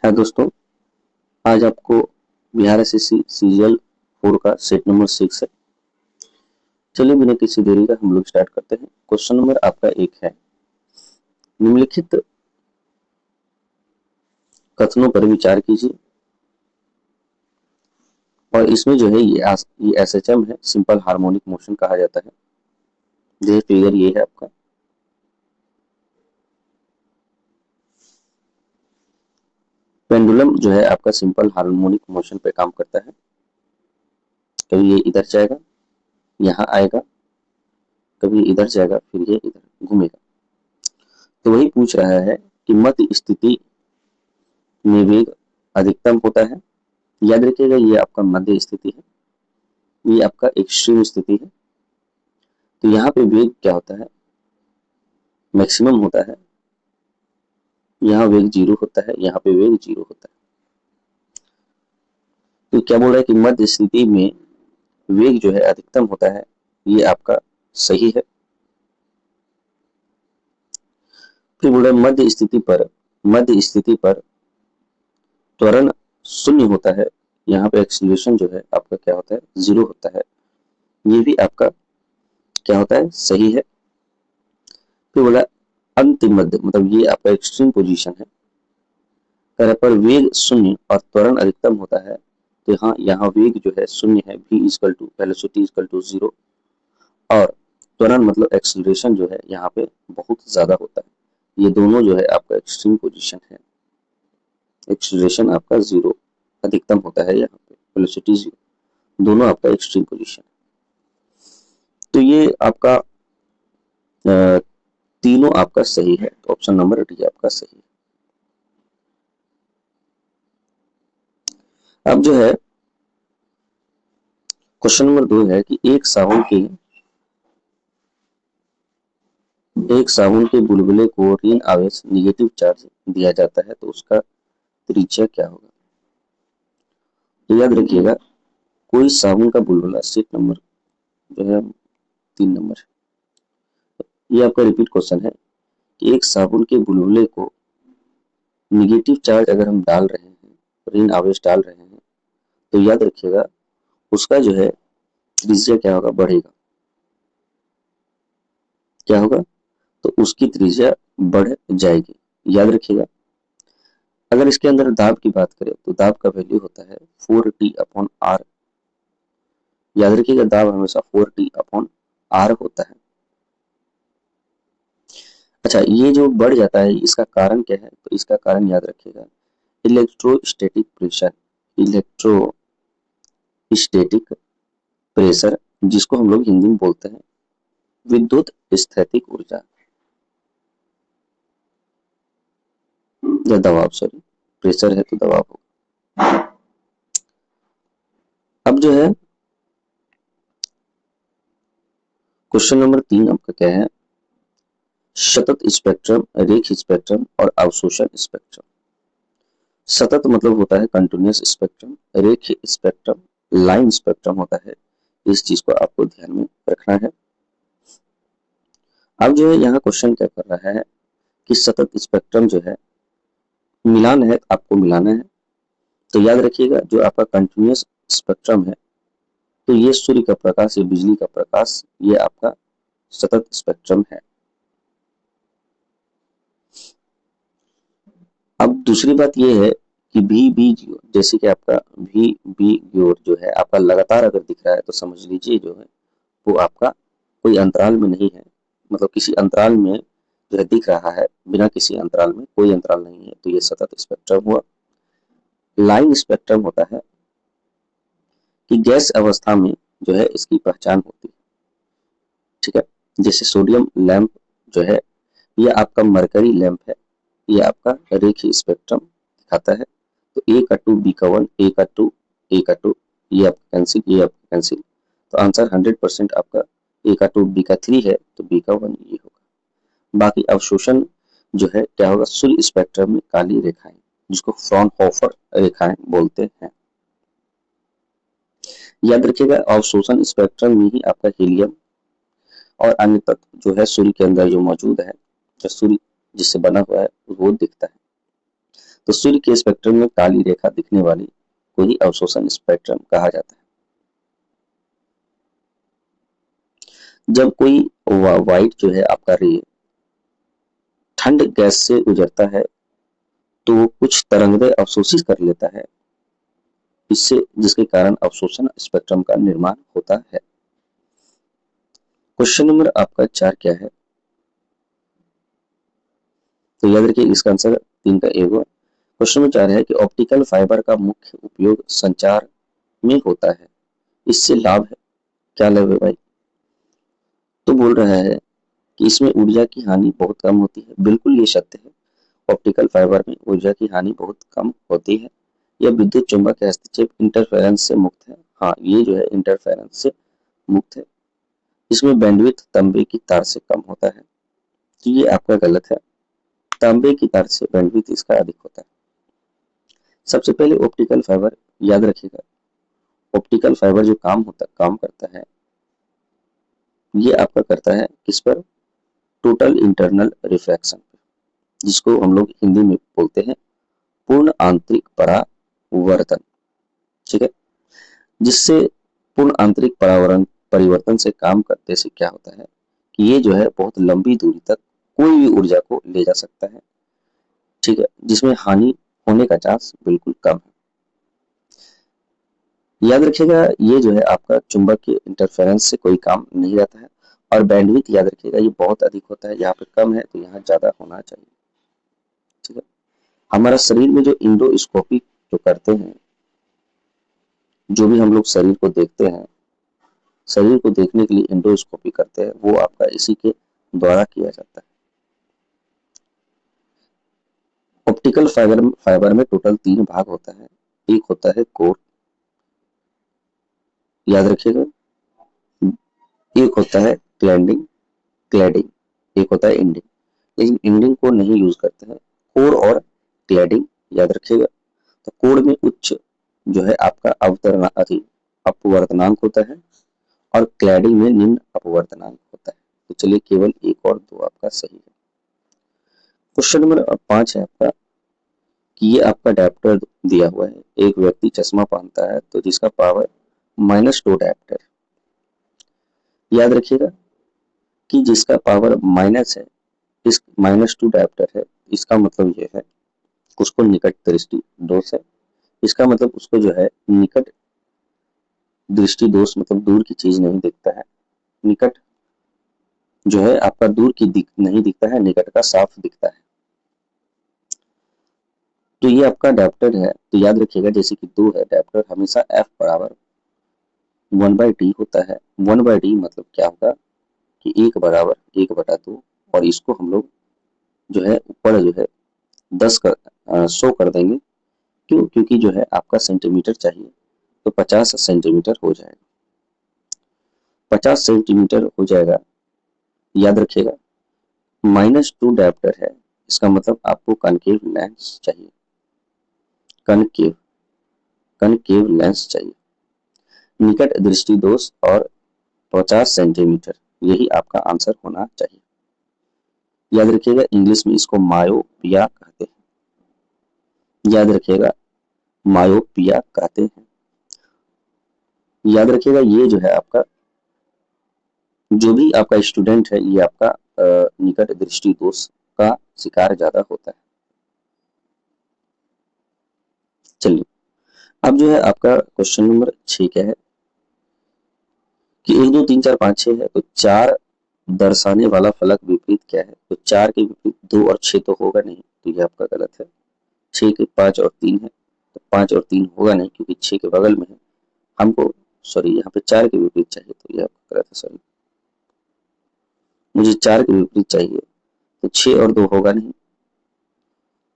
है दोस्तों, आज आपको बिहार एसएससी सीरियल 4 का सेट नंबर 6 है। चलिए बिना किसी देरी का हम लोग स्टार्ट करते हैं। क्वेश्चन नंबर आपका 1 है, निम्नलिखित कथनों पर विचार कीजिए। और इसमें जो है ये एसएचएम है, सिंपल हार्मोनिक मोशन कहा जाता है। ये फिगर ये है आपका। पेंडुलम जो है आपका सिंपल हार्मोनिक मोशन पे काम करता है। कभी ये इधर जाएगा, यहाँ आएगा, कभी इधर जाएगा, फिर ये इधर घूमेगा। तो वही पूछ रहा है कि मध्य स्थिति में वेग अधिकतम होता है। याद रखिएगा ये आपका मध्य स्थिति है, ये आपका एक्सट्रीम स्थिति है। तो यहाँ पे वेग क्या होता है, मैक्सिमम होता है। यहाँ वेग 0 होता है, यहाँ पे वेग 0 होता है। तो क्या बोल रहा है कि मध्य स्थिति में वेग जो है अधिकतम होता है, ये आपका सही है। फिर बोल रहा है मध्य स्थिति पर त्वरण शून्य होता है। यहाँ पे एक्सीलरेशन जो है आपका क्या होता है, 0 होता है। ये भी आपका क्या होता है, सही है। फिर बोला अंतिम मध्य, मतलब ये आपका एक्सट्रीम पोजीशन है। कह पर वेग शून्य और त्वरण अधिकतम होता है। तो हाँ, यहाँ वेग जो है शून्य है, v equal to velocity equal to 0, और त्वरण मतलब एक्सीलरेशन जो है यहाँ पे बहुत ज्यादा होता है। ये दोनों जो है आपका एक्सट्रीम पोजीशन है। एक्सीलरेशन आपका 0 अधिकतम होता है, यहाँ पे वेलोसिटी 0, दोनों आपका एक्सट्रीम पोजीशन। तो ये आपका तीनों आपका सही है। तो ऑप्शन नंबर डी आपका सही है। अब जो है क्वेश्चन नंबर 2 है कि एक साबुन के बुलबुले को ऋण आवेश निगेटिव चार्ज दिया जाता है, तो उसका त्रिज्या क्या होगा। तो याद रखिएगा, कोई साबुन का बुलबुला, सीट नंबर जो है 3 नंबर, ये आपका रिपीट क्वेश्चन है कि एक साबुन के बुलबुले को निगेटिव चार्ज अगर हम डाल रहे हैं, ऋण आवेश डाल रहे हैं, तो याद रखिएगा उसका जो है त्रिज्या क्या होगा, बढ़ेगा। क्या होगा, तो उसकी त्रिज्या बढ़ जाएगी। याद रखिएगा। अगर इसके अंदर दाब की बात करें तो दाब का वैल्यू होता है 4T/R। याद रखिएगा, दाब हमेशा 4T/R होता है। अच्छा, ये जो बढ़ जाता है इसका कारण क्या है, तो इसका कारण याद रखिएगा, इलेक्ट्रोस्टैटिक प्रेशर। इलेक्ट्रोस्टैटिक प्रेशर, जिसको हम लोग हिंदी में बोलते हैं विद्युत स्थैतिक ऊर्जा या दबाव, सॉरी, प्रेशर है तो दबाव होगा। अब जो है क्वेश्चन नंबर 3 आपका क्या है, सतत स्पेक्ट्रम, रेखीय स्पेक्ट्रम और अवशोषण स्पेक्ट्रम। सतत मतलब होता है कंटिन्यूअस स्पेक्ट्रम, रेखीय स्पेक्ट्रम लाइन स्पेक्ट्रम होता है। इस चीज को आपको ध्यान में रखना है। अब जो है यहाँ क्वेश्चन क्या कर रहा है कि सतत स्पेक्ट्रम जो है मिलान है, आपको मिलाना है। तो याद रखिएगा, जो आपका कंटिन्यूअस स्पेक्ट्रम है, तो ये सूर्य का प्रकाश, ये बिजली का प्रकाश, ये आपका सतत स्पेक्ट्रम है। अब दूसरी बात ये है कि VB0, जैसे कि आपका VB0 जो है आपका लगातार अगर दिख रहा है, तो समझ लीजिए जो है वो आपका कोई अंतराल में नहीं है। मतलब किसी अंतराल में जो है दिख रहा है, बिना किसी अंतराल में, कोई अंतराल नहीं है, तो ये सतत स्पेक्ट्रम हुआ। लाइन स्पेक्ट्रम होता है कि गैस अवस्था में जो है इसकी पहचान होती है। ठीक है, जैसे सोडियम लैंप जो है, ये आपका मरकरी लैंप है, ये आपका रेखीय स्पेक्ट्रम दिखाता है। तो ए का 2, बी का 1, ए का 2, ए का 2, ये आपका कैंसिल, ये आपका कैंसिल। तो आंसर 100% आपका ए का 2, बी का 3 है, तो बी का 1 ये होगा। बाकी अवशोषण जो है क्या होगा, सूर्य स्पेक्ट्रम में काली रेखाएं, जिसको फ्रॉनहोफर रेखाएं बोलते हैं। याद रखिएगा, अवशोषण स्पेक्ट्रम में ही आपका हीलियम और अन्य तत्व जो है सूर्य के अंदर जो मौजूद है, जो सूर्य जिससे बना हुआ है, वो दिखता है। तो सूर्य के स्पेक्ट्रम में काली रेखा दिखने वाली को ही अवशोषण स्पेक्ट्रम कहा जाता है। जब कोई व्हाइट जो है आपका रे ठंड गैस से गुजरता है तो वो कुछ तरंगें अवशोषित कर लेता है, इससे जिसके कारण अवशोषण स्पेक्ट्रम का निर्माण होता है। क्वेश्चन नंबर आपका 4 क्या है? तो याद रखिए इसका आंसर 3 का ए होगा। क्वेश्चन नंबर 4 है कि ऑप्टिकल फाइबर का मुख्य उपयोग संचार में होता है, इससे लाभ है। क्या लाभ है भाई? तो बोल रहा है कि इसमें ऊर्जा की हानि बहुत कम होती है। बिल्कुल ये सत्य है, ऑप्टिकल फाइबर में ऊर्जा की हानि बहुत कम होती है। यह विद्युत चुंबक के हस्तक्षेप इंटरफेरेंस से मुक्त है। हाँ, ये जो है इंटरफेरेंस से मुक्त है। इसमें बैंडविड्थ तांबे की तार से कम होता है, तो ये आपका गलत है। तांबे की तार से बैंडविड्थ इसका अधिक होता है। सबसे पहले ऑप्टिकल फाइबर याद रखिएगा, ऑप्टिकल फाइबर जो काम करता है, ये आपका करता है किस पर? टोटल इंटरनल रिफ्रैक्शन, जिसको हम लोग हिंदी में बोलते हैं पूर्ण आंतरिक परावर्तन। ठीक है, जिससे पूर्ण आंतरिक परिवर्तन से काम करते से क्या होता है कि ये जो है बहुत लंबी दूरी तक कोई भी ऊर्जा को ले जा सकता है। ठीक है, जिसमें हानि होने का चांस बिल्कुल कम है। याद रखिएगा ये जो है आपका चुंबक के इंटरफेरेंस से कोई काम नहीं रहता है। और बैंडविड्थ याद रखिएगा ये बहुत अधिक होता है, यहाँ पे कम है तो यहाँ ज्यादा होना चाहिए। ठीक है, हमारा शरीर में जो इंडोस्कोपी जो करते हैं, जो भी हम लोग शरीर को देखते हैं, शरीर को देखने के लिए इंडोस्कोपी करते हैं, वो आपका इसी के द्वारा किया जाता है। ऑप्टिकल फाइबर में टोटल 3 भाग होता है। एक होता है कोर, याद रखिएगा, एक होता है क्लैडिंग, एक होता है इंडिंग। लेकिन इंडिंग को नहीं यूज करते हैं, कोर और क्लैडिंग याद रखिएगा। तो कोर में उच्च जो है आपका अपवर्तनांक होता है और क्लैडिंग में निम्न अपवर्तनांक होता है। तो चलिए केवल 1 और 2 आपका सही है। क्वेश्चन नंबर 5 है आपका कि ये आपका डायोप्टर दिया हुआ है, एक व्यक्ति चश्मा पहनता है तो जिसका पावर -2 डायोप्टर। याद रखिएगा कि जिसका पावर माइनस है, इस -2 डायोप्टर है, इसका मतलब ये है उसको निकट दृष्टि दोष है। इसका मतलब उसको जो है निकट दृष्टि दोष मतलब दूर की चीज नहीं दिखता है। निकट जो है आपका दूर की नहीं दिखता है, निकट का साफ दिखता है। तो ये आपका डायोप्टर है। तो याद रखिएगा जैसे कि 2 है डायोप्टर, हमेशा F बराबर 1/d होता है। 1/d मतलब क्या होगा कि 1 बराबर 1/2, और इसको हम लोग जो है ऊपर जो है 100 कर देंगे। क्यों? क्योंकि जो है आपका सेंटीमीटर चाहिए, तो 50 सेंटीमीटर हो जाएगा। 50 सेंटीमीटर हो जाएगा। याद रखिएगा -2 डायोप्टर है, इसका मतलब आपको कनकेव लेंस चाहिए, कनकेव कनकेव लेंस चाहिए। निकट दृष्टि दोष और 50 सेंटीमीटर, यही आपका आंसर होना चाहिए। याद रखिएगा इंग्लिश में इसको मायोपिया कहते हैं। याद रखिएगा मायोपिया कहते हैं। याद रखिएगा ये जो है आपका जो भी आपका स्टूडेंट है, ये आपका निकट दृष्टि दोष का शिकार ज्यादा होता है। चलिए अब जो है आपका क्वेश्चन नंबर 6 क्या है कि 1 2 3 4 5 6 है, तो 4 दर्शाने वाला फलक विपरीत क्या है? तो 4 के विपरीत 2 और 6 तो होगा नहीं, तो ये आपका गलत है। 6 के 5 और 3 है, तो 5 और 3 होगा नहीं क्योंकि 6 के बगल में है। हमको सॉरी यहाँ पे 4 के विपरीत चाहिए, तो ये आपका गलत है। सॉरी, मुझे 4 के विपरीत चाहिए, तो 6 और 2 होगा नहीं।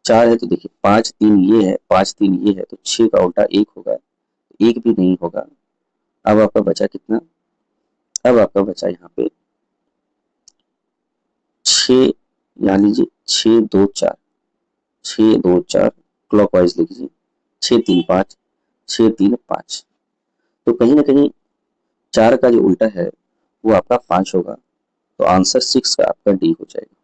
4 है तो देखिए 5 3 ये है, 5 3 ये है, तो 6 का उल्टा 1 होगा, 1 भी नहीं होगा। अब आपका बचा कितना? अब आपका बचा यहाँ पे 6, यहाँ लीजिए 6 2 4, 6 2 4 क्लॉकवाइज लिखिए, 6 3 5, 6 3 5। तो कहीं ना कहीं 4 का जो उल्टा है वो आपका 5 होगा, तो आंसर 6 का आपका डी हो जाएगा।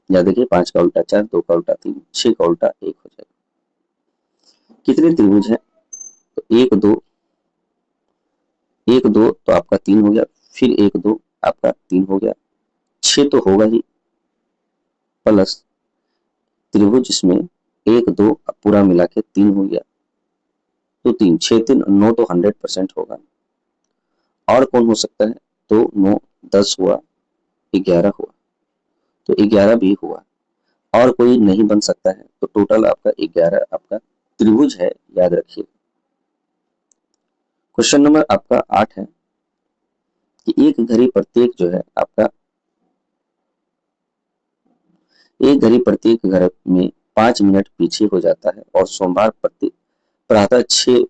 याद रखिए 5 का उल्टा 4, 2 का उल्टा 3, 6 का उल्टा 1 हो जाएगा। कितने त्रिभुज हैं? तो एक दो, एक दो तो आपका 3 हो गया, फिर एक दो आपका 3 हो गया, 6 तो होगा ही, प्लस त्रिभुज इसमें एक दो पूरा मिला के 3 हो गया, तो 3 6 3 9 तो 100% होगा। और कौन हो सकता है? तो 9 10 हुआ, 11 हुआ, तो 11 भी हुआ। और कोई नहीं बन सकता है, तो टोटल आपका 11 आपका त्रिभुज है, याद रखिए। क्वेश्चन नंबर आपका 8 है कि एक घड़ी प्रत्येक जो है आपका, एक घड़ी प्रत्येक घर में 5 मिनट पीछे हो जाता है और सोमवार प्रत्येक प्रातः 6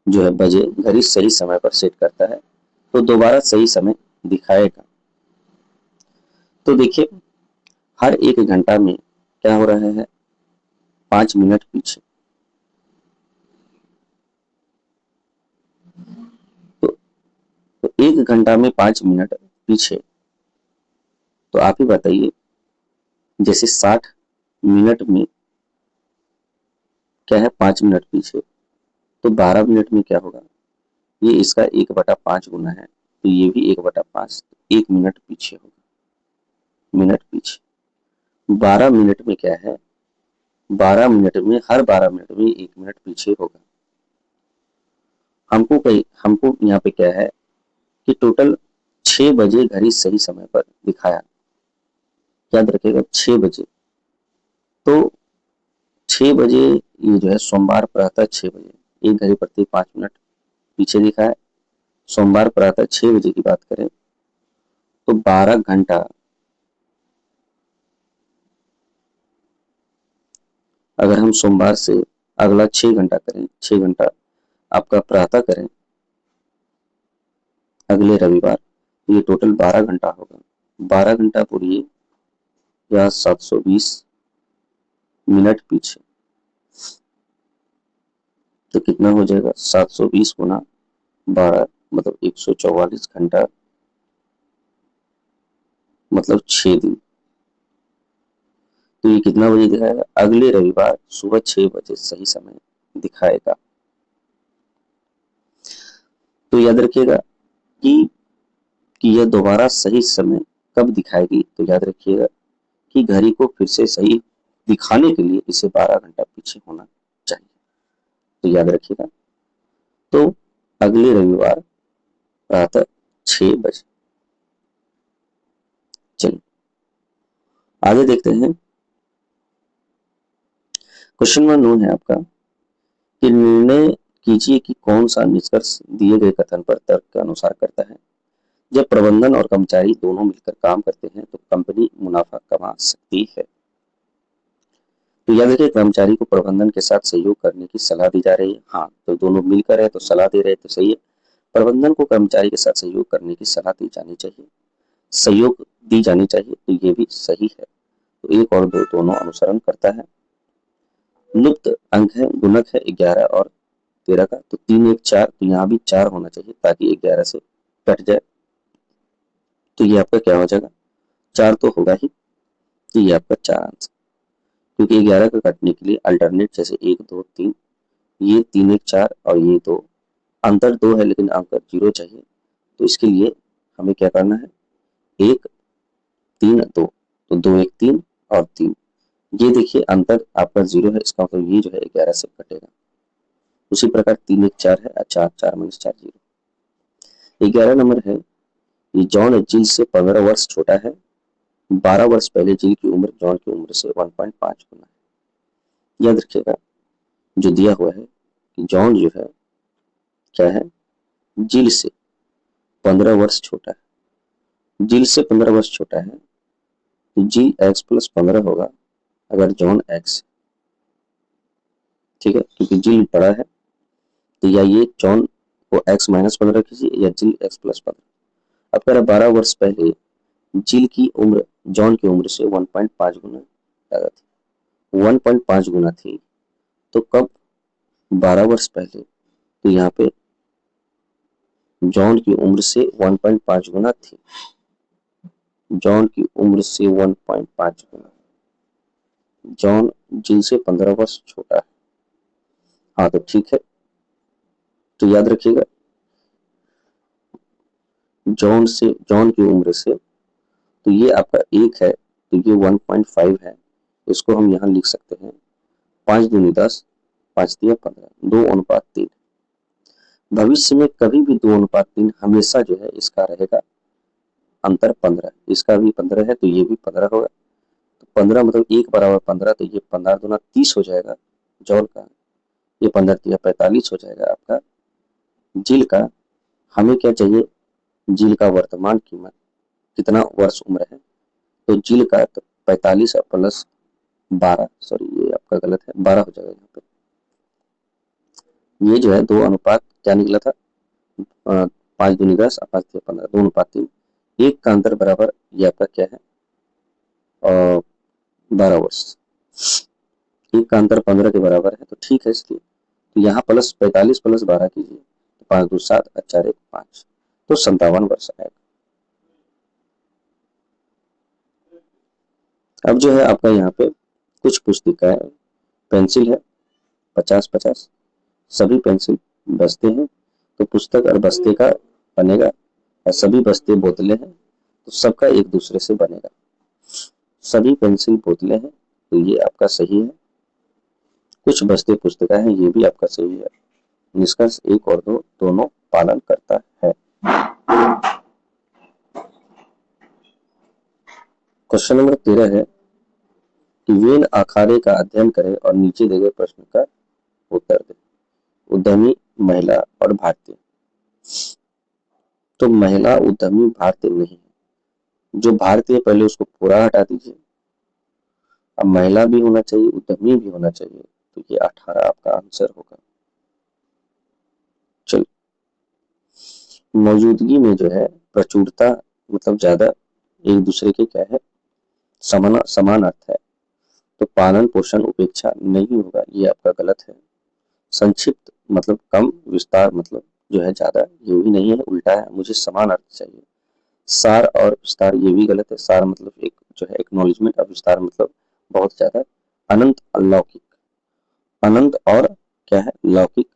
जो है बजे घड़ी सही समय पर सेट करता है, तो दोबारा सही समय दिखाएगा। तो देखिए हर एक घंटा में क्या हो रहा है, 5 मिनट पीछे। तो, तो एक घंटा में 5 मिनट पीछे, तो आप ही बताइए, जैसे 60 मिनट में क्या है, 5 मिनट पीछे, तो 12 मिनट में क्या होगा, ये इसका 1/5 गुना है, तो ये भी 1/5, 1 मिनट पीछे होगा, मिनट पीछे। 12 मिनट में क्या है, 12 मिनट में हर 12 मिनट में 1 मिनट पीछे होगा। हमको यहाँ पे क्या है कि टोटल 6 बजे घड़ी सही समय पर दिखाया, याद रखिएगा 6 बजे। तो 6 बजे ये जो है सोमवार प्रातः 6 बजे, एक घड़ी प्रति 5 मिनट पीछे दिखा है। सोमवार प्रातः 6 बजे की बात करें तो 12 घंटा, अगर हम सोमवार से अगला 6 घंटा करें, 6 घंटा आपका प्रातः करें अगले रविवार, ये टोटल 12 घंटा होगा। 12 घंटा पूरी या 720 मिनट पीछे, तो कितना हो जाएगा, 720 गुना 12 मतलब 144 घंटा, मतलब 6 दिन। तो ये कितना बजे दिखाएगा, अगले रविवार सुबह 6 बजे सही समय दिखाएगा। तो याद रखिएगा कि यह दोबारा सही समय कब दिखाएगी, तो याद रखिएगा कि घड़ी को फिर से सही दिखाने के लिए इसे 12 घंटा पीछे होना चाहिए, तो याद रखिएगा। तो अगले रविवार प्रातः 6 बजे। चलिए आगे देखते हैं। क्वेश्चन नंबर 9 है आपका कि निर्णय कीजिए कि कौन सा निष्कर्ष दिए गए कथन पर तर्क के अनुसार करता है। जब प्रबंधन और कर्मचारी दोनों मिलकर काम करते हैं तो कंपनी मुनाफा कमा सकती है। तो याद रखिए कर्मचारी को प्रबंधन के साथ सहयोग करने की सलाह दी जा रही है। हाँ, तो दोनों मिलकर है तो सलाह दे रहे तो सही है। प्रबंधन को कर्मचारी के साथ सहयोग करने की सलाह दी जानी चाहिए, सहयोग दी जानी चाहिए, तो ये भी सही है। तो 1 और 2 दोनों अनुसरण करता है। लुप्त अंक है, गुणक है 11 और 13 का, तो 3 1 4, तो यहाँ भी 4 होना चाहिए ताकि 11 से कट जाए, तो ये आपका क्या हो जाएगा, 4 तो होगा ही, तो ये आपका 4 आंसर। क्योंकि 11 का कटने के लिए अल्टरनेट जैसे 1 2 3, ये 3 1 4 और ये 2, अंतर 2 है लेकिन अंक 0 चाहिए, तो इसके लिए हमें क्या करना है, 1 3 2, तो 2 1 3 और 3, ये देखिए अंतर आपका 0 है, इसका मतलब ये जो है 11 से कटेगा। उसी प्रकार 3 1 4 है, 4 4 - 4 0। 11 नंबर है, ये जॉन जिल से 15 वर्ष छोटा है। 12 वर्ष पहले जिल की उम्र जॉन की उम्र से 1.5 गुना है। याद रखिएगा जो दिया हुआ है कि जॉन जो है क्या है, जिल से 15 वर्ष छोटा है। जिल से 15 वर्ष छोटा है तो जिल x + 15 होगा अगर जॉन x, ठीक है, क्योंकि जिल बड़ा है, तो या ये जॉन को x - 15 कीजिए या जिल x + 15। अब कह रहा 12 वर्ष पहले जिल की उम्र जॉन की उम्र से 1.5 गुना ज्यादा थी, 1.5 गुना थी, तो कब, 12 वर्ष पहले, तो यहाँ पे जॉन की उम्र से 1.5 गुना थी, जॉन की उम्र से 1.5 गुना, जॉन जिल से 15 वर्ष छोटा है, हाँ तो ठीक है, तो याद रखिएगा जॉन की उम्र से, तो ये आपका 1 है, तो ये 1.5 है, इसको हम यहाँ लिख सकते हैं 5 दूनी 10, 5 तिया 15, 2:3। भविष्य में कभी भी 2:3 हमेशा जो है इसका रहेगा अंतर 15, इसका भी 15 है तो ये भी 15 होगा। तो 15 मतलब 1 बराबर 15, तो ये 15 दूना 30 हो जाएगा जॉल का, ये 15 तिया 45 हो जाएगा आपका जील का। हमें क्या चाहिए, जील का वर्तमान कीमत, कितना वर्ष उम्र है, तो जील का तो 45 प्लस 12, सॉरी ये आपका गलत है, 12 हो जाएगा यहाँ पे। ये जो है 2 अनुपात क्या निकला था, 5 दूनी 10, 5 तिया 15, 2:3, 1 का अंतर बराबर ये आपका क्या है, 12 वर्ष। 1 का अंतर 15 के बराबर है, तो ठीक है, इसलिए तो यहाँ प्लस 45 प्लस 12 कीजिए, तो 5 2 7 और 4 1 5, तो 57 वर्ष आएगा। अब जो है आपका यहाँ पे कुछ पुस्तिकाएं, पेंसिल है 50-50, सभी पेंसिल बस्ते हैं, तो पुस्तक और बस्ते का बनेगा, और सभी बस्ते बोतलें हैं तो सबका एक दूसरे से बनेगा। सभी पेंसिल बोतलें हैं तो ये आपका सही है, कुछ बस्ते पुस्तिका हैं ये भी आपका सही है। निष्कर्ष 1 और 2 दोनों पालन करता है। क्वेश्चन नंबर 13 है कि वेन अखाड़े का अध्ययन करें और नीचे दिए गए प्रश्न का उत्तर दें। उद्यमी, महिला और भारतीय। तो महिला उद्यमी भारतीय नहीं है, जो भारतीय पहले उसको पूरा हटा दीजिए, अब महिला भी होना चाहिए उद्यमी भी होना चाहिए, तो ये 18 आपका आंसर होगा। चलिए, मौजूदगी में जो है प्रचुरता मतलब ज्यादा, एक दूसरे के क्या है, समान अर्थ है, तो पालन पोषण उपेक्षा नहीं होगा, ये आपका गलत है। संक्षिप्त मतलब कम, विस्तार मतलब जो है ज्यादा, ये भी नहीं है, उल्टा है, मुझे समान अर्थ चाहिए। सार और विस्तार ये भी गलत है, सार मतलब एक जो है एक्नॉलेजमेंट, और विस्तार मतलब बहुत ज्यादा। अनंत अलौकिक, अनंत और क्या है लौकिक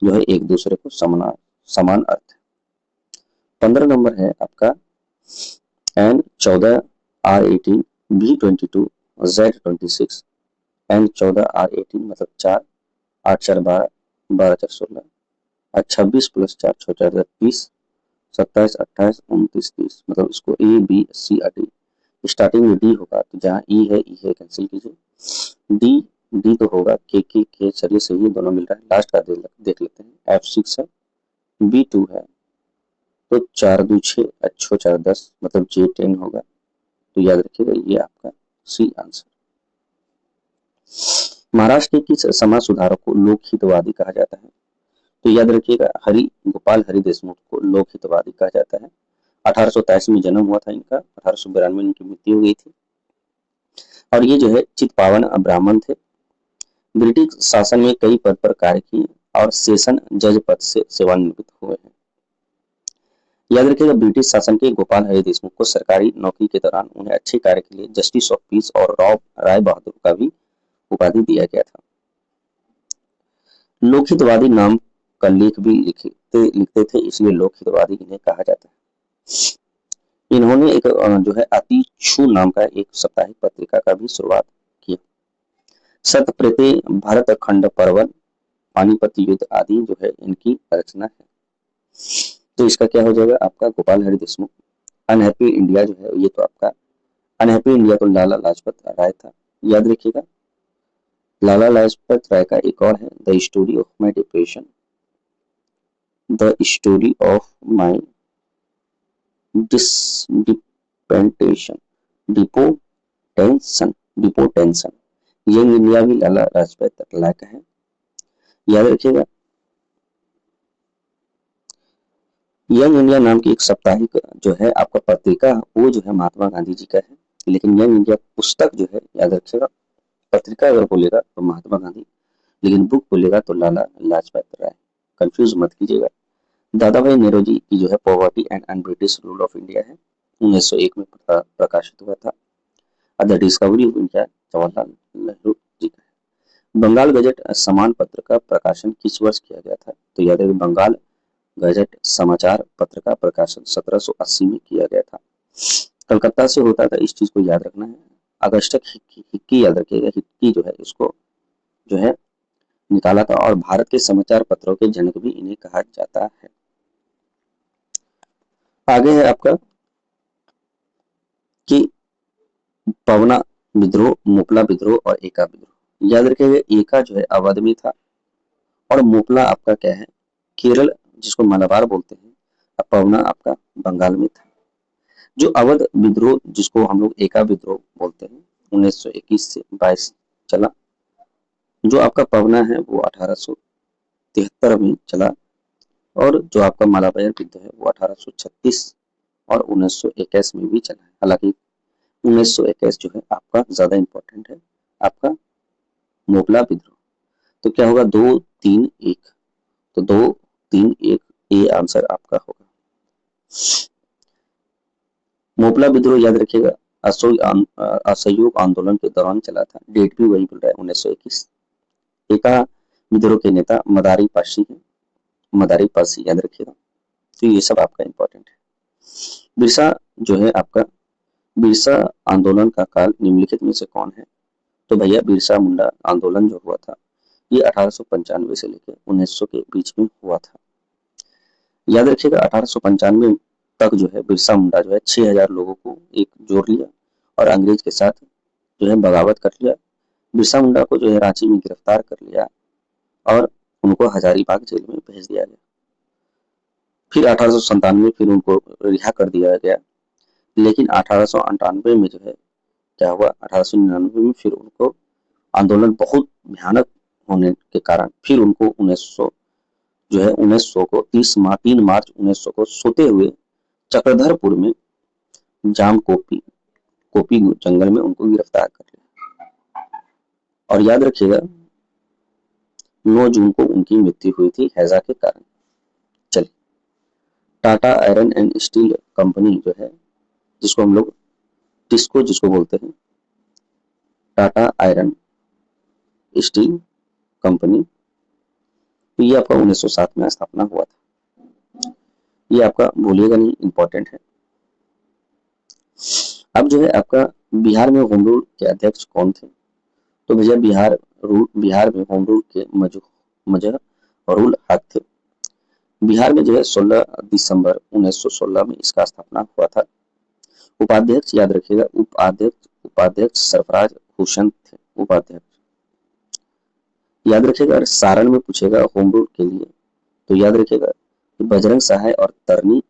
जो है एक दूसरे को समान अर्थ है। 15 नंबर है आपका N14 R18 B22 Z26, N14 R18 मतलब 4, 8 4 12, 12 4 16, और 26 प्लस 4 6 4 30, 27 28 29 30, मतलब इसको ए बी सी और डी, स्टार्टिंग में डी होगा तो जहाँ ई है कैंसिल कीजिए, डी डी तो होगा के, चलिए सही है, दोनों मिल रहा है। लास्ट का देख लेते हैं, F6 है, B2 है, तो 4 2 6, 6 4 10, मतलब J10 होगा, तो याद रखिएगा ये आपका सी आंसर। महाराष्ट्र के किस समाज सुधारक को लोकहितवादी कहा जाता है, तो याद रखिएगा गोपाल हरि देशमुख को लोकहितवादी कहा जाता है। 1823 में जन्म हुआ था इनका, 1892 में इनकी मृत्यु हो गई थी, और ये जो है चित्पावन ब्राह्मण थे। ब्रिटिश शासन में कई पद पर कार्य किए और सेशन जज पद से सेवानिवृत्त हुए हैं। याद रखिएगा ब्रिटिश शासन के गोपाल हरि देशमुख को सरकारी नौकरी के दौरान उन्हें अच्छे कार्य के लिए जस्टिस ऑफ पीस और राय बहादुर का भी उपाधि दिया गया था। लोकहितवादी नाम का लेख भी लिखते थे, इसलिए लोकहितवादी इन्हें कहा जाता है। इन्होंने एक जो है अति छू नाम का एक साप्ताहिक पत्रिका का भी शुरुआत किया। सतप्रते, भरत खंड पर्वन, पानीपत युद्ध आदि जो है इनकी रचना है। तो इसका क्या हो जाएगा आपका गोपाल हरि देशमुख। अनहैप्पी इंडिया जो है ये तो आपका अनहैप्पी इंडिया तो लाला लाजपत राय था, याद रखिएगा। लाला लाजपत राय का एक और है the story of my depression, the story of my deportation, deportation, young India भी लाला लाजपत राय का है, याद रखिएगा। यंग इंडिया नाम की एक साप्ताहिक जो है आपका पत्रिका, वो जो है महात्मा गांधी जी का है, लेकिन यंग इंडिया पुस्तक जो है याद रखिएगा, पत्रिका अगर बोलेगा तो महात्मा गांधी, लेकिन बुक बोलेगा तो लाला लाजपत राय, कंफ्यूज मत कीजिएगा। दादा भाई नेहरू की जो है poverty and un British rule of India है, 1901 में प्रकाशित हुआ था। The discovery of India Jawaharlal Nehru ji का है। बंगाल गजट समान पत्र का प्रकाशन किस वर्ष किया गया था? तो याद है बंगाल गजट समाचार पत्र का प्रकाशन 1780 में किया गया था। कलकत्ता से होता था, इस चीज को याद रखना है। अगस्टक हिक्की याद रखिएगा, हिक्की जो है इसको जो है निकाला था, और भारत के समाचार पत्रों के जनक भी इन्हें कहा जाता है। आगे है आपका कि पवना विद्रोह, मोपला विद्रोह और एका विद्रोह। याद रखिएगा एका जो है अवध में था, और मोपला आपका क्या है केरल जिसको मलाबार बोलते हैं, और पवना आपका बंगाल में था। जो अवध विद्रोह जिसको हम लोग एका विद्रोह बोलते हैं 1921 से 22 चला। जो आपका पवना है वो 1873 में चला, और जो आपका मलाबार युद्ध है वो 1836 और 1921 में भी चला है। हालांकि 1921 जो है आपका ज्यादा इंपॉर्टेंट है, आपका मोपला विद्रोह। तो क्या होगा 2-3-1, तो 2-3-1 ये आंसर आपका होगा। मोपला विद्रोह याद रखिएगा असहयोग आंदोलन के दौरान चला था, डेट भी वही बोल रहा है 1921। एका विद्रोह के नेता मदारी पाशी है, मदारी पासी याद रखिएगा। तो ये सब आपका इंपॉर्टेंट है। बिरसा जो है आपका बिरसा आंदोलन का काल निम्नलिखित में से कौन है? तो भैया बिरसा मुंडा आंदोलन जो हुआ था ये 1895 से लेकर 1900 के बीच में हुआ था। याद रखिएगा 1895 तक जो है बिरसा मुंडा जो है 6000 लोगों को एक जोड़ लिया और अंग्रेज के साथ जो है बगावत कर लिया। बिरसा मुंडा को जो है रांची में गिरफ्तार कर लिया और उनको हजारीबाग जेल में भेज दिया गया। फिर 1897 फिर उनको रिहा कर दिया गया, लेकिन 1898 में जो है क्या हुआ 1899 में फिर उनको आंदोलन बहुत भयानक होने के कारण फिर उनको 1900 जो है 1900 को 3 मार्च 1900 को सोते हुए चक्रधरपुर में जाम कोपी जंगल में उनको गिरफ्तार कर लिया। और याद रखिएगा 9 जून को उनकी मृत्यु हुई थी हैजा के कारण। चलिए Tata iron and steel company जो है जिसको हम लोग टिस्को जिसको बोलते हैं, टाटा आयरन स्टील कंपनी, तो ये आपका 1907 में स्थापना हुआ था। ये आपका भूलिएगा नहीं, इंपॉर्टेंट है। अब जो है आपका बिहार में होम रूल के अध्यक्ष कौन थे? तो भैया बिहार में होम रूल के मजहरूल हक थे। बिहार में जो है 16 दिसंबर 1916 में इसका स्थापना हुआ था। उपाध्यक्ष याद रखिएगा उपाध्यक्ष सरफराज हुसैन थे उपाध्यक्ष। याद रखिएगा सारण में पूछेगा होम रूल के लिए, तो याद रखिएगा बजरंग सहाय और तरनी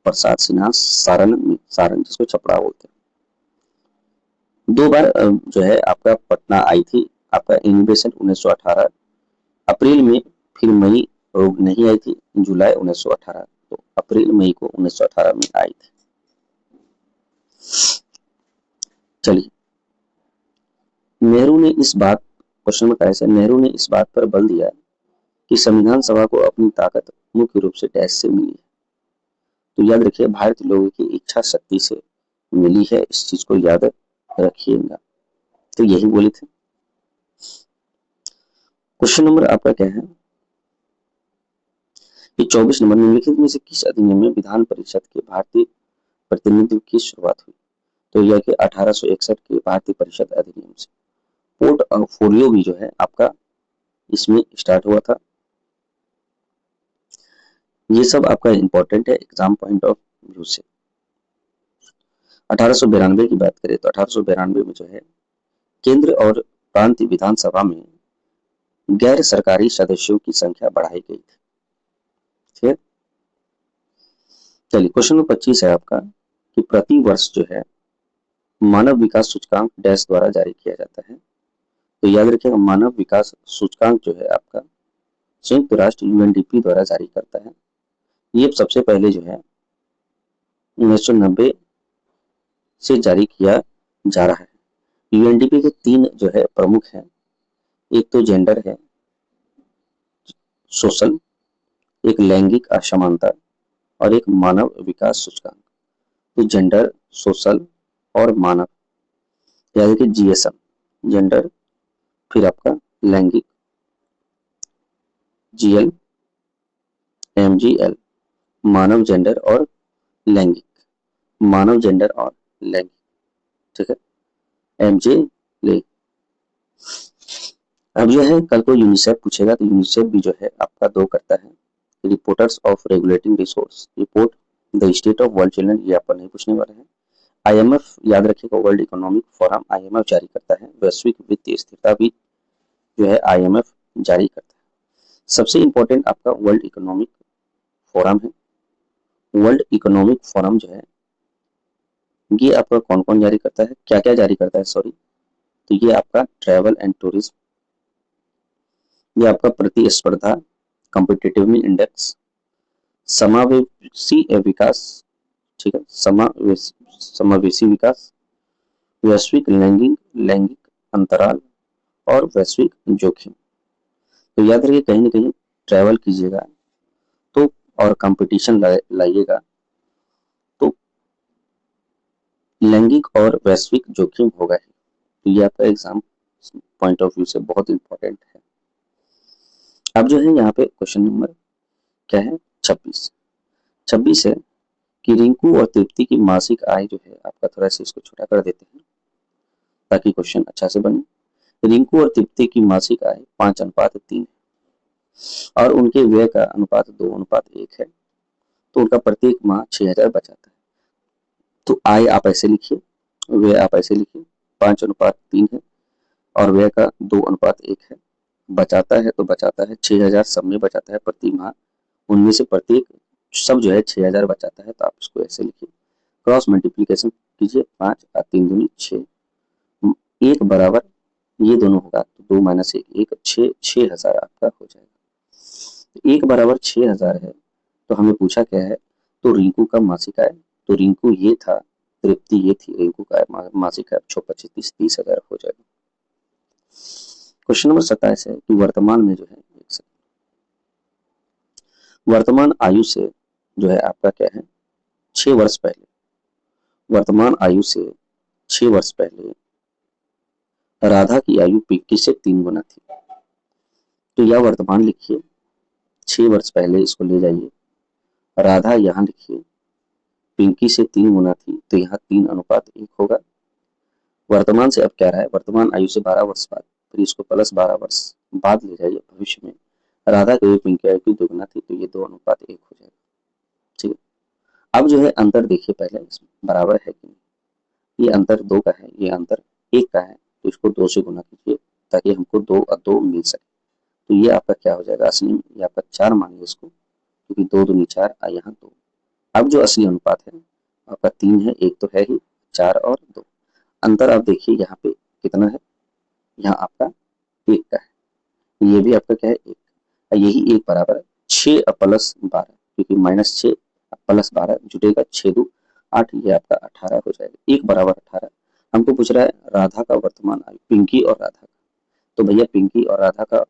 प्रसाद सिन्हा सारण जिसको छपरा बोलते हैं। 2 बार जो है आपका पटना आई थी आपका इन्वेशन 1918 अप्रैल में, फिर मई नहीं आई थी जुलाई 1918, तो अप्रैल मई को 1918 में आई थी। चलिए नेहरू ने इस बात क्वेश्चन में कैसे नेहरू ने इस बात पर बल दिया कि संविधान सभा को अपनी ताकत मुख्य रूप से डैश से मिली है। तो याद रखिए भारतीय लोगों की इच्छा शक्ति से मिली है, इस चीज को याद रखिएगा। तो यही बोले थे। क्वेश्चन नंबर आपका क्या है कि 24 नंबर निम्नलिखित में से किस अधिनियम में विधान परिषद के भारतीय प्रतिनिधित्व की शुरुआत हुई? तो यह कि 1861 के भारतीय परिषद अधिनियम से। पोर्टफोलियो भी जो है आपका इसमें स्टार्ट हुआ था। ये सब आपका इंपॉर्टेंट है एग्जाम पॉइंट ऑफ व्यू से। 1892 की बात करें तो 1892 में जो है केंद्र और प्रांतीय विधानसभा में गैर सरकारी सदस्यों की संख्या बढ़ाई गई थी। ठीक, चलिए क्वेश्चन नंबर 25 है आपका कि प्रति वर्ष जो है मानव विकास सूचकांक डैश द्वारा जारी किया जाता है। तो याद रखिएगा मानव विकास सूचकांक जो है आपका संयुक्त राष्ट्र यूएनडीपी द्वारा जारी करता है। ये सबसे पहले जो है 1990 से जारी किया जा रहा है। यूएनडीपी के 3 जो है प्रमुख हैं, एक तो जेंडर है, सोशल, एक लैंगिक असमानता और एक मानव विकास सूचकांक। तो जेंडर, सोशल और मानव यानी कि जीएसएम, जेंडर फिर आपका लैंगिक, जीएल, एमजीएल, मानव जेंडर और लैंगिक, मानव जेंडर और लैंगिक, ठीक है, एमजे ले। अब जो है कल को यूनिसेफ पूछेगा तो यूनिसेफ भी जो है आपका 2 करता है, reporters of regulating resource, report the state of world children, ये आपका नहीं पूछने वाले हैं। आईएमएफ याद रखिएगा, वर्ल्ड इकोनॉमिक फोरम आईएमएफ जारी करता है, वैश्विक वित्तीय स्थिरता भी जो है आईएमएफ जारी करता है। सबसे इंपॉर्टेंट आपका वर्ल्ड इकोनॉमिक फोरम है। वर्ल्ड इकोनॉमिक फोरम जो है ये आपका कौन कौन जारी करता है, क्या क्या जारी करता है, सॉरी, तो ये आपका ट्रैवल एंड टूरिज्म, ये आपका प्रतिस्पर्धा कॉम्पिटिटिव इंडेक्स, समावेशी विकास, ठीक है, समावेशी विकास, वैश्विक लैंगिक अंतराल और वैश्विक जोखिम। तो याद रखिए कहीं ना कहीं ट्रैवल कीजिएगा तो और कंपटीशन लाइएगा तो लैंगिक और वैश्विक जोखिम होगा ही। तो ये आपका एग्जाम पॉइंट ऑफ व्यू से बहुत इंपॉर्टेंट है। अब जो है यहाँ पे क्वेश्चन नंबर क्या है, 26 है कि रिंकू और तृप्ति की मासिक आय जो है आपका, थोड़ा सा इसको छोटा कर देते हैं ताकि क्वेश्चन अच्छा से बने। रिंकू और तृप्ति की मासिक आय 5:3 है और उनके व्यय का अनुपात 2:1 है, तो उनका प्रत्येक माह 6,000 बचाता है। तो आय आप ऐसे लिखिए, व्यय आप ऐसे लिखिए, 5:3 है और व्यय का 2:1 है, बचाता है तो बचाता है 6,000, सब में बचाता है प्रति माह, उनमें से प्रत्येक सब जो है 6,000 बचाता है, तो आप इसको ऐसे लिखिए। क्रॉस मल्टीप्लीकेशन कीजिए, 5 और 3 दूनी 6, 1 बराबर ये दोनों होगा तो 2 - 1 6,000 आपका हो जाएगा। 1 बराबर 6,000 है तो हमें पूछा क्या है, तो रिंकू का मासिक आय, तो रिंकू ये था, तृप्ति ये थी, रिंकू का मासिक आय 25, 30,000 हो जाएगा। क्वेश्चन नंबर 27 है कि वर्तमान में जो है वर्तमान आयु से जो है आपका क्या है, 6 वर्ष पहले, वर्तमान आयु से 6 वर्ष पहले राधा की आयु पिंकी से 3 गुना थी। तो यह वर्तमान लिखिए, 6 वर्ष पहले इसको ले जाइए, राधा यहाँ लिखिए, पिंकी से 3 गुना थी तो यहाँ 3:1 होगा। वर्तमान से अब क्या रहा है, वर्तमान आयु से 12 वर्ष बाद, फिर इसको प्लस 12 वर्ष बाद ले जाइए भविष्य में, राधा की पिंकी आयु की 2 गुना थी तो ये 2:1 हो जाएगा, ठीक है। अब जो है अंतर देखिए पहले इसमें बराबर है कि नहीं, ये अंतर 2 का है, ये अंतर 1 का है, तो इसको 2 से गुना कीजिए ताकि हमको 2 और 2 मिल सके। तो ये आपका क्या हो जाएगा, असली में ये आपका 4 मानिए इसको, क्योंकि 2 दूनी 4 और यहाँ 2। अब जो असली अनुपात है आपका 3 है, 1 तो है ही, 4 और 2। अंतर आप देखिए यहाँ पे कितना है, यहाँ आपका 1 का है, ये भी आपका क्या है 1, यही 1 बराबर है 6 प्लस 12, क्योंकि -6 प्लस 12 जुटेगा 6×2 8, ये आपका 18 हो जाएगा, 1 बराबर 18। हमको पूछ रहा है राधा का वर्तमान आयु, पिंकी और राधा का, तो भैया पिंकी और राधा का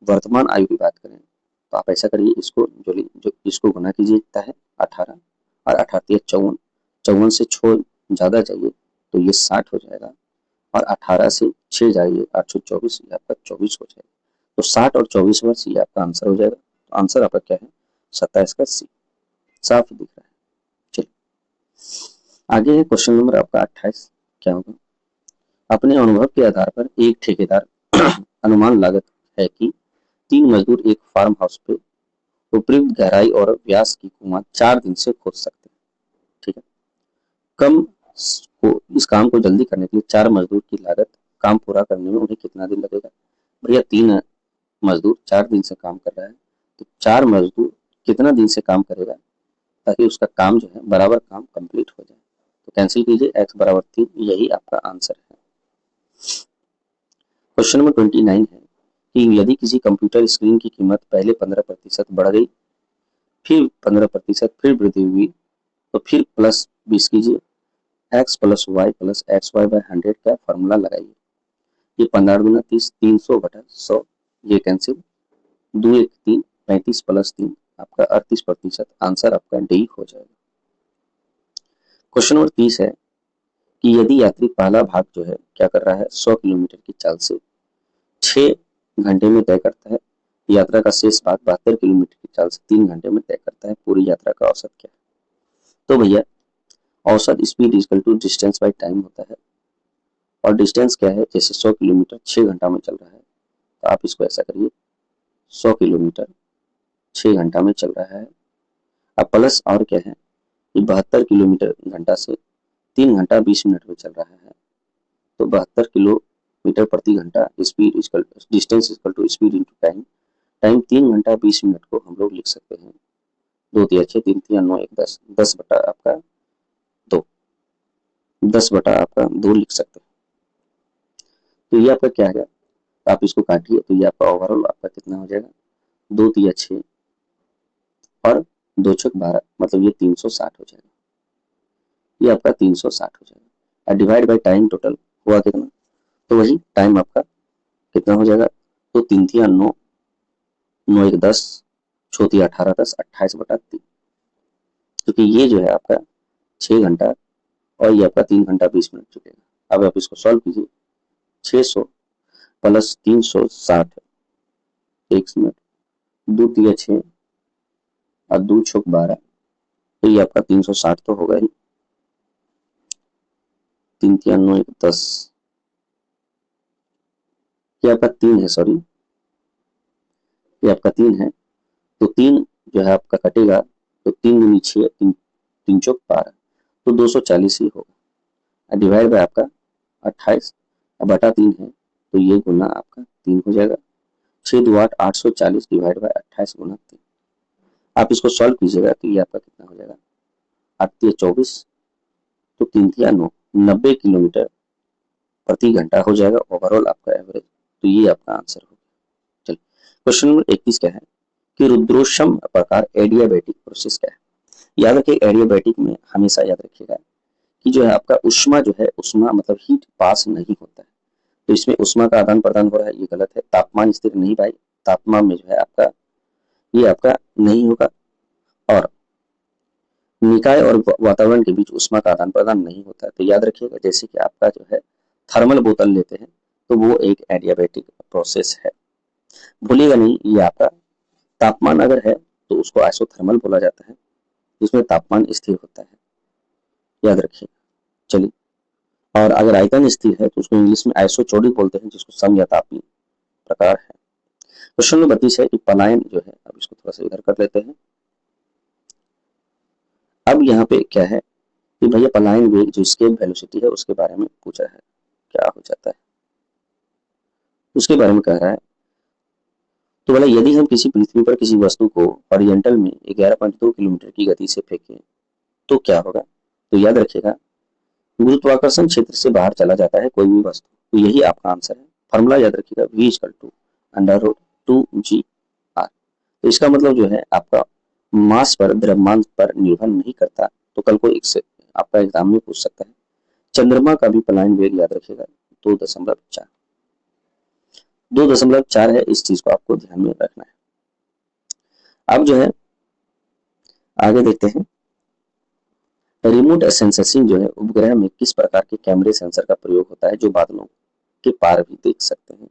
वर्तमान आयु की बात करें तो आप ऐसा करिए, इसको जो इसको गुना कीजिए कितना है 18 और 18 54, 54 से 6 ज्यादा जाइए तो ये 60 हो जाएगा और 18 से 6 जाइए 824, ये आपका 24 हो जाएगा। तो 60 और 24 वर्ष ये आपका आंसर हो जाएगा। तो आंसर आपका क्या है, 27 का सी, साफ दिख रहा है। चलिए आगे है क्वेश्चन नंबर आपका 28, क्या होगा, अपने अनुभव के आधार पर एक ठेकेदार अनुमान लागत है कि 3 मजदूर एक फार्म हाउस पे उपयुक्त गहराई और व्यास की कुआं 4 दिन से खोद सकते हैं, ठीक है। कम को इस काम को जल्दी करने के लिए 4 मजदूर की लागत, काम पूरा करने में उन्हें कितना दिन लगेगा। भैया 3 मजदूर 4 दिन से काम कर रहा है तो 4 मजदूर कितना दिन से काम करेगा ताकि उसका काम जो है बराबर काम कंप्लीट हो जाए। तो कैंसिल कीजिए, x बराबर 3, यही आपका आंसर है। क्वेश्चन नंबर 29 है कि यदि किसी कंप्यूटर स्क्रीन की कीमत पहले 15% बढ़ गई, फिर 15% फिर वृद्धि हुई, तो फिर +20 कीजिए, x + y + xy/100 का फॉर्मूला लगाइए। ये 15 × 30, 300/100, ये कैंसिल, 2 1 3, 35 + 3 आपका 38%, आंसर आपका डी हो जाएगा। क्वेश्चन नंबर 30 है कि यदि यात्री पहला भाग जो है क्या कर रहा है, 100 किलोमीटर की चाल से 6 घंटे में तय करता है। यात्रा का शेष भाग 72 किलोमीटर की चाल से 3 घंटे में तय करता है। पूरी यात्रा का औसत क्या है? तो भैया औसत speed equal to distance by time होता है। और डिस्टेंस क्या है? जैसे 100 किलोमीटर 6 घंटा में चल रहा है, तो आप इसको ऐसा करिए 100 किलोमीटर 6 घंटा में चल रहा है। अब प्लस और क्या है कि 72 किलोमीटर घंटा से 3 घंटा 20 मिनट में चल रहा है, तो 72 किलोमीटर प्रति घंटा speed equal distance equal to speed into time. Time 3 घंटा 20 मिनट को हम लोग लिख सकते हैं 2 तिया 6 3 तिया 9 1 10 10 बटा आपका 2 10 बटा आपका 2 लिख सकते हैं। तो ये आपका क्या है? आप इसको काटिए तो ये आपका ओवरऑल आपका कितना हो जाएगा? 2 तिया 6 और 2 छक 12, मतलब ये 360 हो जाएगा। ये आपका 360 हो जाएगा। और डिवाइड बाई टाइम टोटल हुआ कितना? तो वही टाइम आपका कितना हो जाएगा? तो 3 तिया 9 9 1 10 6 तिया 18 10 28 बटा 3, क्योंकि ये जो है आपका 6 घंटा और ये आपका 3 घंटा 20 मिनट चुकेगा। अब आप इसको सॉल्व कीजिए। 600 प्लस 360 1 मिनट 2 तिया 6 और 2 छक 12, तो ये आपका 360 तो होगा ही। 3 तिया 9 1 10, ये आपका 3 है, सॉरी ये आपका 3 है। तो 3 जो है आपका कटेगा, तो 3 दूनी 6 3 चौक 12, तो 240 ही होगा। डिवाइड बाय आपका 28 बटा 3 है, तो ये गुना आपका 3 हो जाएगा। 6 2 8 840 डिवाइड बाय 28 गुना 3। आप इसको सॉल्व कीजिएगा तो ये आपका कितना हो जाएगा? 8 तिया 24, तो 3 तिया 9 90 किलोमीटर प्रति घंटा हो जाएगा ओवरऑल आपका एवरेज। तो ये आपका आंसर होगा। चलिए क्वेश्चन नंबर 21 क्या है कि रुद्रोषम प्रकार एडियाबैटिक प्रोसेस क्या है? याद रखिए एडियाबैटिक में हमेशा याद रखिएगा कि जो है आपका उष्मा जो है, उष्मा मतलब हीट पास नहीं होता है, तो इसमें उष्मा का आदान प्रदान हो रहा है, ये गलत है। तापमान स्थिर नहीं भाई, तापमान में जो है आपका ये आपका नहीं होगा। और निकाय और वातावरण के बीच उष्मा का आदान प्रदान नहीं होता है, तो याद रखिएगा जैसे कि आपका जो है थर्मल बोतल लेते हैं तो वो एक एडियाबैटिक प्रोसेस है। भूलिएगा नहीं, ये आपका तापमान अगर है तो उसको आइसोथर्मल बोला जाता है, जिसमें तापमान स्थिर होता है, याद रखिएगा। चलिए, और अगर आयतन स्थिर है तो उसको इंग्लिश में आइसोचोडिक बोलते हैं, जिसको सम या तापीय प्रकार है। क्वेश्चन नंबर 32 है कि पलायन जो है, अब इसको थोड़ा सा इधर कर लेते हैं। अब यहाँ पे क्या है कि भैया पलायन वेग जो स्केप वेलोसिटी है उसके बारे में पूछ रहा है, क्या हो जाता है उसके बारे में कह रहा है। तो बोला यदि हम किसी पृथ्वी पर किसी वस्तु को हॉरिजॉन्टल में 11.2 किलोमीटर की गति से फेंकें तो क्या होगा? तो याद रखिएगा गुरुत्वाकर्षण क्षेत्र से बाहर चला जाता है कोई भी वस्तु, तो यही आपका आंसर है। फॉर्मूला याद रखिएगा v इक्वल टू √2gr। तो इसका मतलब जो है आपका मास पर द्रव्यमान पर निर्भर नहीं करता। तो कल को एक से आपका एग्जाम में पूछ सकता है। चंद्रमा का भी पलायन वेग याद रखिएगा 2.4 2.4 है, इस चीज को आपको ध्यान में रखना है। अब जो है आगे देखते हैं रिमोट सेंसिंग जो है उपग्रह में किस प्रकार के कैमरे सेंसर का प्रयोग होता है जो बादलों के पार भी देख सकते हैं।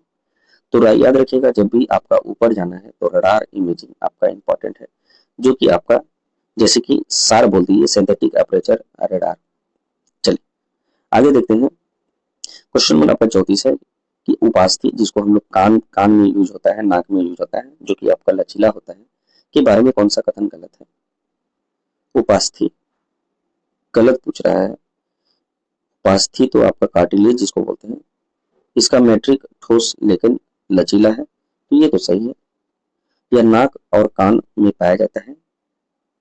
तो याद रखिएगा जब भी आपका ऊपर जाना है तो रडार इमेजिंग आपका इंपॉर्टेंट है, जो कि आपका जैसे कि सार बोलती है सिंथेटिक अपर्चर रडार। चलिए आगे देखते हैं। क्वेश्चन नंबर आपका 34 है कि उपास्थि जिसको हम लोग कान में यूज होता है, नाक में यूज होता है, जो कि आपका लचीला होता है, के बारे में कौन सा कथन गलत है? उपास्थि गलत पूछ रहा है। उपास्थि तो आपका कार्टिलेज जिसको बोलते हैं, इसका मैट्रिक ठोस लेकिन लचीला है, तो ये तो सही है। यह नाक और कान में पाया जाता है,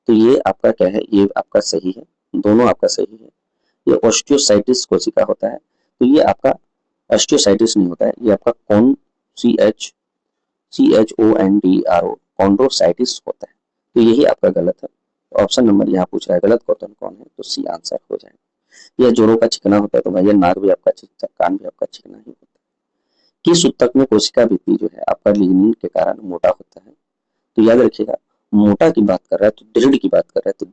तो ये आपका क्या है? ये आपका सही है, दोनों आपका सही है। ये ऑस्टियोसाइटिस कोशिका होता है, तो ये आपका ऑस्टियोसाइटिस नहीं होता है, ये आपका कौन CHONDRO कॉन्ड्रोसाइटिस होता है, तो यही आपका गलत है। ऑप्शन नंबर यहाँ पूछ रहा है गलत कौन कौन है, तो सी आंसर हो जाएगा। यह जोड़ों का चिकना होता है, तो भैया नाक भी आपका चिकना, कान भी आपका चिकना ही होता है। किस ऊतक में कोशिका भित्ति जो है आपका लिग्निन के कारण मोटा होता है? तो याद रखिएगा मोटा की बात कर रहा है तो दृढ़ की बात कर रहा है, तो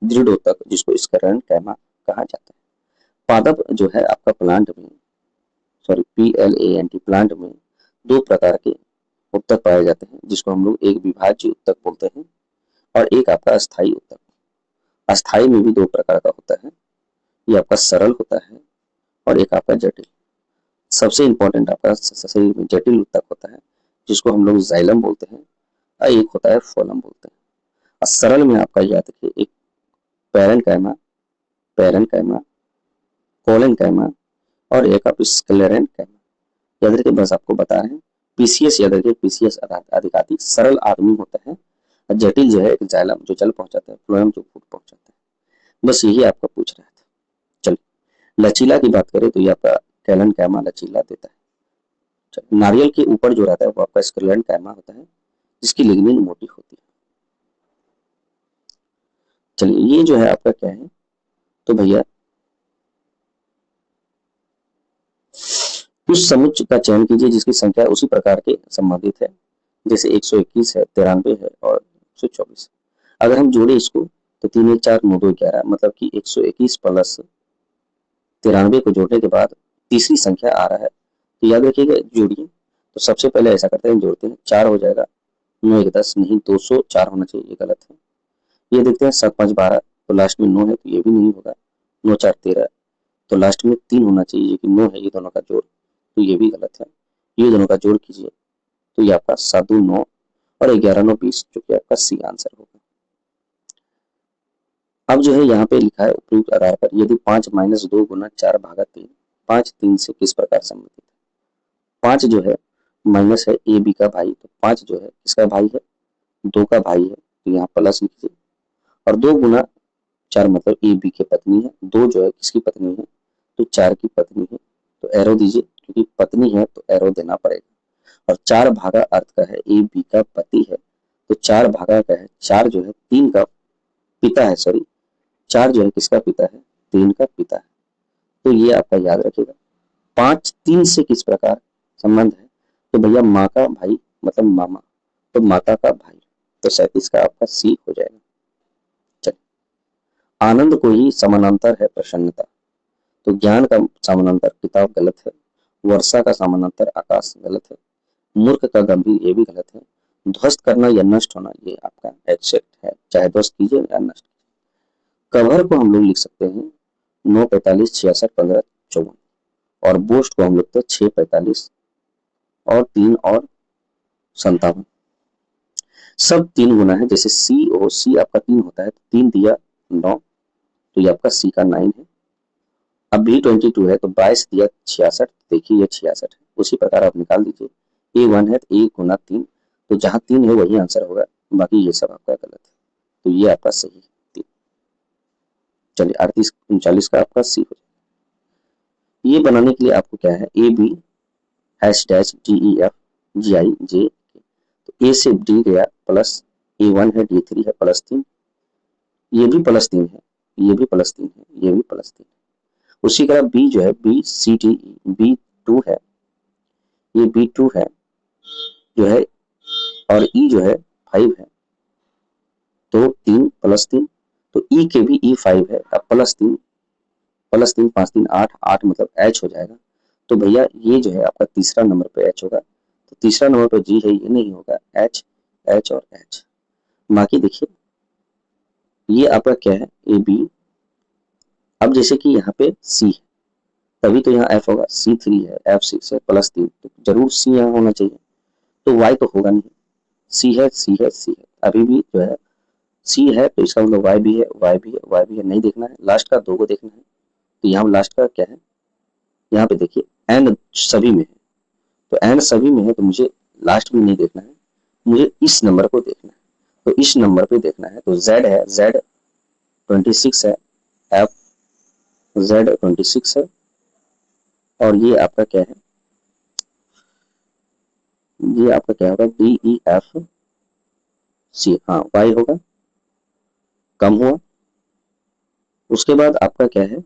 दृढ़ ऊतक जिसको स्कैरन कैमा कहा जाता है। पादप जो है आपका प्लांट में, सॉरी PLANT प्लांट में दो प्रकार के उत्तक पाए जाते हैं, जिसको हम लोग एक विभाज्य उत्तक बोलते हैं और एक आपका अस्थायी उत्तक। अस्थायी में भी दो प्रकार का होता है, ये आपका सरल होता है और एक आपका जटिल। सबसे इंपॉर्टेंट आपका शरीर में जटिल उत्तक होता है, जिसको हम लोग जाइलम बोलते हैं, और एक होता है फोलम बोलते हैं। और सरल में आपका याद रखिए, एक पैरेन्काइमा, पैरेन्काइमा, कोलेन्काइमा और एक आप स्क्लेरेन्काइमा। याद रखिए, बस आपको बता रहे हैं। पीसीएस याद रखिए, पीसीएस अधिकाधिक सरल आदमी होता है, और जटिल जो है एक जाइलम जो जल पहुंचाता है, फ्लोएम जो फूड पहुंचाता है। बस यही आपका पूछ रहा था। चलिए, लचीला की बात करें तो ये आपका कैलेन्काइमा लचीला देता है। नारियल के ऊपर जो रहता है वो आपका स्क्लेरेन्काइमा होता है, जिसकी लिग्निन मोटी होती है। चलिए, ये जो है आपका क्या है, तो भैया उस समुच्चय का चयन कीजिए जिसकी संख्या उसी प्रकार के संबंधित है, जैसे 121 है, 93 है और 124। अगर हम जोड़े इसको तो 3 1 4 9 2 11, मतलब कि 121 प्लस 93 को जोड़ने के बाद तीसरी संख्या आ रहा है, तो याद रखिएगा जोड़िए। तो सबसे पहले ऐसा करते हैं, जोड़ते हैं, 4 हो जाएगा, 9 1 10, नहीं 204 होना चाहिए, ये गलत है। ये देखते हैं 7 5 12, तो लास्ट में 9 है, तो ये भी नहीं होगा। 9 4 13, तो लास्ट में 3 होना चाहिए कि 9 है, ये दोनों का जोड़, तो ये भी गलत है। ये दोनों का जोड़ कीजिए, तो ये आपका 7 2 9 और 11 9 20, जो कि आपका सी आंसर होगा। अब जो है यहाँ पे लिखा है उपयुक्त आधार पर यदि 5 - 2 गुना 4 भागा 3, 5 3 से किस प्रकार संबंधित है। 5 जो है माइनस है ए बी का भाई, तो 5 जो है किसका भाई है, 2 का भाई है, तो यहाँ प्लस लिखिए। और 2 गुना 4 मतलब ए बी की पत्नी है, 2 जो है किसकी पत्नी है, तो 4 की पत्नी है, तो एरो दीजिए, क्योंकि पत्नी है तो एरो देना पड़ेगा। और 4 भागा अर्थ का है ए बी का पति है, तो 4 भागा का है 4 जो है 3 का पिता है, सॉरी 4 जो है किसका पिता है, 3 का पिता है। तो ये आपका याद रखिएगा। 5 3 से किस प्रकार संबंध है, तो भैया माँ का भाई मतलब मामा, तो माता का भाई, तो 37 का आपका सी हो जाएगा। चलिए, आनंद को ही समानांतर है प्रसन्नता, तो ज्ञान का समानांतर किताब गलत है, वर्षा का समानांतर आकाश गलत है, मूर्ख का गंभीर ये भी गलत है, ध्वस्त करना या नष्ट होना ये आपका एक्सेप्ट है, चाहे ध्वस्त कीजिए या नष्ट। कवर को हम लोग लिख सकते हैं 9 45 66 15 54, और बोस्ट को हम लिखते हैं 6 45 और 3 और 57। सब 3 गुना है, जैसे सी ओ सी आपका 3 होता है, 3 दिया 9, तो ये आपका सी का 9 है। अब भी 22 है, तो 22 दिया 66, देखिए ये 66 है, उसी प्रकार आप निकाल दीजिए। ए 1 है तो 1 गुना 3, तो जहां 3 है वही आंसर होगा, बाकी ये सब आपका गलत है, तो ये आपका सही है 3। चलिए, 38 39 का आपका सी हो जाए। ये बनाने के लिए आपको क्या है, A B hash dash D E F G I J, तो ए से डी गया प्लस ए 1 है, डी 3 है प्लस 3, ये भी प्लस 3 है, ये भी प्लस 3 है, ये भी प्लस 3 है। उसी तरह बी जो है बी सी डी बी 2 है, ये बी 2 है जो है, और ई जो है 5 है, तो 3 प्लस 3, तो ई के भी ई 5 है, अब प्लस 3 5 3 8 8, मतलब एच हो जाएगा। तो भैया ये जो है आपका तीसरा नंबर पे एच होगा, तो तीसरा नंबर पे जी है, ये नहीं होगा, एच एच और एच। बाकी देखिए ये आपका क्या है, ए बी। अब जैसे कि यहाँ पे सी है, तभी तो यहाँ एफ होगा, सी 3 है, एफ 6 है, प्लस 3, तो जरूर सी यहाँ होना चाहिए, तो वाई तो होगा नहीं, सी है सी है सी है, अभी भी जो है सी है, तो इसका मतलब वाई भी है वाई भी है वाई भी है, नहीं देखना है, लास्ट का 2 को देखना है। तो यहाँ लास्ट का क्या है, यहाँ पे देखिए एंड सभी में है, तो एंड सभी में है, तो मुझे लास्ट में नहीं देखना है, मुझे इस नंबर को देखना है, तो इस नंबर पे देखना है। तो जेड है, जेड 26 है, एफ जेड 26 है, और ये आपका क्या है, ये आपका क्या होगा, डी ई एफ सी, हाँ वाई होगा, कम हुआ। उसके बाद आपका क्या है,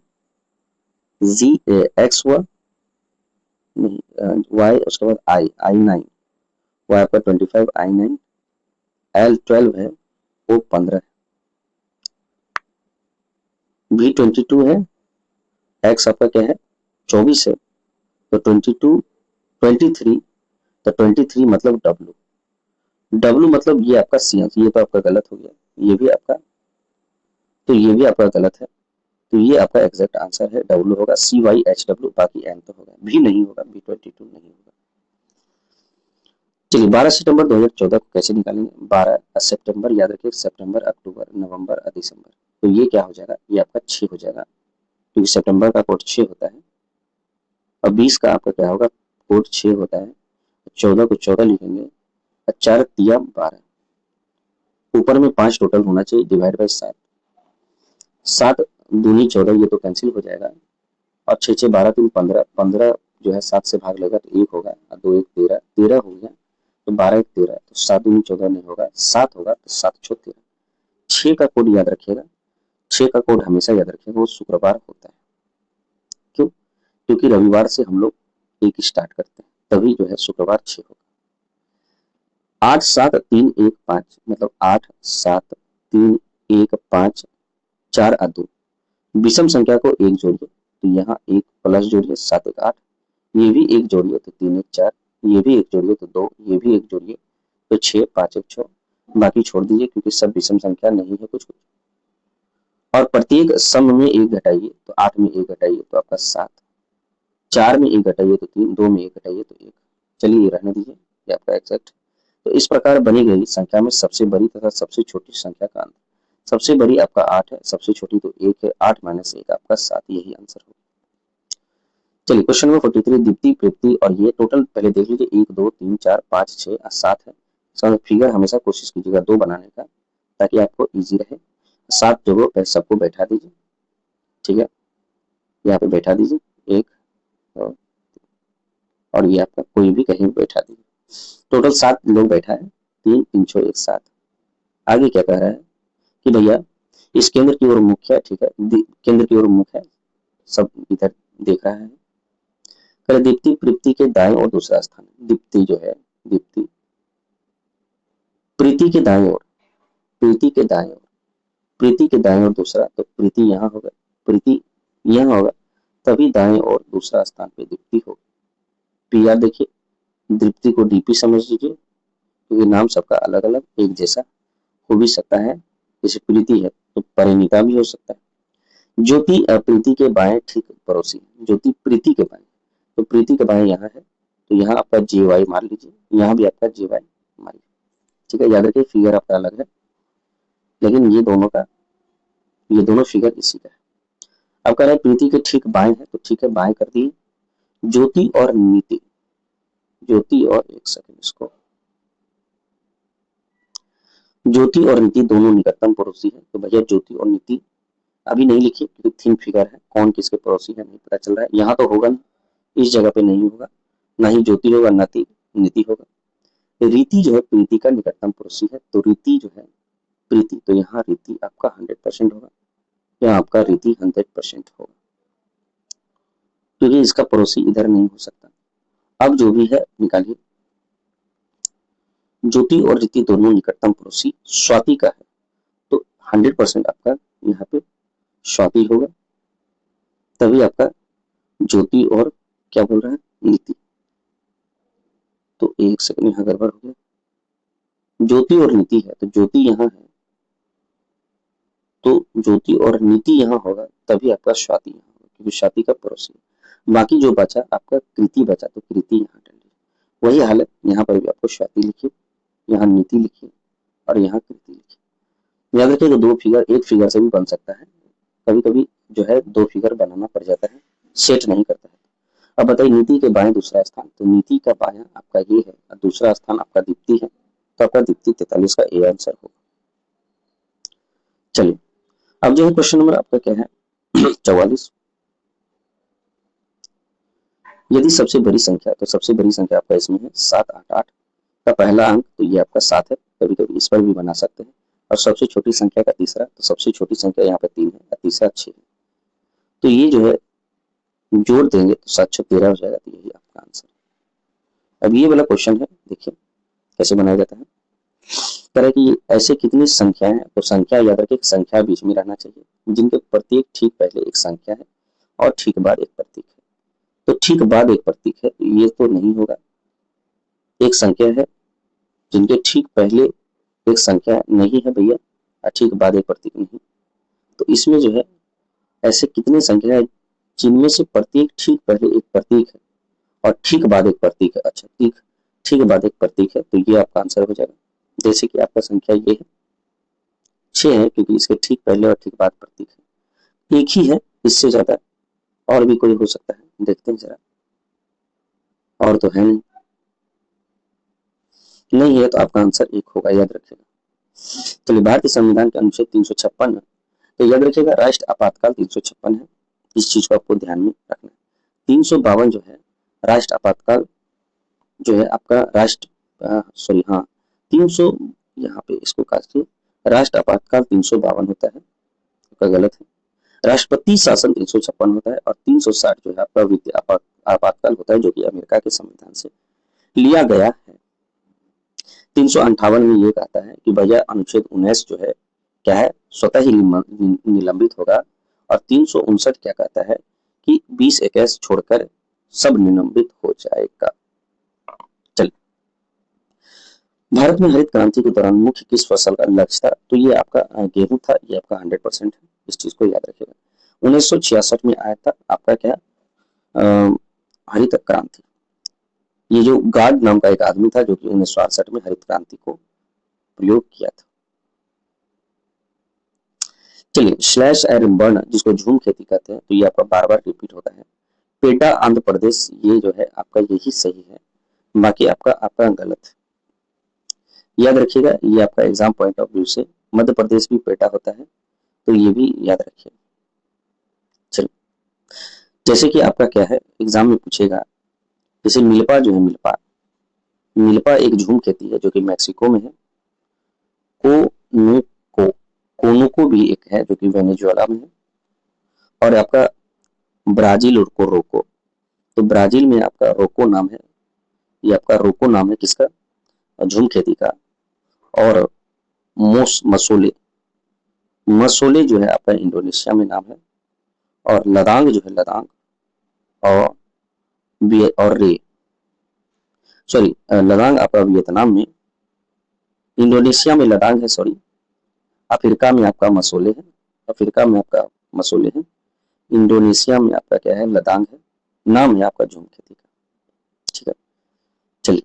जी एक्स हुआ, नहीं वाई, उसके बाद आई आई 9, वाई आपका 25 आई 9, एल 12 है, ओ 15 है, बी 22 है, एक्स आपका क्या है 24 है, तो 22 23, तो 23 मतलब W, W मतलब ये आपका सी, ये तो आपका गलत हो गया, ये भी आपका, तो ये भी आपका गलत है। तो ये आपका एग्जैक्ट आंसर है, W होगा CYHW, बाकी N तो होगा, भी नहीं होगा, B22 नहीं होगा। चलिए 12 सितंबर 2014 को कैसे निकालेंगे? 12 सितंबर याद रखिए, सितंबर, अक्टूबर, नवंबर, दिसंबर, तो ये क्या हो जाएगा? ये आपका 6 हो जाएगा, क्योंकि सितंबर का कोड 6 होता है, और 20 का आपका क्या होगा? कोड 6 होता है। 14 को 14 लिखेंगे, और 4 तिया 12, ऊपर में 5 टोटल होना चाहिए, डिवाइड बाई 7, 7 दूनी 14, ये तो कैंसिल हो जाएगा, और 6 6 12 3 15, 15 जो है 7 से भाग लेगा तो 1 होगा, और 2 1 13, 13 हो गया, तो 12 1 13, तो 7 दूनी 14 नहीं होगा, 7 होगा, तो 7 6 13। 6 का कोड याद रखिएगा, 6 का कोड हमेशा याद रखिएगा, वो शुक्रवार होता है। क्यों? क्योंकि रविवार से हम लोग एक स्टार्ट करते हैं, तभी जो है शुक्रवार 6 होगा। 8 7 3 1 5 मतलब 8 7 3 1 5 4 और 2, विषम संख्या को एक जोड़िए, तो यहाँ एक प्लस जोड़िए 7 1 8, ये भी एक जोड़िए तो 3 1 4, ये भी एक जोड़िए तो 2, ये भी एक जोड़िए तो 6 5 1 6, बाकी छोड़ दीजिए क्योंकि सब विषम संख्या नहीं है कुछ कुछ। और प्रत्येक सम में एक घटाइए, तो 8 में एक घटाइए तो आपका 7, 4 में एक घटाइए तो 3, 2 में एक घटाइए तो 1। चलिए ये रहने दीजिए, ये आपका एग्जैक्ट। तो इस प्रकार बनी गई संख्या में सबसे बड़ी तथा सबसे छोटी संख्या का अंतर। सबसे बड़ी आपका 8 है, सबसे छोटी तो 1 है, 8 माइनस 1 आपका 7, यही आंसर होगा। चलिए क्वेश्चन नंबर 43, दीप्ति प्रदीप्ति और ये टोटल पहले देख लीजिए, 1 2 3 4 5 6 और 7 है। सब फिगर हमेशा कोशिश कीजिएगा 2 बनाने का, ताकि आपको इजी रहे। 7 जगह पे सबको बैठा दीजिए, ठीक है, यहाँ पे बैठा दीजिए 1 2, और ये आपका कोई भी कहीं बैठा दीजिए। टोटल 7 लोग बैठा है, 3 3 6 1 7। आगे क्या कह रहा है कि भैया इस केंद्र की ओर मुख है, ठीक है, केंद्र की ओर मुख है, सब इधर देख रहा है। कह दीप्ति प्रीति के दाएं और दूसरा स्थान, दीप्ति जो है, दीप्ति प्रीति के दाएं ओर, प्रीति के दाएं ओर, प्रीति के दाएं ओर दूसरा, तो प्रीति यहाँ होगा, प्रीति यहाँ होगा, तभी दाएं और दूसरा स्थान पे दीप्ति होगा। पीआर देखिए, दीप्ति को डीपी समझ लीजिए, क्योंकि नाम सबका अलग अलग एक जैसा हो भी सकता है। जैसे प्रीति है तो परिणीता भी हो सकता है। ज्योति प्रीति के बाएं ठीक पड़ोसी, ज्योति प्रीति के बाएं, तो प्रीति के बाएं यहाँ है, तो यहाँ आपका जे वाई मार लीजिए, यहाँ भी आपका जे वाई मारिए, ठीक है। याद रखिए फिगर आपका अलग है, लेकिन ये दोनों फिगर इसी का है। अब कह रहे हैं प्रीति के ठीक बाएं है, तो ठीक है बाएं कर दिए। ज्योति और नीति, ज्योति और एक सेकंड, इसको ज्योति और नीति दोनों निकटतम पड़ोसी है, तो भैया ज्योति और नीति अभी नहीं लिखिए क्योंकि थिन फिगर है, कौन किसके पड़ोसी है नहीं पता चल रहा है। यहाँ तो होगा नहीं, इस जगह पे नहीं होगा, ना ही ज्योति होगा ना नीति होगा। रीति जो है प्रीति का निकटतम पड़ोसी है, तो रीति जो है प्रीति, तो यहाँ रीति आपका 100% होगा, यहाँ आपका रीति 100% होगा, क्योंकि इसका पड़ोसी इधर नहीं हो सकता। अब जो भी है निकालिए। ज्योति और रीति दोनों निकटतम पड़ोसी स्वाति का है, तो 100% आपका यहाँ पे स्वाति होगा, तभी आपका ज्योति और क्या बोल रहा है नीति, तो एक सेकंड यहाँ गड़बड़ हो गया। ज्योति और नीति है, तो ज्योति यहाँ है, तो ज्योति और नीति यहाँ होगा, तभी आपका स्वाति यहाँ होगा, क्योंकि स्वाति का पड़ोसी है। बाकी जो बचा आपका कृति बचा, तो कृति यहाँ डालिए। वही हाल है, यहाँ पर भी आपको स्वाति लिखिए, यहाँ नीति लिखिए और यहाँ कृति लिखिए। याद रखिए दो फिगर एक फिगर से भी बन सकता है, कभी कभी जो है 2 फिगर बनाना पड़ जाता है, सेट नहीं करता है। अब बताइए नीति के बाएं दूसरा स्थान, तो नीति का बायां आपका ये है और दूसरा स्थान आपका दीप्ति है, तो आपका दीप्ति 43 का ए आंसर होगा। चलिए अब जो है क्वेश्चन नंबर आपका क्या है 44। यदि सबसे बड़ी संख्या, तो सबसे बड़ी संख्या आपका इसमें है 7 8 8 का पहला अंक, तो ये आपका 7 है, कभी कभी इस पर भी बना सकते हैं। और सबसे छोटी संख्या का तीसरा, तो सबसे छोटी संख्या यहाँ पे 3 है और तीसरा 6 है, तो ये जो है जोड़ देंगे तो 7 6 13 हो जाएगा, तो यही आपका आंसर है। अब ये वाला क्वेश्चन है, देखिए कैसे बनाया जाता है। तरह की ऐसे कितनी संख्याएं हैं, तो संख्या याद रखिए संख्या बीच में रहना चाहिए, जिनके प्रत्येक ठीक पहले एक संख्या है और ठीक बाद एक प्रतीक है। तो ठीक बाद एक प्रतीक है, तो ये तो नहीं होगा, एक संख्या है जिनके ठीक पहले एक संख्या नहीं है भैया और ठीक बाद एक प्रतीक नहीं। तो इसमें जो है ऐसे कितने संख्या है जिनमें से प्रत्येक ठीक पहले एक प्रतीक है और ठीक बाद एक प्रतीक है। अच्छा, ठीक ठीक बाद एक प्रतीक है, तो ये आपका आंसर हो जाएगा। जैसे कि आपका संख्या ये है 6 है, क्योंकि इसके ठीक पहले और ठीक बाद प्रतीक है। एक ही है, इससे ज्यादा और भी कोई हो सकता है, देखते हैं जरा। और तो है नहीं है, तो आपका आंसर एक होगा, याद रखिएगा। चलिए, भारतीय संविधान के अनुच्छेद 356 है, तो याद रखिएगा राष्ट्र आपातकाल 356 है। इस चीज को आपको ध्यान में रखना है। 352 जो है राष्ट्र आपातकाल जो है आपका राष्ट्र सॉरी हाँ 300, यहाँ पे इसको काटिए, राष्ट्र आपातकाल 352 होता है, आपका गलत है। राष्ट्रपति शासन 356 होता है और 360 जो है आपका वित्तीय आपातकाल होता है, जो कि अमेरिका के संविधान से लिया गया है। 358 में ये कहता है कि भैया अनुच्छेद 19 जो है क्या है, स्वतः ही निलंबित होगा। और 359 क्या कहता है कि 20-21 छोड़कर सब निलंबित हो जाएगा। चलिए, भारत में हरित क्रांति के दौरान मुख्य किस फसल का लक्ष्य था, तो ये आपका गेहूं था, ये आपका 100% है, इस चीज को याद रखिएगा। 1966 में आया था आपका क्या हरित क्रांति। ये जो गार्ड नाम का एक आदमी था जो कि 1968 में हरित क्रांति को प्रयोग किया था। चलिए, स्लैश एंड बर्न जिसको झूम खेती कहते हैं, तो ये आपका बार बार रिपीट होता है। पेटा आंध्र प्रदेश, ये जो है आपका यही सही है, बाकी आपका गलत है। याद रखिएगा, ये आपका एग्जाम पॉइंट ऑफ व्यू से मध्य प्रदेश भी पेटा होता है, तो ये भी याद रखिए। चलिए, जैसे कि आपका क्या है एग्जाम में पूछेगा, जैसे मिल्पा जो है मिल्पा एक झूम खेती है जो कि मैक्सिको में है। कोनोको भी एक है जो कि वेनेजुएला में है। और आपका ब्राजील और रोको, तो ब्राजील में आपका रोको नाम है, ये आपका रोको नाम है किसका, झूम खेती का। और मसोले जो है आपका इंडोनेशिया में नाम है। और लदांग जो है लदांग और रे सॉरी लदांग आपका वियतनाम में, इंडोनेशिया में लदांग है, सॉरी अफ्रीका में आपका मसोले है, अफ्रीका में आपका मसोले है, इंडोनेशिया में आपका क्या है लदांग है, नाम है आपका झूम खेती का। ठीक है, चलिए,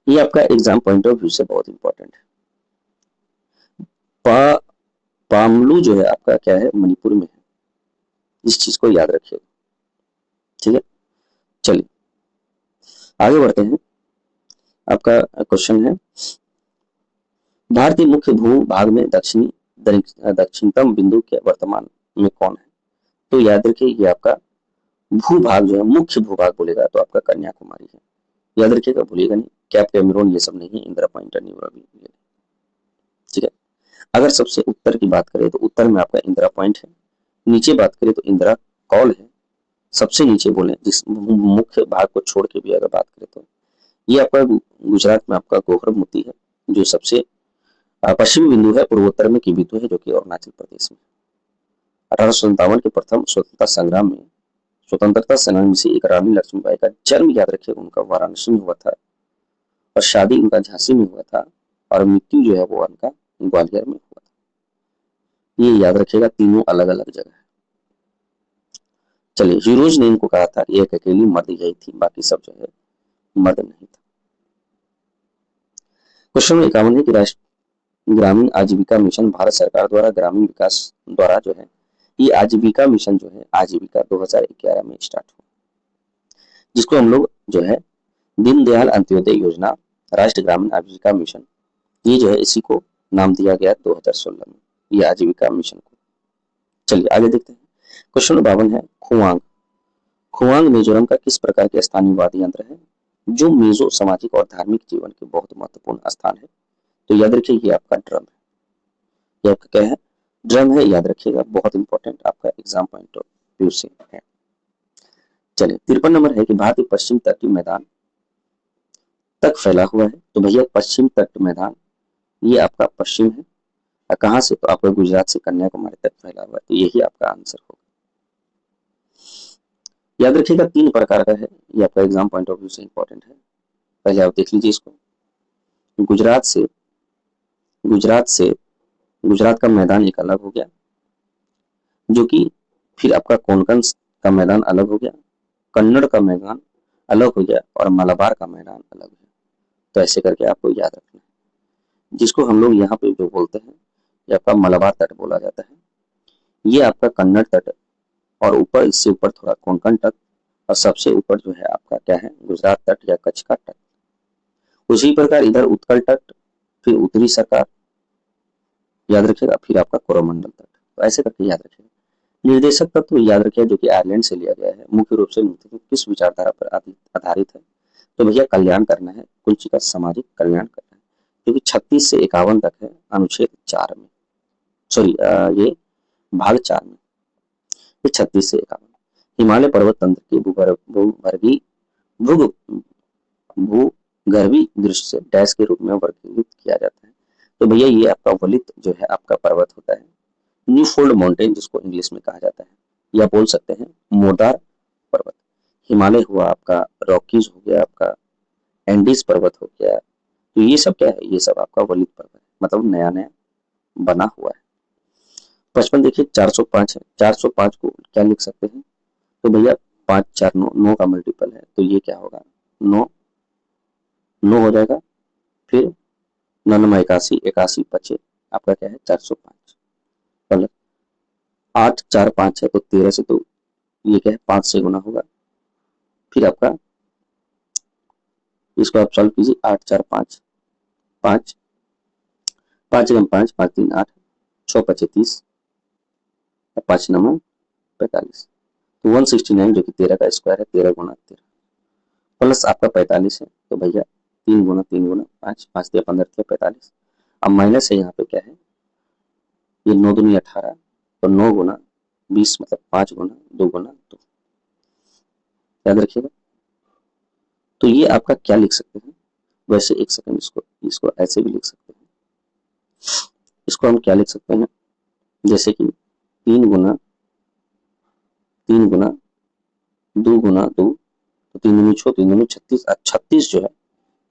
ये आपका एग्जाम पॉइंट ऑफ व्यू से बहुत इंपॉर्टेंट है। पामलू जो है आपका क्या है मणिपुर में है, इस चीज को याद रखिएगा। ठीक है, चलिए आगे बढ़ते हैं। आपका क्वेश्चन है, भारतीय मुख्य भू भाग में दक्षिणतम बिंदु के वर्तमान में कौन है, तो याद रखिए ये आपका भू भाग जो है मुख्य भू भाग बोलेगा तो आपका कन्याकुमारी है, याद रखिएगा, भूलिएगा नहीं। कैप कैमरून ये सब नहीं है, इंदिरा पॉइंट भी। ठीक है, अगर सबसे उत्तर की बात करें तो उत्तर में आपका इंदिरा पॉइंट है, नीचे बात करें तो इंदिरा कॉल है, सबसे नीचे बोले जिस मुख्य भाग को छोड़ के भी अगर बात करें तो ये आपका गुजरात में आपका गोहर मोती है, जो सबसे पश्चिमी बिंदु है, पूर्वोत्तर में की बिंदु है जो कि अरुणाचल प्रदेश में। 1857 के प्रथम स्वतंत्रता संग्राम में स्वतंत्रता सेनानी से एक रानी लक्ष्मीबाई का जन्म, याद रखिए, उनका वाराणसी में हुआ था और शादी उनका झांसी में हुआ था और मृत्यु जो है वो उनका ग्वालियर में हुआ था। ये याद रखिएगा, तीनों अलग अलग जगह है। चलिए, हीरोज ने इनको कहा था एक अकेली मर्द यही थी, बाकी सब जो है मर्द नहीं था। क्वेश्चन 51 है कि राष्ट्रीय ग्रामीण आजीविका मिशन भारत सरकार द्वारा ग्रामीण विकास द्वारा जो है ये आजीविका मिशन जो है आजीविका 2011 में स्टार्ट हुआ, जिसको हम लोग जो है दीनदयाल अंत्योदय योजना राष्ट्रीय ग्रामीण आजीविका मिशन, ये जो है इसी को नाम दिया गया 2016 में, ये आजीविका मिशन को। चलिए आगे देखते हैं। क्वेश्चन 52 है, खुआंग मिजोरम का किस प्रकार के स्थानीय वाद्य यंत्र है जो मेजो सामाजिक और धार्मिक जीवन के बहुत महत्वपूर्ण स्थान है, तो याद रखिए ये आपका ड्रम है, ये आपका क्या है ड्रम है, याद रखिएगा, बहुत इंपॉर्टेंट आपका एग्जाम पॉइंट ऑफ व्यू से है। चलिए, 53 नंबर है कि भारत पश्चिम तटीय मैदान तक फैला हुआ है, तो भैया पश्चिम तट मैदान ये आपका पश्चिम है, कहां से, तो आपका गुजरात से कन्याकुमारी तक फैला हुआ है, तो यही आपका आंसर होगा। याद रखिएगा 3 प्रकार का है, ये आपका एग्जाम पॉइंट ऑफ व्यू से इंपॉर्टेंट है। पहले आप देख लीजिए इसको। गुजरात से गुजरात से गुजरात का मैदान एक अलग हो गया, जो कि फिर आपका कोंकण का मैदान अलग हो गया, कन्नड़ का मैदान अलग हो गया और मलाबार का मैदान अलग हो गया। तो ऐसे करके आपको याद रखना है, जिसको हम लोग यहाँ पे जो बोलते हैं ये आपका मलाबार तट बोला जाता है। ये आपका कन्नड़ तट और ऊपर इससे ऊपर थोड़ा कोंकण तट और सबसे ऊपर जो है आपका क्या है, गुजरात तट या कच्छ का तट। उसी प्रकार इधर उत्कल तट, फिर उत्तरी सरकार याद रखिएगा, फिर आपका कोरोमंडल तट। तो ऐसे करके याद रखिएगा। निर्देशक तत्व याद रखिएगा जो कि आयरलैंड से लिया गया है, मुख्य रूप से किस विचारधारा पर आधारित है। तो भैया कल्याण करना है, कुल चीज का सामाजिक कल्याण करना है, क्योंकि 36 से 51 तक है अनुच्छेद 4 में, सॉरी ये भाग 4 में, ये 36 से 51। हिमालय पर्वत तंत्र की भूगर्भीय दृश्य से डैश के रूप में वर्गीकृत किया जाता है। तो भैया ये आपका वलित जो है आपका पर्वत होता है, न्यूफोल्ड माउंटेन जिसको इंग्लिश में कहा जाता है, या बोल सकते हैं मोरदार पर्वत। हिमालय हुआ आपका, रॉकीज हो गया आपका, एंडीज पर्वत हो गया। तो ये सब क्या है, ये सब आपका वलित पर्वत है, मतलब नया नया बना हुआ है। 55 देखिए 405 है, 405 को क्या लिख सकते हैं, तो भैया 5 4 9, 9 का मल्टीपल है, तो ये क्या होगा, 9 9 हो जाएगा। फिर 9 81, 81 बचे आपका क्या है 405, मतलब 8 4 5 है तो 13 से, तो ये क्या है 5 से गुना होगा। फिर आपका इसको आप सॉल्व कीजिए, 8 4 5 5 5 1 5 5 3 8 6 5 30 और 5 9 45, तो 169 जो कि 13 का स्क्वायर है, 13 गुना 13 प्लस आपका 45 है। तो भैया 3 गुना 3 गुना 5 5 दिया 15 दिया 45। अब माइनस है यहाँ पे क्या है, ये 9 दूनी 18, तो 9 गुना 20 मतलब 5 गुना 2 गुना 2, याद रखिएगा। तो ये आपका क्या लिख सकते हैं, वैसे एक सेकंड, इसको इसको ऐसे भी लिख सकते हैं। इसको हम क्या लिख सकते हैं, जैसे कि 3 गुना 2 गुना 2, तो 3 दूनी 6 3 दूनी 36, 36 जो है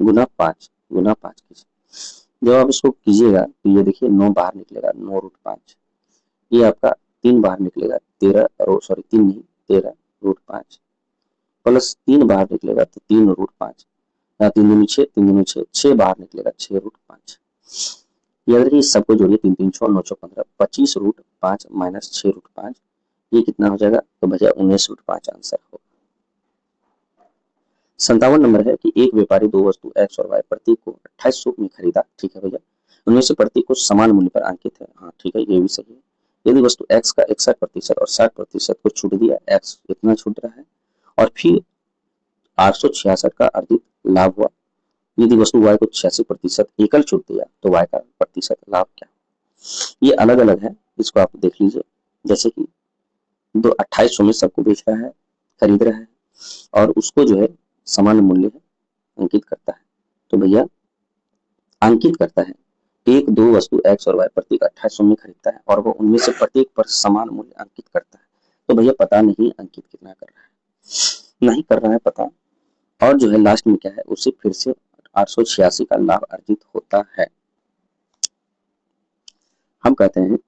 गुना 5 कीजिए। जब आप इसको कीजिएगा तो ये देखिए 9 बाहर निकलेगा, 9 रूट 5, ये आपका 3 बाहर निकलेगा 13, और सॉरी 3 नहीं 13 रूट 5, प्लस 3 बाहर निकलेगा तो 3 रूट 5, 3 दूनी 6 3 दूनी 6, 6 बाहर निकलेगा 6 रूट 5। याद रखिए सबको जोड़िए, 3 3 6 9 6 15, 25 रूट 5 माइनस 6 रूट 5, ये कितना हो जाएगा, तो भैया 19 रूट 5 आंसर होगा। 57 नंबर है कि एक व्यापारी दो वस्तु एक्स और वाई प्रत्येक को 2800 में खरीदा, ठीक है भैया, उनमें से प्रत्येक को समान मूल्य पर अंकित है, हाँ ठीक है ये भी सही है। यदि वस्तु एक्स का 61% और 60% को छूट दिया, एक्स इतना छूट रहा है, और फिर 866 का अर्जित लाभ हुआ। यदि वस्तु वाई को 86% एकल छूट दिया, तो वाई का प्रतिशत लाभ क्या, ये अलग अलग है, इसको आप देख लीजिए। जैसे कि 2800 में सबको बेच रहा है, खरीद रहा है, और उसको जो है समान मूल्य अंकित करता है। तो भैया अंकित करता है, एक दो वस्तु एक्स और वाई प्रत्येक 2800 में खरीदता है और वो उनमें से प्रत्येक पर समान मूल्य अंकित करता है। तो भैया पता नहीं अंकित कितना कर रहा है, नहीं कर रहा है पता, और जो है लास्ट में क्या है, उसे फिर से 886 का लाभ अर्जित होता है। हम कहते हैं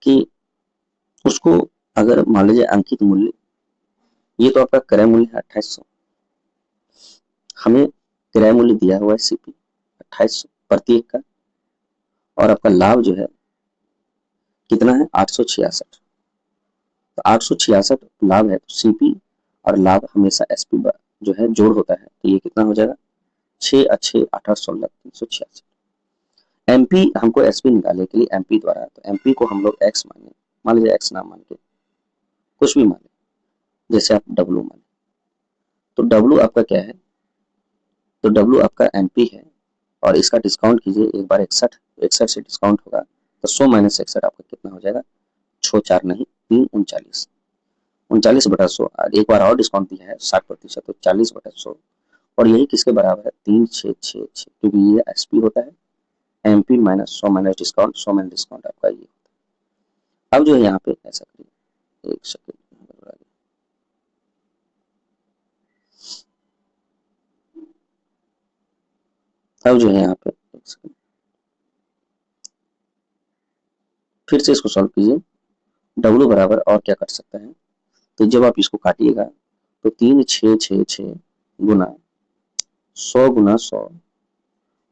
कि उसको अगर मान लीजिए अंकित मूल्य, ये तो आपका क्रय मूल्य है 2800, हमें क्रय मूल्य दिया हुआ है सीपी 2800 प्रत्येक का, और आपका लाभ जो है कितना है 866, तो 866 लाभ है, तो सीपी और लाभ हमेशा एसपी जो है जोड़ होता है, तो ये कितना हो जाएगा 6 अच्छे 18 16 366। एमपी हमको एसपी निकालने के लिए एमपी द्वारा, तो एमपी को हम लोग एक्स माने, मान लीजिए एक्स नाम मान के कुछ भी माने, जैसे आप डब्लू माने, तो डब्लू आपका क्या है, तो डब्लू आपका एमपी है, और इसका डिस्काउंट कीजिए एक बार 61, 61 से डिस्काउंट होगा तो 100 माइनस 61 आपका कितना हो जाएगा, 6 4 नहीं 3 39, 39/100, एक बार और डिस्काउंट दिया है 60%, तो 40/100, और यही किसके बराबर है 3666, क्योंकि ये एसपी होता है, MP minus 100 minus discount, 100 minus discount आपका ये होता है। अब जो है यहाँ पे ऐसा करिए, एक सेकंड, अब जो है यहाँ पे एक सेकंड, फिर से इसको सॉल्व कीजिए। डब्ल्यू बराबर और क्या कर सकते हैं, तो जब आप इसको काटिएगा तो 3 6 6 6 गुना 100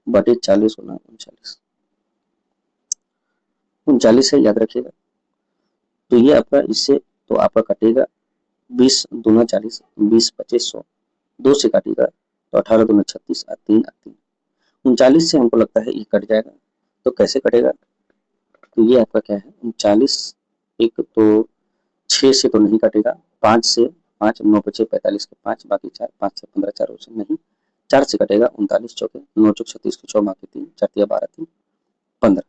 बटे 40 गुना 39, 39 है याद रखिएगा। तो ये आपका इससे तो आपका कटेगा 20 दूना 40, 20 25 100, 2 से काटिएगा तो 18 दूना 36, 3 39 से हमको लगता है ये कट जाएगा। तो कैसे कटेगा, तो ये आपका क्या है 39, एक तो 6 से तो नहीं कटेगा, 5 से 5 9 बचे 45 के 5 बाकी 4, 5 से 15 4 से नहीं, 4 से कटेगा 39 चौके 9 चौक 36 के 6 बाकी 3 4 तिया 12 3 15।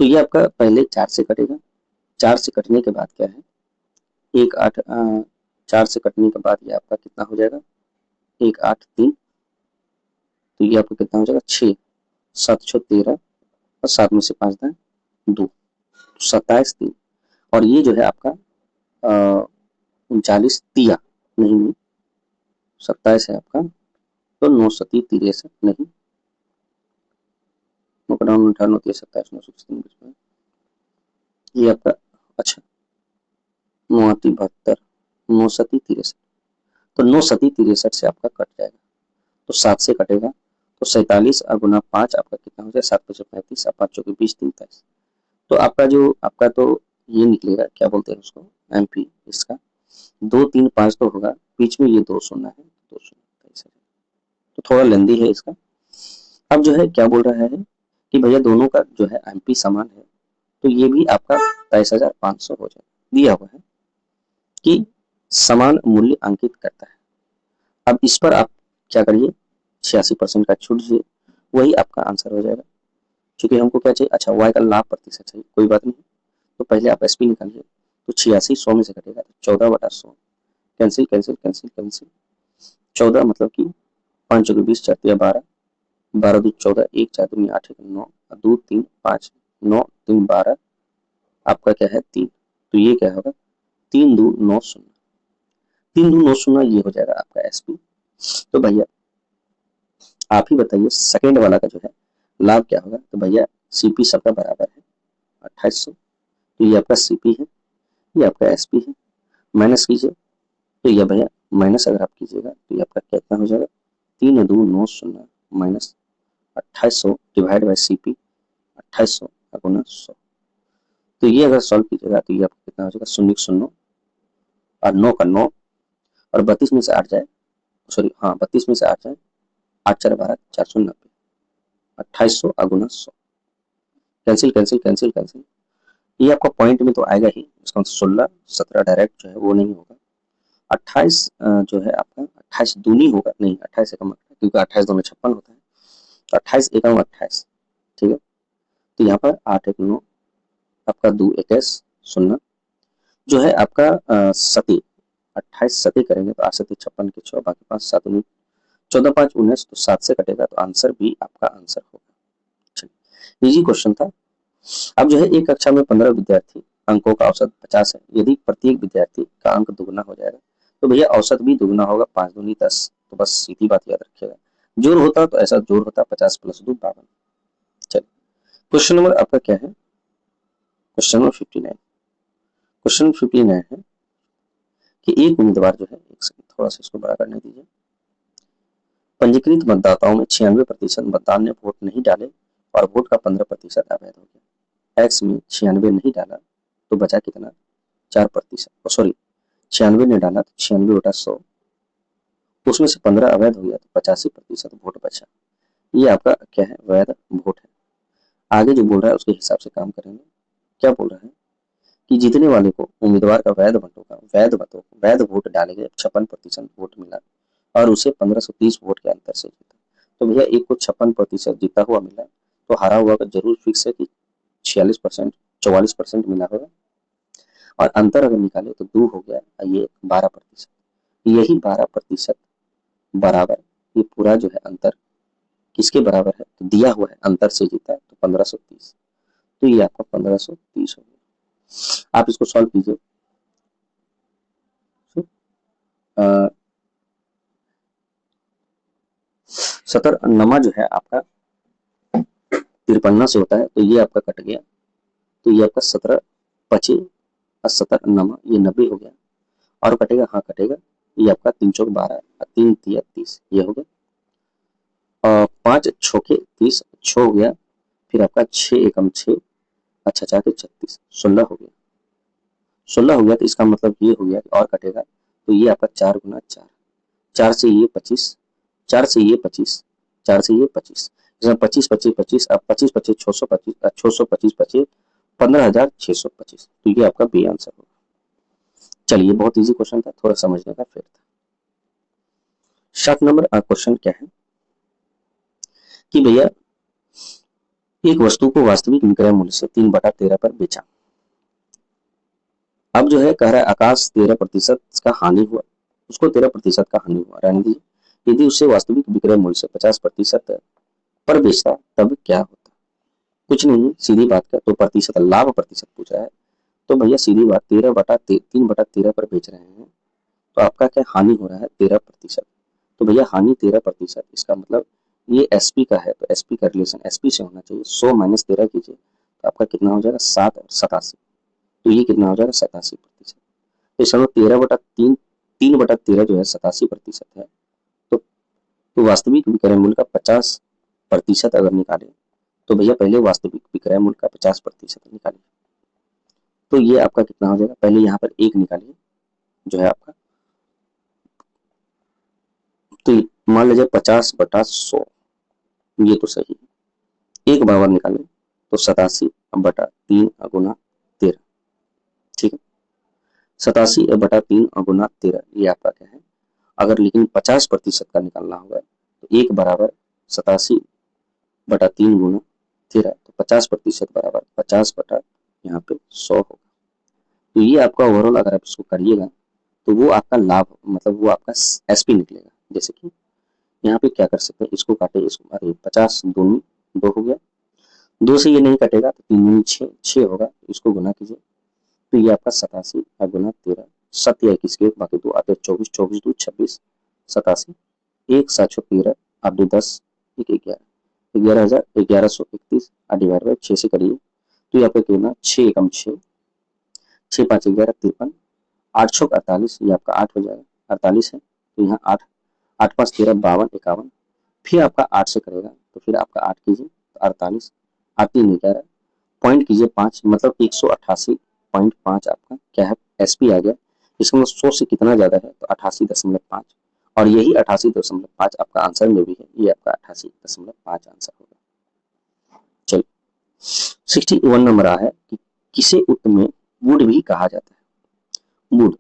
तो ये आपका पहले 4 से कटेगा, 4 से कटने के बाद क्या है, 1 8 4 से कटने के बाद ये आपका कितना हो जाएगा 1 8 3, तो ये आपका कितना हो जाएगा 6 7 6 13 और 7 में से 5 दाएं 2, 27 3, और ये जो है आपका 39 तिया नहीं 27 है आपका, तो 9 सती 63 नहीं, डाउन 98 तिया 27 9 3 ये आपका, अच्छा 9 72 9 सती 63, तो 9 सती 63 से आपका कट जाएगा, तो 7 से कटेगा तो 47 गुना 5 आपका कितना हो जाएगा 7 5 35 5 चौके 20 3 23, तो आपका जो आपका तो ये निकलेगा क्या बोलते हैं उसको एमपी, इसका 2 3 5 तो होगा, बीच में ये 2 शून्य है 2 शून्य, तो थोड़ा लेंदी है इसका। अब जो है क्या बोल रहा है कि भैया दोनों का जो है एमपी समान है, तो ये भी आपका 23,500 हो जाएगा, दिया हुआ है कि समान मूल्य अंकित करता है। अब इस पर आप क्या करिए 86% का छूट दीजिए, वही आपका आंसर हो जाएगा। क्योंकि हमको क्या चाहिए, अच्छा वाई का लाभ प्रतिशत चाहिए, कोई बात नहीं, तो पहले आप एसपी निकालिए, तो 86 100 में से कटेगा तो 14/100, कैंसिल कैंसिल कैंसिल कैंसिल, 14 मतलब कि 5 चौके 20 4 तिया 12, 12 2 14 1 4 2 8 1 9 2 3 5 9 3 12, आपका क्या है 3, तो ये क्या होगा 3 2 9 0, 3 2 9 0 ये हो जाएगा आपका एसपी। तो भैया आप ही बताइए सेकेंड वाला का जो है लाभ क्या होगा, तो भैया सीपी सबका बराबर है 2800, तो ये आपका सीपी है, ये आपका एसपी है, माइनस कीजिए, तो ये भैया माइनस अगर आप कीजिएगा तो ये आपका कितना हो जाएगा 3 2 9 0 माइनस 2800 डिवाइड बाई सीपी 2800 गुना 100, तो ये अगर सॉल्व कीजिएगा तो ये आपका कितना हो जाएगा 0 0 और 9 का 9 और 32 में से 8 जाए, सॉरी हाँ 32 में से 8 जाए 8 4 12 490, 2800 गुना 100, कैंसिल कैंसिल कैंसिल कैंसिल, ये आपका पॉइंट में तो आएगा ही, इसका 16 17 डायरेक्ट जो है वो नहीं होगा, 28 जो है आपका 28 दूनी होगा नहीं 28 से कम, क्योंकि 28 2 में 56 होता है, तो 28 एकाउन 28, ठीक है, तो यहाँ पर 8 1 9 आपका 2 21 0 जो है आपका सती 28 सती करेंगे तो 8 सती 56 के 6 बाकी 5 7 19 14 5 19, तो 7 से कटेगा तो आंसर भी आपका आंसर होगा। इजी क्वेश्चन था। अब जो है एक कक्षा में 15 विद्यार्थी, अंकों का औसत 50 है, यदि प्रत्येक विद्यार्थी का अंक दुगना हो जाएगा तो भैया औसत भी दुगना होगा, 5 दूनी 10, तो बस सीधी बात याद रखिएगा, जोड़ होता तो ऐसा जोड़ होता 50 + 2 52। चलिए क्वेश्चन नंबर आपका क्या है, क्वेश्चन नंबर 59, क्वेश्चन 59 है कि एक उम्मीदवार जो है, एक सेकंड थोड़ा सा इसको बड़ा करने दीजिए, पंजीकृत मतदाताओं में 96% मतदान ने वोट नहीं डाले और वोट का 15% अवैध हो गया, एक्स में 96 नहीं डाला तो बचा कितना 4%, सॉरी 96 ने डाला तो 96 बटा 100, उसमें से 15 अवैध हो गया तो 85% वोट बचा, ये आपका क्या है वैध वोट है। आगे जो बोल रहा है उसके हिसाब से काम करेंगे। क्या बोल रहा है कि जीतने वाले को उम्मीदवार का वैध वोट डाले गए 56% वोट मिला और उसे 1530 वोट के अंतर से जीता, तो भैया एक को 56% जीता हुआ मिला, तो हारा हुआ का जरूर फिक्स है कि 46% 44% मिला होगा, और अंतर अगर निकाले तो 2 हो गया, ये 12%, यही 12% बराबर, ये पूरा जो है अंतर किसके बराबर है, तो दिया हुआ है अंतर से जीता है तो 1530, तो ये आपका 1530 हो गया। आप इसको सॉल्व कीजिए, 17 जो है आपका 53 से होता है, तो ये आपका कट गया, तो ये आपका 17 25 और 17 ये 90 हो गया, और कटेगा, हाँ कटेगा, ये आपका 3 चौक 12 और 3 तिया 30, ये हो गया, और 5 छोके 30, 6 हो गया, फिर आपका 6 एकम 6, अच्छा 4 36, 16 हो गया, 16 हो गया, तो इसका मतलब ये हो गया और कटेगा, तो ये आपका 4 गुना 4, 4 से ये 25, 4 से ये 25, 4 से ये 25, इसमें 25 25 25, अब 25 25 625, 625 25 15,625, तो ये आपका बी आंसर होगा। चलिए, बहुत इजी क्वेश्चन था, थोड़ा समझने का फिर था। 7 नंबर क्वेश्चन क्या है कि भैया एक वस्तु को वास्तविक विक्रय मूल्य से 3/13 पर बेचा। अब जो है कह रहा है आकाश 13% का हानि हुआ, उसको 13% का हानि हुआ, रहने दीजिए। यदि उससे वास्तविक विक्रय मूल्य से 50% पर बेचता तब क्या होता? कुछ नहीं, सीधी बात का, तो प्रतिशत लाभ प्रतिशत पूछा है, तो भैया सीधी बात 3/13 पर बेच रहे हैं, तो आपका क्या हानि हो रहा है 13%, तो भैया हानि 13%, इसका मतलब ये एसपी का है, तो एसपी का रिलेशन एसपी से होना चाहिए, 100 माइनस 13 कीजिए, तो आपका कितना हो जाएगा 7 और 87, तो ये कितना हो जाएगा 87%, तो इसमें 13/3, 3/13 जो है 87% है, तो वास्तविक विक्रय मूल्य का 50% अगर निकाले, तो भैया पहले वास्तविक विक्रय मूल्य का 50% निकालिए, तो ये आपका कितना हो जाएगा, पहले यहाँ पर 1 निकालिए जो है आपका, तो मान लीजिए 50/100, ये तो सही है, 1 बराबर निकालें तो 87/3 गुना 13, ठीक है, 87/3 गुना 13, ये आपका क्या है, अगर लेकिन 50% का निकालना होगा तो 1 बराबर 87/3 गुना 13, तो 50% बराबर 50 यहाँ पे 100 होगा, तो ये आपका ओवरऑल अगर आप इसको करिएगा तो वो आपका लाभ, मतलब वो आपका एसपी निकलेगा। जैसे कि यहाँ पे क्या कर सकते हैं, इसको काटे, इसको, अरे 50 दूनी 2 हो गया, 2 से ये नहीं कटेगा तो 3 दूनी 6, 6 होगा, इसको गुना कीजिए, तो ये आपका 87 गुना 13, 7 या 21 के बाकी 2 आते 24, 24 2 26, 87, 1 7 13, आप 2 10, 1 11, 11,1131 डिवाइड बाई 6 से करिए, तो ये आपका कितना 6 एकम 6, 6 5 11 53, 8 छक 48, ये आपका 8 हो जाएगा, 48 है, तो यहाँ 8, 8 5 13 52 51, फिर आपका 8 से करेगा, तो फिर आपका 8 कीजिए तो 48, 8 3 11, पॉइंट कीजिए 5, मतलब 188.5 आपका क्या है एसपी आ गया, इसका मतलब 100 से कितना ज्यादा है तो 88.5, और यही 88.5 आपका आंसर में भी है, ये आपका 88.5 आंसर होगा। चलिए, 61 नंबर आ है कि किसे उत में वुड भी कहा जाता है, वुड,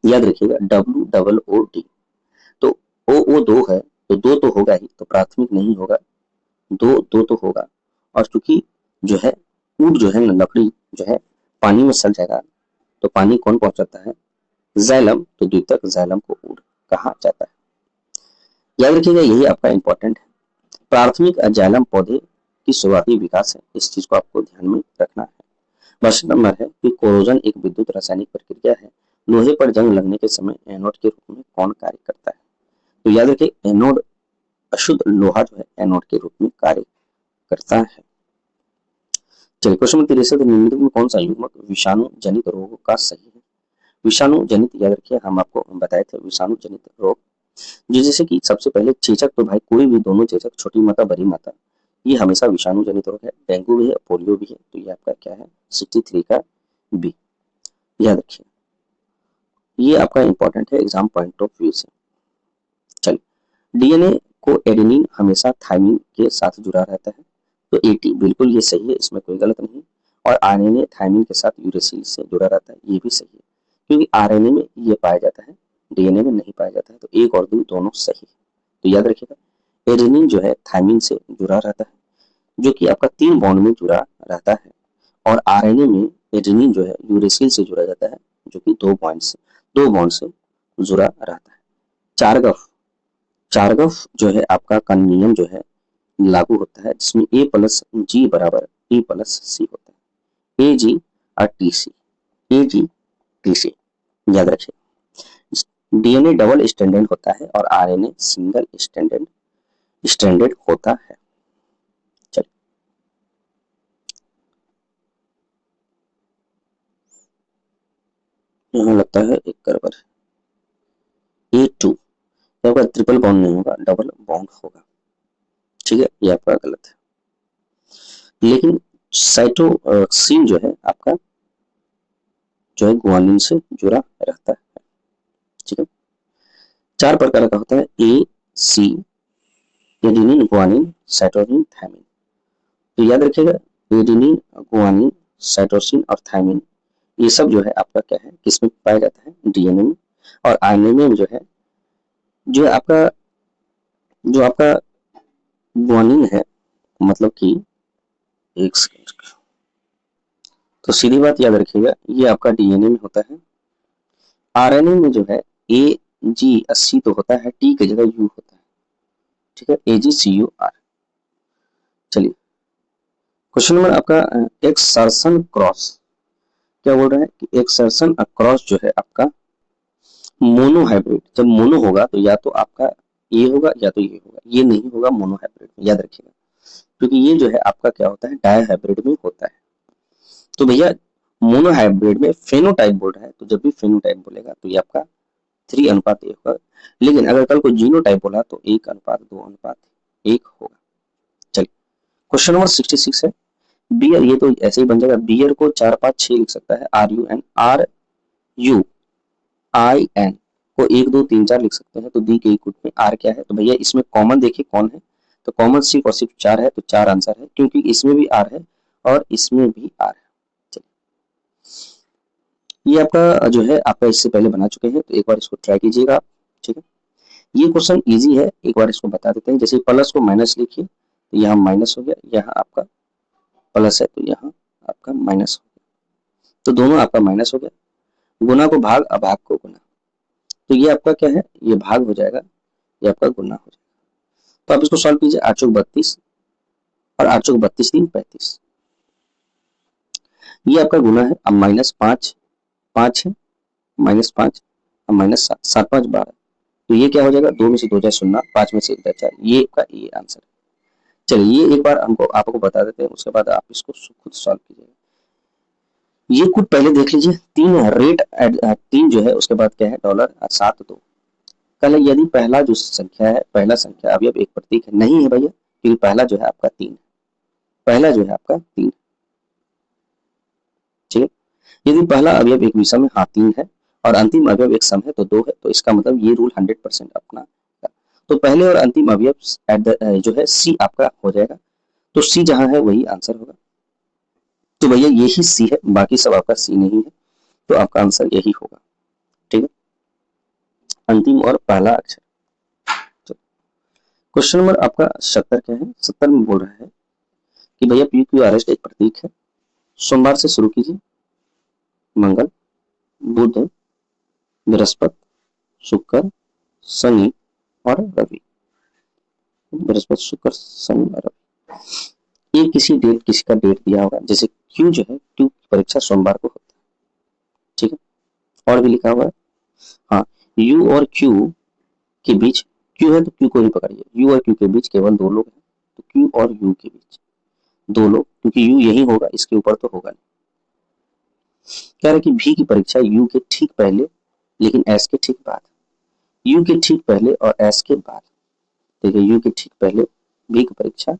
याद रखिएगा WOOD, तो ओ 2 है, तो 2 तो होगा ही, तो प्राथमिक नहीं होगा, 2 तो होगा, और चूंकि जो है वुड जो है ना, लकड़ी जो है पानी में सड़ जाएगा, तो पानी कौन पहुंचाता है, जाइलम, तो द्वितीयक जाइलम को वुड कहा जाता है। याद रखिएगा, यही आपका इंपॉर्टेंट है, प्राथमिक जाइलम पौधे की शुरुआती विकास है, इस चीज को आपको ध्यान में रखना है। प्रश्न नंबर है कि कोरोजन एक विद्युत रासायनिक प्रक्रिया है, लोहे पर जंग लगने के समय एनोड के रूप में कौन कार्य करता है, तो याद रखिए एनोड, अशुद्ध लोहा जो है एनोड के रूप में कार्य करता है। चलिए, क्वेश्चन नंबर 63, निम्नलिखित में कौन सा युग्मक विषाणु जनित रोग का सही है, विषाणु जनित, याद रखिए हम आपको बताए थे विषाणु जनित रोग, जैसे कि सबसे पहले चेचक, तो भाई कोई भी दोनों चेचक, छोटी माता बड़ी माता, ये हमेशा विषाणु जनित रोग है, डेंगू भी है पोलियो भी है, तो ये आपका क्या है 63 का बी, याद रखिए, ये आपका इंपॉर्टेंट है एग्जाम पॉइंट ऑफ व्यू से। चलिए, डीएनए को एडेनिन हमेशा थाइमिन के साथ जुड़ा रहता है, तो 80 बिल्कुल ये सही है, इसमें कोई गलत नहीं, और आरएनए थाइमिन के साथ यूरेसिल से जुड़ा रहता है, ये भी सही है, क्योंकि आरएनए में ये पाया जाता है, डीएनए में नहीं पाया जाता है, तो 1 और 2 दोनों सही है, तो याद रखिएगा एडेनिन जो है थाइमिन से जुड़ा रहता है, जो कि आपका 3 बॉन्ड में जुड़ा रहता है, और आरएनए में एडेनिन जो है यूरेसिल से जुड़ा जाता है, जो कि 2 बॉन्ड से जुड़ा रहता है। चार्गफ जो है आपका का नियम जो है लागू होता है, जिसमें A+G बराबर E+C होता है, AG और TC, याद रखिए। डीएनए डबल स्टैंडर्ड होता है और आरएनए सिंगल स्टैंडर्ड स्ट्रैंडेड होता है। चलिए, यहाँ लगता है एक गड़बड़। A2 आपका ट्रिपल बॉन्ड नहीं होगा, डबल बॉन्ड होगा। ठीक है, ये आपका गलत है। लेकिन साइटोसिन जो है आपका जो है गुआनिन से जुड़ा रहता है। ठीक है, 4 प्रकार का होता है, A, C, adenine, guanine, cytosine, thymine. तो याद रखिएगा, एडेनिन, गुआनिन, साइटोसिन और थायमिन, ये सब जो है आपका क्या है, किसमें पाया जाता है, डीएनए में। और आरएनए में जो है, जो आपका गुआनिन है, मतलब कि एक सेकंड, तो सीधी बात याद रखिएगा, ये आपका डीएनए में होता है। आरएनए में जो है AG80 तो होता है, टी की जगह यू होता है। ठीक है, AGCUR। चलिए, क्वेश्चन नंबर आपका, एक्सर्शन क्रॉस, क्या बोल रहा है कि एक्सर्शन क्रॉस जो है आपका मोनो हाइब्रिड, जब मोनो होगा तो या तो आपका ये होगा या तो ये होगा, ये नहीं होगा मोनो हाइब्रिड में, याद रखिएगा, क्योंकि ये जो है आपका क्या होता है, डाई हाइब्रिड में होता है। तो भैया मोनो हाइब्रिड में फेनोटाइप बोल रहा है, तो जब भी फेनोटाइप बोलेगा तो ये आपका 3:1 होगा। लेकिन अगर कल को जीनोटाइप बोला तो 1:2:1 होगा। चलिए, क्वेश्चन नंबर 66 है, बियर, ये तो ऐसे ही बन जाएगा, बियर को 4 5 6 लिख सकता है, RUN को 1 2 3 4 लिख सकते हैं। तो दी गई कुट में आर क्या है, तो भैया इसमें कॉमन देखिए कौन है, तो कॉमन सिर्फ और सिर्फ 4 है, तो 4 आंसर है, क्योंकि इसमें भी आर है और इसमें भी आर है। ये आपका जो है आपका इससे पहले बना चुके हैं, तो एक बार इसको ट्राई कीजिएगा आप। ठीक है, ये क्वेश्चन इजी है, एक बार इसको बता देते हैं। जैसे प्लस को माइनस लिखिए, तो यहाँ माइनस हो गया, यहाँ आपका प्लस है तो यहाँ आपका माइनस हो गया, तो दोनों आपका माइनस हो गया। गुना को भाग, अभाग को गुना, तो ये आपका क्या है, ये भाग हो जाएगा, ये आपका गुना हो जाएगा। तो आप इसको सॉल्व कीजिए, 8 चौक 32 और 8 चौक 32 3 35, ये आपका गुना है। अब -5 5 है, -5 और -7 7 5 12, तो ये क्या हो जाएगा, 2 में से 2 जाए 0, 5 में से 1 जाए 4, ये आपका ये आंसर है। चलिए, ये एक बार हमको आपको बता देते हैं, उसके बाद आप इसको खुद सॉल्व कीजिएगा। ये कुछ पहले देख लीजिए, 3 रेट 3 जो है, उसके बाद क्या है, डॉलर 7 2। कल यदि पहला जो संख्या है, पहला संख्या अवयव एक प्रतीक है, नहीं है भैया, क्योंकि पहला जो है आपका 3, पहला जो है आपका 3। ठीक है, यदि पहला अवयव एक विषम है, हाँ 3 है, और अंतिम अवयव एक सम है तो 2 है, तो इसका मतलब ये रूल 100% अपना। तो पहले और अंतिम अवयव जो है सी आपका हो जाएगा, तो सी जहां है वही आंसर होगा। तो भैया यही सी है, बाकी सब आपका सी नहीं है, तो आपका आंसर यही होगा। ठीक है, अंतिम और पहला अक्षर। क्वेश्चन नंबर आपका 70 क्या है, 70 में बोल रहा है कि भैया PQRS एक प्रतीक है, सोमवार से शुरू कीजिए, मंगल, बुध, बृहस्पति, शुक्र, शनि और रवि। बृहस्पति, शुक्र, शनि और रवि, ये किसी डेट, किसी का डेट दिया होगा, जैसे क्यू जो है, क्यू की परीक्षा सोमवार को होती है। ठीक है, और भी लिखा हुआ है, हाँ, यू और क्यू के बीच, क्यू है तो क्यू को ही पकड़िए, यू और क्यू के बीच केवल 2 लोग हैं, तो क्यू और यू के बीच 2 लोग, क्योंकि यू यही होगा, इसके ऊपर तो होगा नहीं। कह रहे कि भी की परीक्षा यू के ठीक पहले, लेकिन एस के ठीक बाद, यू के ठीक पहले और एस के बाद। देखिए, यू के ठीक पहले भी की परीक्षा,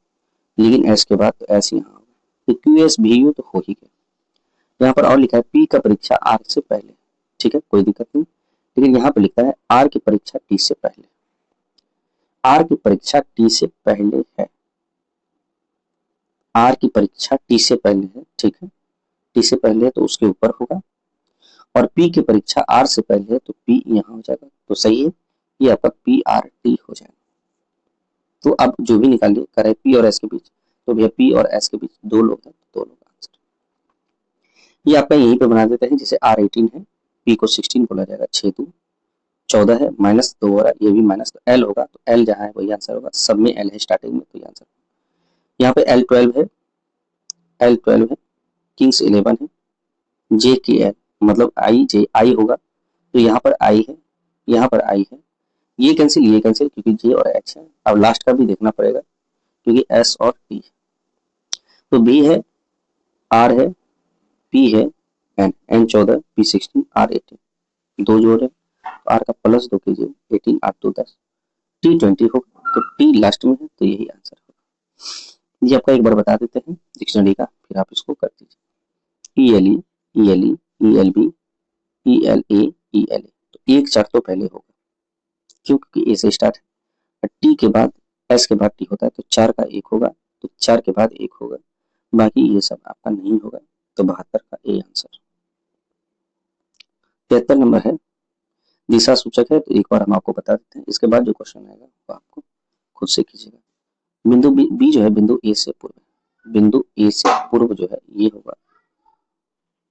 लेकिन एस के बाद, तो एस यहाँ होगा, तो क्यू एस भी यू तो हो ही गया। यहाँ पर और लिखा है पी का परीक्षा आर से पहले, ठीक है, कोई दिक्कत नहीं, लेकिन यहाँ पर लिखा है आर की परीक्षा टी से पहले, आर की परीक्षा टी से पहले है, आर की परीक्षा टी से पहले है। ठीक है, टी से पहले है तो उसके ऊपर होगा, और पी की परीक्षा आर से पहले है तो पी यहाँ हो जाएगा, तो सही है, ये आपका PRT हो जाएगा। तो अब जो भी निकालिए, करे पी और एस के बीच, तो भैया पी और एस के बीच 2 लोग हैं, 2 लोग आंसर। ये आपका यहीं पे बना देते हैं, जैसे R18 है, पी को 16 बोला जाएगा, 6 2 14 है, -2 हो रहा है, ये भी माइनस, तो एल होगा, तो एल जहाँ है वही आंसर होगा, सब में एल है स्टार्टिंग में, तो ये आंसर। यहाँ पे L12 है, L12 है, किंग्स 11 है, JKL मतलब आई जे आई होगा, तो यहाँ पर आई है, यहाँ पर आई है, ये कैंसिल क्योंकि जे और एच है। अब लास्ट का भी देखना पड़ेगा क्योंकि एस और टी है। तो बी है, आर है, पी है, एन 14, पी 16, आर 18, दो जोड़ है तो आर का प्लस 2 कीजिए, 18 8 2 10, टी 20 होगा तो टी लास्ट में है तो यही आंसर होगा। ये आपका एक बार बता देते हैं डिक्शनरी का, फिर आप इसको कर दीजिए। E L E, E L E, E L B, E L A, E L A, तो एक चार तो पहले होगा क्योंकि ए से स्टार्ट है। टी के बाद एस के बाद टी होता है तो चार का एक होगा, तो चार के बाद एक होगा, बाकी ये सब आपका नहीं होगा, तो 72 का ए आंसर। 73 नंबर है, दिशा सूचक है, तो एक बार हम आपको बता देते हैं, इसके बाद जो क्वेश्चन आएगा वो आपको खुद से कीजिएगा। बिंदु बी जो है बिंदु ए से पूर्व, बिंदु ए से पूर्व जो है ये होगा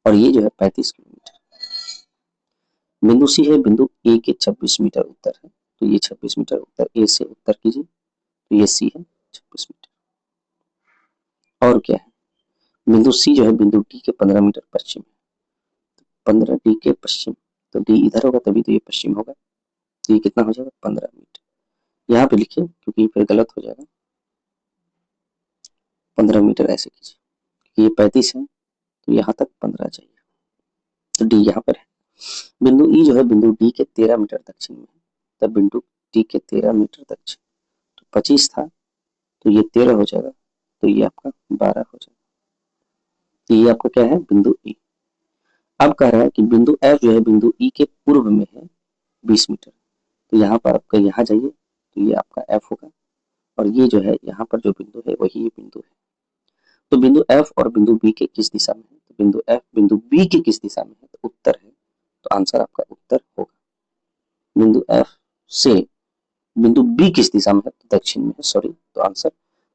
और ये जो है 35 किलोमीटर। बिंदु सी है बिंदु ए के 26 मीटर उत्तर है, तो ये 26 मीटर उत्तर, ए से उत्तर कीजिए तो ये सी है 26 मीटर। और क्या है, बिंदु सी जो है बिंदु डी के 15 मीटर पश्चिम है, 15 डी के पश्चिम, तो डी इधर होगा तभी तो ये पश्चिम होगा, तो ये कितना हो जाएगा 15 मीटर। यहाँ पे लिखिए क्योंकि फिर गलत हो जाएगा, 15 मीटर ऐसे कीजिए, ये 35 है तो यहाँ तक 15 चाहिए, तो डी यहाँ पर है। बिंदु ई जो है बिंदु डी के 13 मीटर दक्षिण में है, तब बिंदु डी के 13 मीटर दक्षिण, तो 25 था तो ये 13 हो जाएगा, तो ये आपका 12 हो जाएगा, तो ये आपका क्या है बिंदु ई। अब कह रहा है कि बिंदु एफ जो है बिंदु ई के पूर्व में है 20 मीटर, तो यहाँ पर आपका यहाँ जाइए तो ये आपका एफ होगा, और ये जो है यहाँ पर जो बिंदु है वही ये बिंदु है। तो बिंदु एफ और बिंदु बी के किस दिशा में है, तो बिंदु एफ बिंदु बी के किस दिशा में है, तो उत्तर है, तो आंसर आपका उत्तर होगा। बिंदु एफ से बिंदु बी किस दिशा में है, तो दक्षिण में है, सॉरी, तो आंसर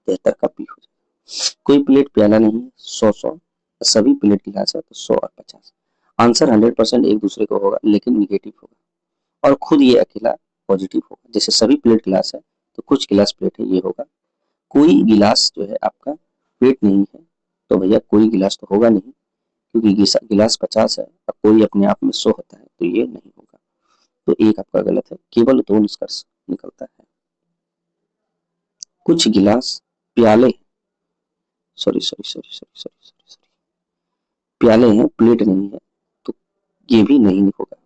73 का बी हो जाएगा। कोई प्लेट प्याला नहीं है, 100 सभी प्लेट गिलास है, तो 100 और 50, आंसर 100% एक दूसरे को होगा लेकिन निगेटिव होगा, और खुद ये अकेला पॉजिटिव होगा। जैसे सभी प्लेट गिलास है तो कुछ गिलास प्लेट है, ये होगा। कोई गिलास जो है आपका प्लेट नहीं है, तो भैया कोई गिलास तो होगा नहीं, क्योंकि गिलास 50 है और कोई अपने आप में 100 होता है, तो ये नहीं होगा, तो एक आपका गलत है। केवल दो निष्कर्ष निकलता है। कुछ गिलास प्याले, sorry sorry sorry sorry sorry sorry sorry प्याले हैं, प्लेट नहीं है, तो ये भी नहीं होगा,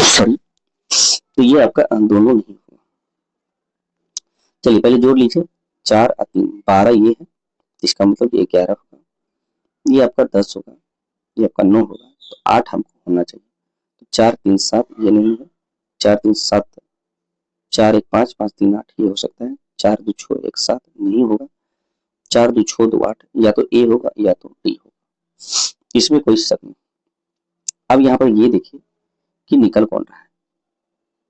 सॉरी, तो ये आपका दोनों नहीं होगा। चलिए पहले जोड़ लीजिए, 4 और 3 12 ये है, इसका मतलब ये 11 होगा, ये आपका 10 होगा, ये आपका 9 होगा, तो 8 हमको होना चाहिए, तो 4 3 7 ये नहीं है, 4 3 7, 4 1 5 5 3 8 ये हो सकता है, 4 2 6 1 7 नहीं होगा, 4 2 6 2 8, या तो ए होगा या तो डी होगा, इसमें कोई शक नहीं। अब यहाँ पर ये देखिए कि निकल कौन रहा है,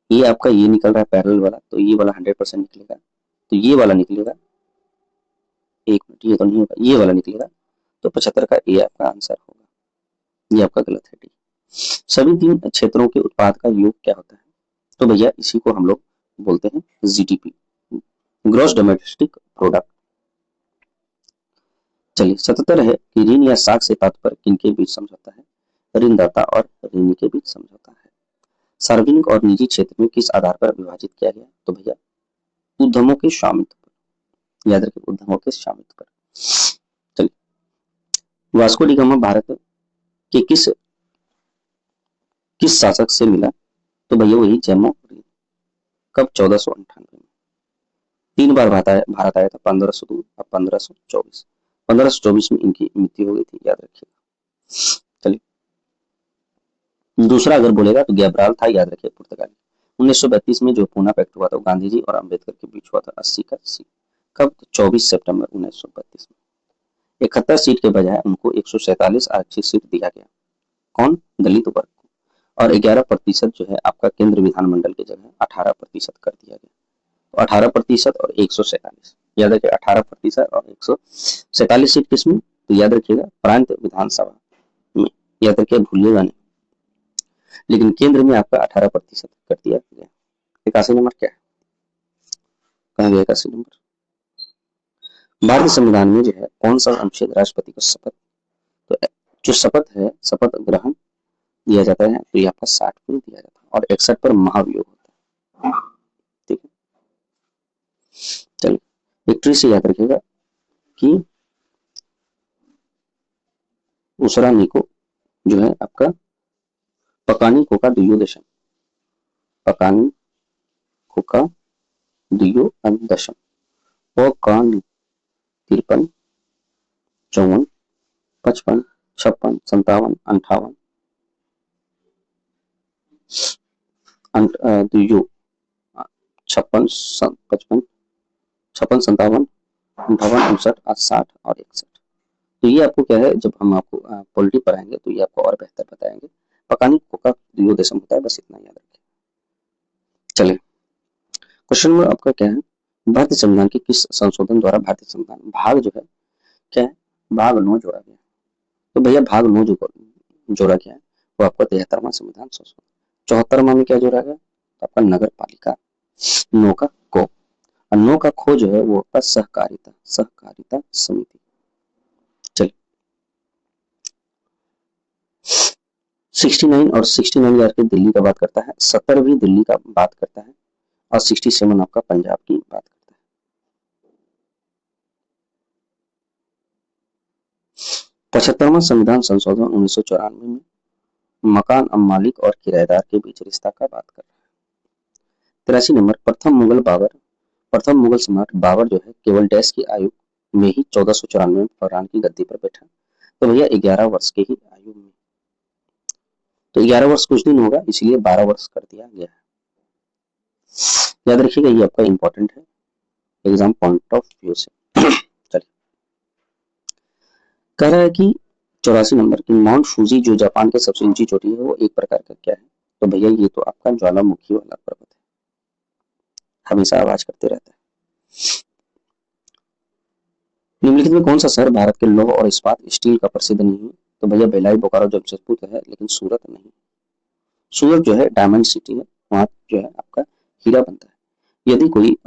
ये आपका ये निकल रहा है पैरेलल वाला, तो ये वाला 100% निकलेगा, तो ये वाला निकलेगा, एक मिनट ये तो नहीं होगा, ये वाला निकलेगा, तो 75 का ए आपका आंसर होगा, ये आपका गलत है डी। सभी 3 क्षेत्रों के उत्पाद का योग क्या होता है, तो भैया इसी को हम लोग बोलते हैं जीडीपी, ग्रॉस डोमेस्टिक प्रोडक्ट। चलिए 77 है कि ऋण या साख से तात्पर्य किनके बीच समझौता है, ऋणदाता और ऋणी के बीच समझौता है। सार्वजनिक और निजी क्षेत्र में किस आधार पर विभाजित किया गया, तो भैया उद्यमों के स्वामित्व पर, याद रखिए उद्यमों के स्वामित्व पर। चलिए वास्को डी गामा भारत के किस किस शासक से मिला, तो भैया वही जैमो, कब 1498 में, 3 बार भारत आया था, 1502 और 1524, 1524 में इनकी मृत्यु हो गई थी, याद रखिएगा। चलिए दूसरा अगर बोलेगा तो गैब्राल था, याद रखिए पुर्तगाली। 1932 में जो पूना पैक्ट हुआ था वो गांधी जी और अंबेडकर के बीच हुआ था, 80 का 80, कब, 24 सितंबर 1932 में। 71 सीट के बजाय उनको 147 आरक्षित सीट दिया गया, कौन, दलित वर्ग को, और 11% जो है आपका केंद्र विधानमंडल की जगह 18% कर दिया गया, तो 18% और 147, याद रखिए 18% और 147 सीट किसमें, तो याद रखिएगा प्रांत विधानसभा में, याद रखिए भूलिएगा नहीं, लेकिन केंद्र में आपका 18% कर दिया गया। 81 नंबर क्या है, कहाँ गया 81 नंबर, भारतीय संविधान में जो है कौन सा अनुच्छेद राष्ट्रपति को शपथ, तो जो शपथ है, शपथ ग्रहण दिया जाता है तो ये आपका 60 पर दिया जाता है और 61 पर महावियोग होता है। ठीक है, चलिए एक ट्रिक से याद रखिएगा कि उसरा निको जो है आपका पकानी कोका दुयो दशम, पकानी कोका दुयो दशम, पकानी 53 54 55 56 57 58 दुयो 56 55 56 57 58 59 60 और 61। तो ये आपको क्या है, जब हम आपको पॉलिटी पढ़ाएंगे तो ये आपको और बेहतर बताएंगे। पकानी कोका दुयो दशम होता है, बस इतना याद रखें। चलिए क्वेश्चन में आपका क्या है, भारतीय संविधान के किस संशोधन द्वारा भारतीय संविधान भाग जो है क्या है, भाग 9 जोड़ा गया। तो भैया भाग 9 जो जोड़ा गया है वो आपका 73वां संविधान संशोधन। 74वां में क्या जोड़ा गया, तो आपका नगर पालिका, 9 का को, और 9 का खो जो है वो आपका सहकारिता, सहकारिता समिति। चलिए 69 और 69 यार के दिल्ली का बात करता है, 70 भी दिल्ली का बात करता है और 67 आपका पंजाब की बात करता है। 75वां संविधान संशोधन 1994 में मकान मालिक और किराएदार के बीच रिश्ता का बात कर रहा है। 83 नंबर प्रथम मुगल सम्राट बाबर जो है केवल डैश की आयु में ही 1494 में फरहान की गद्दी पर बैठा। तो भैया 11 वर्ष के ही आयु में, तो 11 वर्ष कुछ दिन होगा इसलिए 12 वर्ष कर दिया गया है। याद रखिएगा ये आपका इंपॉर्टेंट है एग्जाम पॉइंट ऑफ व्यू से। चलिए कह रहा है कि 84 नंबर की माउंट फूजी जो जापान के सबसे ऊंची चोटी है वो एक प्रकार का क्या है, तो भैया ये तो आपका ज्वालामुखी वाला पर्वत है, हमेशा आवाज करते रहता है। निम्नलिखित में कौन सा शहर भारत के लौह और इस्पात स्टील का प्रसिद्ध नहीं है, तो भैया भिलाई बोकारो जमशेदपुर है लेकिन सूरत नहीं। सूरत जो है डायमंड सिटी है, वहां जो है आपका हीरा बनता है। यदि कोई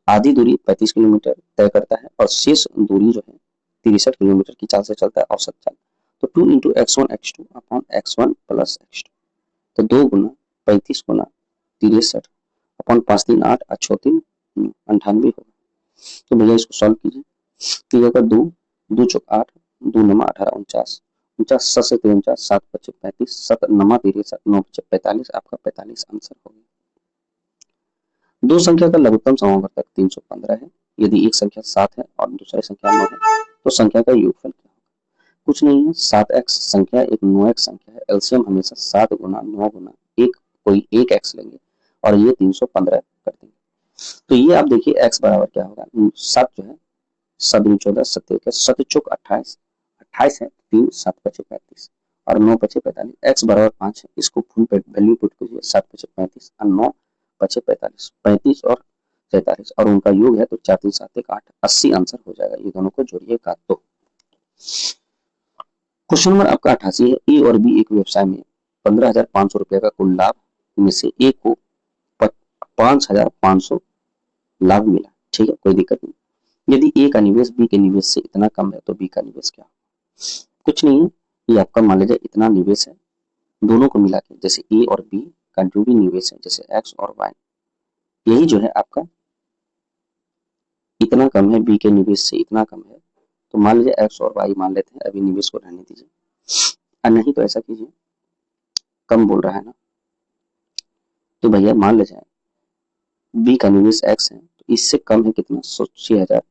आधी दूरी 35 किलोमीटर तय करता है और शेष दूरी जो है 63 किलोमीटर की चाल से चलता है औसत चाल, तो 2 into x1 x2 upon x1 plus x2, तो 2 गुना 35 गुना 63 अपॉन 5 3 8 अच्छो 3 98 होगा। तो भैया इसको सॉल्व कीजिए, तीन का 2 2 चौक 8 2 नमा 18 49 49 7 से 49 7 25 35 7 नमा 63 9 25 45, आपका 45 आंसर हो गया। दो संख्या का लघुत्तम समावर्तक 315 है। यदि एक संख्या 7 है और दूसरी संख्या 9 है तो संख्या का योगफल क्या होगा, कुछ नहीं है, 7x संख्या एक 9x संख्या है, एलसीएम हमेशा 7 गुना 9 गुना एक कोई एक x लेंगे और ये 315 कर देंगे। तो ये आप देखिए x बराबर क्या होगा, 7 जो है 7 दूनी 14 7 7 चौक 28 28 है 3 7 पचे 35 और 9 पचे 45, x बराबर 5 है, इसको फुल वैल्यू पुट कीजिए 7 पचे 35 और 9 पचे 45 35 और 43 और उनका योग है तो 4 3 7 1 8 80 आंसर हो जाएगा। ये दोनों को जोड़िएगा तो क्वेश्चन नंबर आपका 88 है, ए और बी एक व्यवसाय में 15,500 रुपए का कुल लाभ में से ए को 5,500 लाभ मिला। ठीक है, कोई दिक्कत नहीं। यदि ए का निवेश बी के निवेश से इतना कम है तो बी का निवेश क्या, कुछ नहीं है, ये आपका मान लीजिए इतना निवेश है, दोनों को मिला के जैसे ए और बी का जो भी निवेश है जैसे एक्स और वाई, यही जो है आपका इतना कम है, बी के निवेश से इतना कम है, तो मान लीजिए एक्स और वाई मान लेते हैं, अभी निवेश को रहने दीजिए, और नहीं तो ऐसा कीजिए, कम बोल रहा है ना, तो भैया मान लीजिए बी का निवेश एक्स है तो इससे कम है कितना 6,000,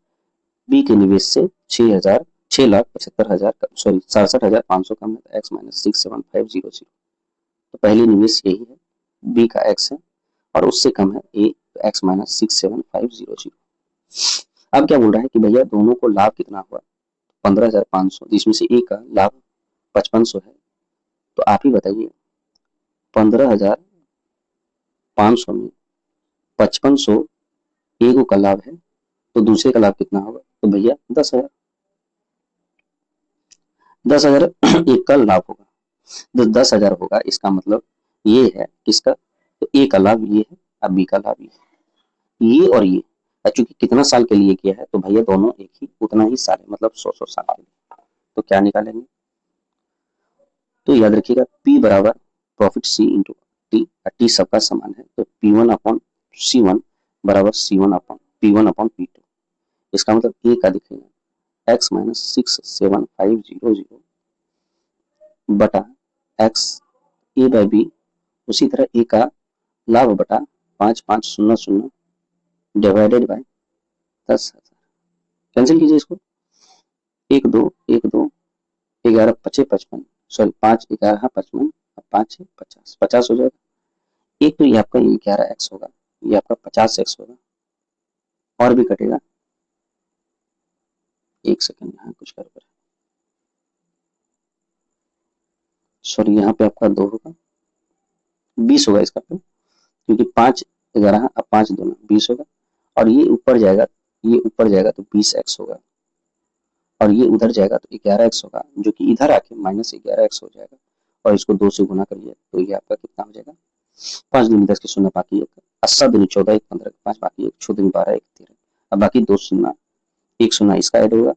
बी के निवेश से 6,000 6,75,000 सॉरी 67,500 कम है तो एक्स माइनस 67500, तो पहली निवेश यही है, बी का एक्स है और उससे कम है ए, तो एक्स माइनस 67500। अब क्या बोल रहा है कि भैया दोनों को लाभ कितना हुआ 15,500, जिसमें से ए का लाभ 5500 है, तो आप ही बताइए 15,500 में 5500 ए को का लाभ है तो दूसरे का लाभ कितना होगा, तो भैया 10,000 10,000 एक का लाभ होगा, जो 10,000 होगा इसका मतलब ये है किसका, तो ए का लाभ ये है और बी का लाभ ये और ये चूंकि कितना साल के लिए किया है तो भैया दोनों एक ही उतना ही साल है, मतलब 100 साल के लिए, तो क्या निकालेंगे, तो तो याद रखिएगा P बराबर profit C into T, T सबका समान है, तो P1 अपॉन C1 बराबर C1 upon P1 upon P2। इसका मतलब ए का दिखेगा x माइनस 67500 बटा x ए बाई बी, उसी तरह ए का लाभ बटा 5500 डिवाइडेड बाय 10,000। कैंसिल कीजिए इसको, 1 2 1 2 11 5 55, सॉरी 5 11 55, 5 50 50 हो जाएगा। एक तो ये आपका 11x होगा, ये आपका 50x होगा, और भी कटेगा, एक सेकंड यहाँ कुछ कर, सॉरी यहाँ पे आपका 2 होगा, 20 होगा इसका पे, क्योंकि 5 11 अब 5 2 20 होगा, और ये ऊपर जाएगा, ये ऊपर जाएगा तो 20x होगा, और ये उधर जाएगा तो 11x होगा, जो कि इधर आके माइनस 11x हो जाएगा, और इसको 2 से गुना करिए तो ये आपका कितना हो जाएगा, 5 दूनी 10 के शून्य बाकी 1, 80 दूनी 14 1 15 5 बाकी 1 6 दूनी 12 1 13, अब बाकी 2 शून्य 1 शून्य इसका ऐड होगा,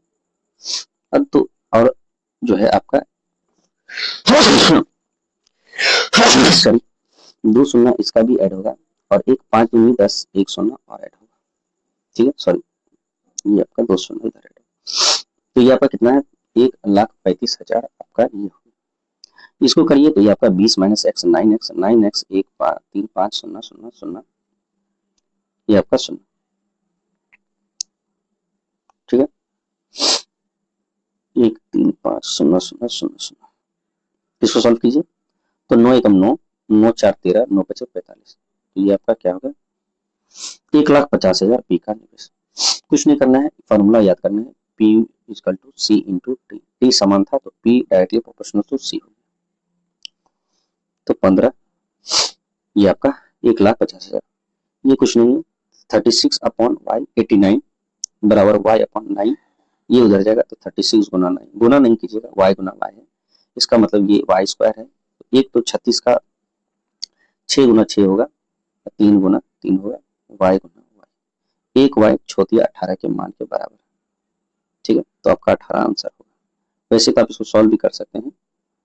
अब तो और जो है आपका सॉरी 2 शून्य इसका भी ऐड होगा, और एक 5 दूनी 10 1 शून्य और ऐड होगा, ठीक है, सॉरी ये आपका 2 शून्य इधर ऐड होगा, तो ये आपका कितना है 1,35,000 आपका ये होगा। इसको करिए तो ये आपका 20 माइनस एक्स 9x 9x 1 3 5 0 0 0, ये आपका 0, ठीक है, 1 3 5 0 0 0 0, इसको सॉल्व कीजिए तो 9 एकम 9 9 4 13 9 5 45, तो ये आपका क्या होगा 1,50,000 पी का निवेश। कुछ नहीं करना है, फॉर्मूला याद करना है, P equal to C into T, T समान था तो P directly proportional to C हो, तो 15, ये आपका 1,50,000, ये कुछ नहीं है 36 अपॉन वाई 89 बराबर y अपॉन 9, ये उधर जाएगा तो 36 गुना 9, गुना नहीं कीजिएगा y गुना y है, इसका मतलब ये y स्क्वायर है, एक तो 36 का 6 गुना 6 होगा, 3 गुना 3 होगा, y गुना y, एक y छोटिया 18 के मान के बराबर, ठीक है, तो आपका 18 आंसर होगा। वैसे तो आप इसको सॉल्व भी कर सकते हैं,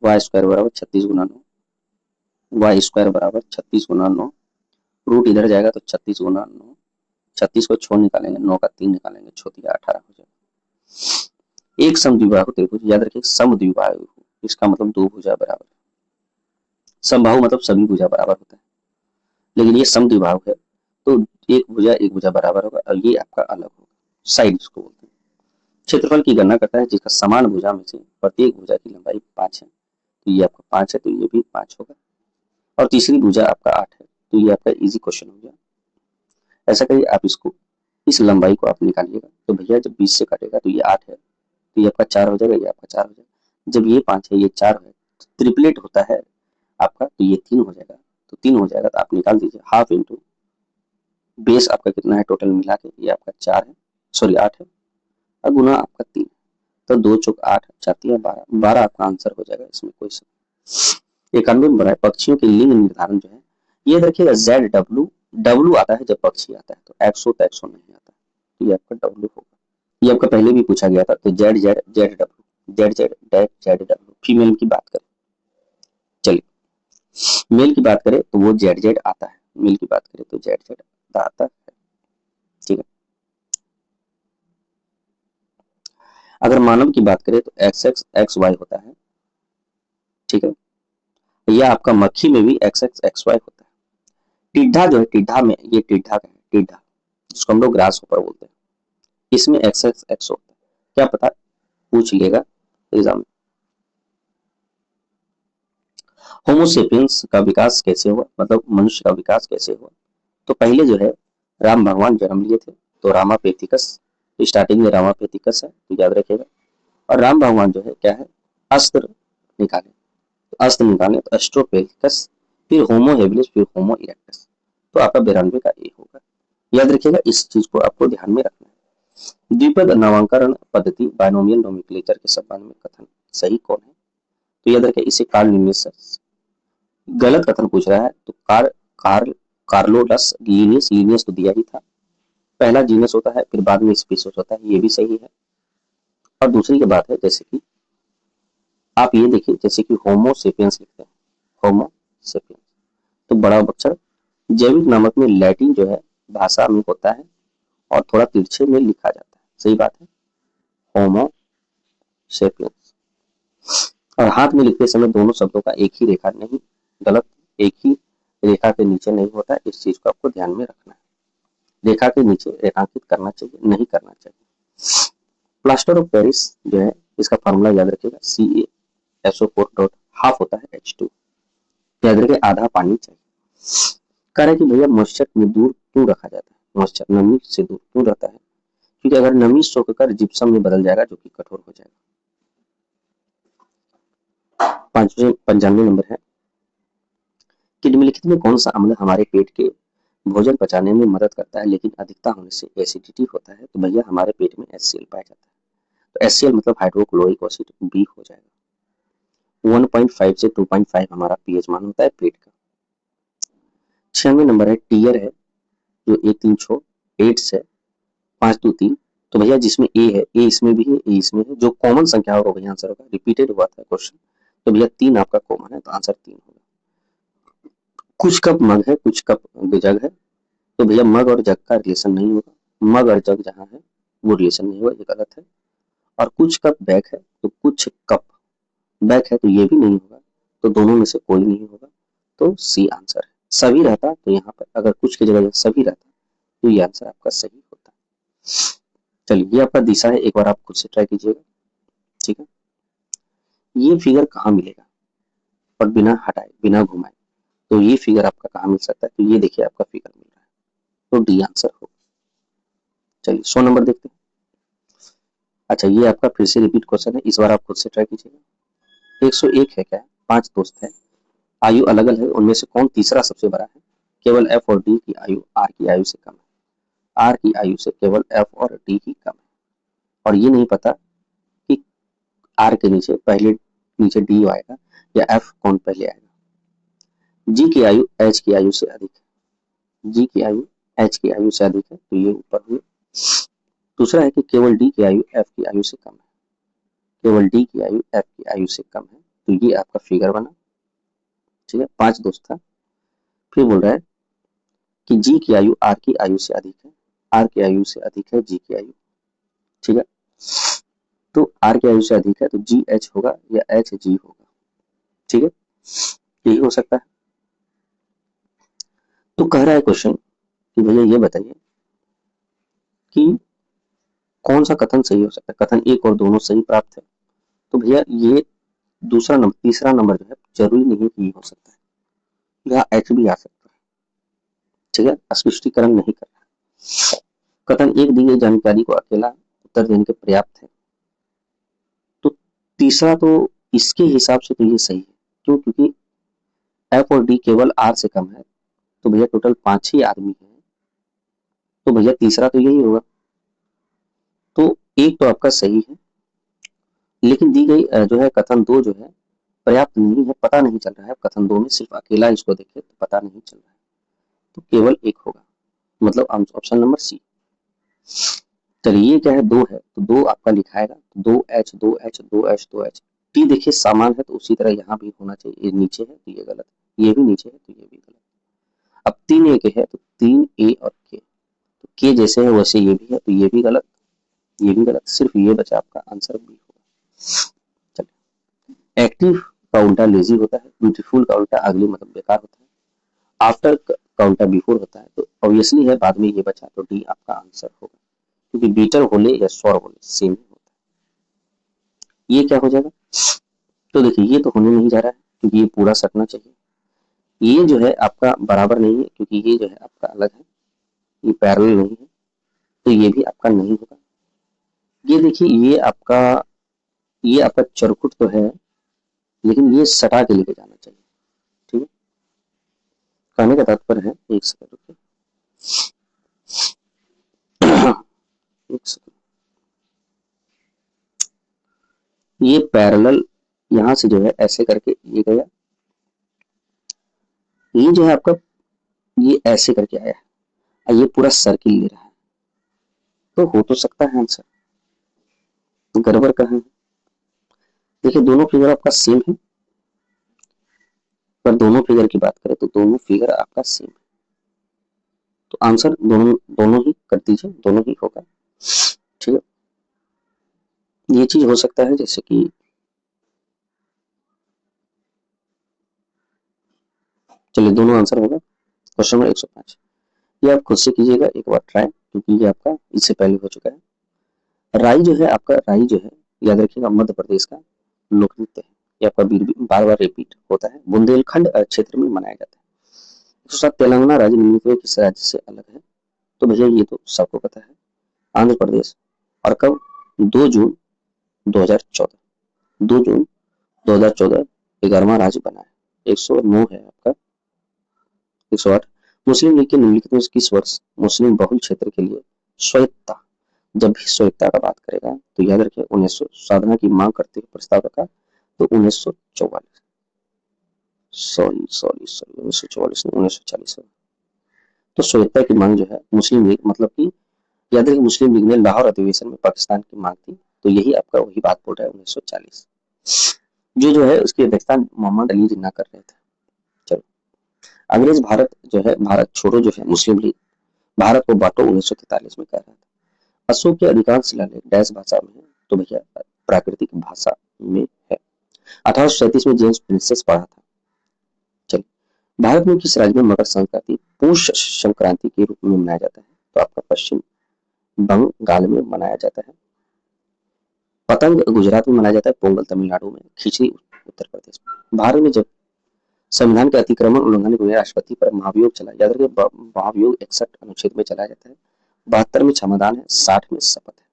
वाई स्क्वायर बराबर 36 गुना 9, वाई स्क्वायर बराबर 36 गुना 9, रूट इधर जाएगा तो 36 गुना 9, 36 को 6 निकालेंगे, 9 का 3 निकालेंगे, छोटिया 18 हो जाएगा। एक समद्विबाहु त्रिभुज, याद रखिए समद्विबाहु, इसका मतलब दो भुजा बराबर, समबाहु मतलब सभी भुजा बराबर होता है, लेकिन ये समद्विबाहु है तो एक भुजा बराबर होगा, और ये आपका अलग होगा, साइड इसको बोलते हैं। क्षेत्रफल की गणना करता है जिसका समान भुजा में से प्रत्येक भुजा की लंबाई 5 है, तो ये आपका 5 है तो ये भी 5 होगा, और तीसरी भुजा आपका 8 है, तो ये आपका इजी क्वेश्चन हो गया। ऐसा करिए आप इसको, इस लंबाई को आप निकालिएगा, तो भैया जब 20 से काटेगा तो ये 8 है, तो ये आपका 4 हो जाएगा, ये आपका 4 हो जाएगा, जब ये 5 है ये 4 है, ट्रिपलेट होता है आपका, तो ये 3 हो जाएगा, तो 3 हो जाएगा तो आप निकाल दीजिए, हाफ इंटू बेस आपका कितना है टोटल मिला के, ये आपका 4 है, सॉरी 8 है, और गुना आपका 3, तो 2 चौक 8 4 3 12, 12 आपका आंसर हो जाएगा, इसमें कोई सब। 91 नंबर है पक्षियों के लिंग निर्धारण जो है, ये देखिएगा जेड डब्ल्यू आता है जब पक्षी आता है, तो एक्सो नहीं आता, तो ये आपका डब्ल्यू होगा। ये आपका पहले भी पूछा गया था, तो Z Z Z W Z Z dash Z W. Female की बात करें, चलिए मेल की बात करें तो वो जेड जेड आता है, मेल की बात करें तो जेड जेड आता है, ठीक है। अगर मानव की बात करें तो एक्स एक्स एक्स वाई होता है, ठीक है, या आपका मक्खी में भी एक्स एक्स एक्स वाई होता है। टिड्ढा जो है, टिड्ढा में ये टिड्ढा का है, टिड्ढा जिसको हम लोग ग्रास ऊपर बोलते हैं, इसमें एक्स एक्स एक्स होता है, क्या पता पूछ लिएगा एग्जाम में। होमोसेपियंस का विकास कैसे हुआ, मतलब मनुष्य का विकास कैसे हुआ, तो पहले जो है राम भगवान जन्म लिए थे, तो रामापेथिकस, स्टार्टिंग में रामापेथिकस है, तो याद रखिएगा, और राम भगवान जो है क्या है अस्त्र निकाले, तो अस्त्र निकाले तो एस्ट्रोपेथिकस, फिर होमो हेबिलिस, फिर होमो इरेक्टस, तो आपका 92 का ए होगा। याद रखिएगा, इस चीज को आपको ध्यान में रखना है। द्विपद नामांकन पद्धति बायनोमियल नोमेनक्लेचर के संबंध में कथन सही कौन है, तो याद रखिए इसे कार्ल लिनियस, गलत कथन पूछ रहा है तो कार्लोडस लिनियस, लिनियस तो दिया ही था, पहला जीनस होता है फिर बाद में स्पीशीज होता है, ये भी सही है। और दूसरी की बात है जैसे कि आप ये देखिए जैसे कि होमो सेपियंस लिखते हैं, होमो सेपियंस, तो बड़ा अक्षर जैविक नामक में लैटिन जो है भाषा में होता है और थोड़ा तिरछे में लिखा जाता है, सही बात है, होमो सेपियंस। और हाथ में लिखते समय दोनों शब्दों का एक ही रेखा नहीं, गलत, एक ही रेखा के नीचे नहीं होता है, इस चीज को आपको ध्यान में रखना है, रेखा के नीचे रेखांकित करना चाहिए, नहीं करना चाहिए। प्लास्टर ऑफ पेरिस जो है इसका फॉर्मूला याद रखिएगा, CaSO4 डॉट हाफ होता है H2, याद रखिए आधा पानी चाहिए। कह रहे कि भैया मॉइस्चर में दूर क्यों रखा जाता है, मॉइस्चर नमी से दूर क्यों रहता है, क्योंकि अगर नमी सोख कर जिप्सम में बदल जाएगा जो कि कठोर हो जाएगा। 95 नंबर है कि निम्नलिखित में कौन सा अम्ल हमारे पेट के भोजन पचाने में मदद करता है लेकिन अधिकता होने से एसिडिटी होता है, तो भैया हमारे पेट में HCl पाया जाता है, तो HCl मतलब हाइड्रोक्लोरिक एसिड, बी हो जाएगा। 1.5 से 2.5 हमारा पीएच मान होता है पेट का। 96 नंबर है टीयर है जो 136 8 है 523, तो भैया जिसमें ए है, ए इसमें भी है, ए इसमें है, जो कॉमन संख्या होगा भैया आंसर होगा, रिपीटेड हुआ था क्वेश्चन, तो भैया 3 आपका कॉमन है, तो आंसर 3 होगा। कुछ कप मग है, कुछ कप जग है, तो भैया मग और जग का रिलेशन नहीं होगा, मग और जग जहां है वो रिलेशन नहीं होगा, ये गलत है। और कुछ कप बैग है, तो कुछ कप बैग है, तो ये भी नहीं होगा, तो दोनों में से कोई नहीं होगा, तो सी आंसर है। सभी रहता तो यहाँ पर अगर कुछ की जगह सभी रहता तो ये आंसर आपका सही होता। चलिए ये आपका दिशा है, एक बार आप खुद से ट्राई कीजिएगा, ठीक है। ये फिगर कहाँ मिलेगा और बिना हटाए बिना घुमाए, तो ये फिगर आपका कहाँ मिल सकता है, तो ये देखिए आपका फिगर मिल रहा है, तो डी आंसर होगा। चलिए 100 नंबर देखते हैं। अच्छा ये आपका फिर से रिपीट क्वेश्चन है, इस बार आप खुद से ट्राई कीजिएगा। 101 है क्या, 5 दोस्त है, आयु अलग अलग है, उनमें से कौन तीसरा सबसे बड़ा है, केवल एफ और डी की आयु आर की आयु से कम है, आर की आयु से केवल एफ और डी की कम है, और ये नहीं पता कि आर के नीचे पहले नीचे डी आएगा या एफ कौन पहले आएगा। जी की आयु एच की आयु से अधिक है, जी की आयु एच की आयु से अधिक है, तो ये ऊपर हुए। दूसरा है कि केवल डी की आयु एफ की आयु से कम है, केवल डी की आयु एफ की आयु से कम है, तो ये आपका फिगर बना, ठीक है। 5 दोस्त था, फिर बोल रहा है कि जी की आयु आर की आयु से अधिक है, आर की आयु से अधिक है जी की आयु, ठीक है। तो आर की आयु से अधिक है तो जी एच होगा या एच जी होगा, ठीक है, यही हो सकता है। तो कह रहा है क्वेश्चन कि भैया ये बताइए कि कौन सा कथन सही हो सकता है, कथन एक और दोनों सही प्राप्त है, तो भैया ये दूसरा नंबर तीसरा नंबर जो है जरूरी नहीं कि ये हो सकता है, यहाँ एच भी आ सकता है, ठीक है, स्पष्टीकरण नहीं कर रहा। कथन एक दी गई जानकारी को अकेला उत्तर देने के पर्याप्त है, तो तीसरा तो इसके हिसाब से तो ये सही है, क्यों, क्योंकि एफ और डी केवल आर से कम है, तो भैया टोटल 5 ही आदमी है, तो भैया तीसरा तो यही होगा, तो एक तो आपका सही है, लेकिन दी गई जो है कथन दो जो है पर्याप्त नहीं है, पता नहीं चल रहा है कथन दो में, सिर्फ अकेला इसको देखे तो पता नहीं चल रहा है, तो केवल एक होगा, मतलब ऑप्शन नंबर सी। चलिए ये क्या है, दो है तो दो आपका लिखाएगा, तो 2H 2H 2H 2H, T देखिए समान है तो उसी तरह यहाँ भी होना चाहिए, ये नीचे है तो ये गलत, ये भी नीचे है तो ये भी गलत। अब 3 ए के है तो 3 ए और के जैसे है वैसे ये भी है, तो ये भी गलत, ये भी गलत, सिर्फ ये बचा आपका आंसर बी होगा। चलिए एक्टिव का उल्टा लेजी होता है, ब्यूटीफुल का उल्टा अगली मतलब बेकार होता है, आफ्टर का उल्टा बिफोर होता है, तो ऑब्वियसली है बाद में ये बचा, तो डी आपका आंसर होगा, क्योंकि बीटर होले या स्वर होले सेम होता है। ये क्या हो जाएगा, तो देखिए ये तो होने नहीं जा रहा है क्योंकि ये पूरा सटना चाहिए, ये जो है आपका बराबर नहीं है क्योंकि ये जो है आपका अलग है, ये पैरेलल नहीं है, तो ये भी आपका नहीं होगा। ये देखिए ये आपका चरखुट तो है, लेकिन ये सटा के लेके जाना चाहिए, ठीक है। कहने का तात्पर्य है, एक सेकंड रुकिए, एक सेकंड, ये पैरेलल यहां से जो है ऐसे करके ये गया, ये जो है आपका ये ऐसे करके आया है, और ये पूरा सर्किल ले रहा है, तो हो तो सकता है आंसर, गड़बड़ कहाँ है, देखिए दोनों फिगर आपका सेम है। अगर दोनों फिगर की बात करें तो दोनों फिगर आपका सेम है, तो आंसर दोनों दोनों ही कर दीजिए, दोनों ही होगा। ठीक है, ये चीज हो सकता है जैसे कि चलिए दोनों आंसर होगा। क्वेश्चन नंबर 105 ये आप खुद से कीजिएगा एक बार ट्राई, क्योंकि ये आपका इससे पहले हो चुका है। राई जो है आपका, राई जो है याद रखिएगा मध्य प्रदेश का लोक नृत्य है। ये आपका बार बार रिपीट होता है। बुंदेलखंड क्षेत्र में मनाया जाता है। 107 तेलंगाना राज्य निम्नलिखित में किस राज्य से अलग है? तो भैया ये तो सबको पता है, आंध्र प्रदेश। और कब? 2 जून 2014। 2 जून 2014 11वां राज्य बना है। 109 है आपका। 108 मुस्लिम लीग के निम्नलिखित में किस वर्ष मुस्लिम बहुल क्षेत्र के लिए स्वायत्तता, जब भी स्वायत्तता का बात करेगा तो याद रखिए 1900 साधना की मांग करते हुए प्रस्ताव रखा, तो 1944। सॉरी सॉरी सॉरी 1944 नहीं 1940 है। तो स्वायत्तता की मांग जो है मुस्लिम लीग, मतलब कि याद रखिए मुस्लिम लीग ने लाहौर अधिवेशन में पाकिस्तान की मांग थी, तो यही आपका वही बात बोल रहा है 1940। जो है उसकी अध्यक्षता मोहम्मद अली जिन्ना कर रहे थे। चलो, अंग्रेज भारत जो है, भारत छोड़ो जो है मुस्लिम लीग भारत को बांटो 1943 में कह रहा था। अशोक के अधिकांश शिलालेख डैश भाषा में है? तो भैया प्राकृतिक भाषा में है। 1837 में जेम्स प्रिंसेस पढ़ा था। चलिए, भारत में किस राज्य में मकर संक्रांति पुष संक्रांति के रूप में मनाया जाता है? तो आपका पश्चिम बंगाल में मनाया जाता है। पतंग गुजरात में मनाया जाता है, पोंगल तमिलनाडु में, खिचड़ी उत्तर प्रदेश में। भारत में जब संविधान के अतिक्रमण उल्लंघन के राष्ट्रपति पर महाभियोग चला, याद रखिए महाभियोग 61 अनुच्छेद में चलाया जाता है। 72 में क्षमादान है, 60 में शपथ है।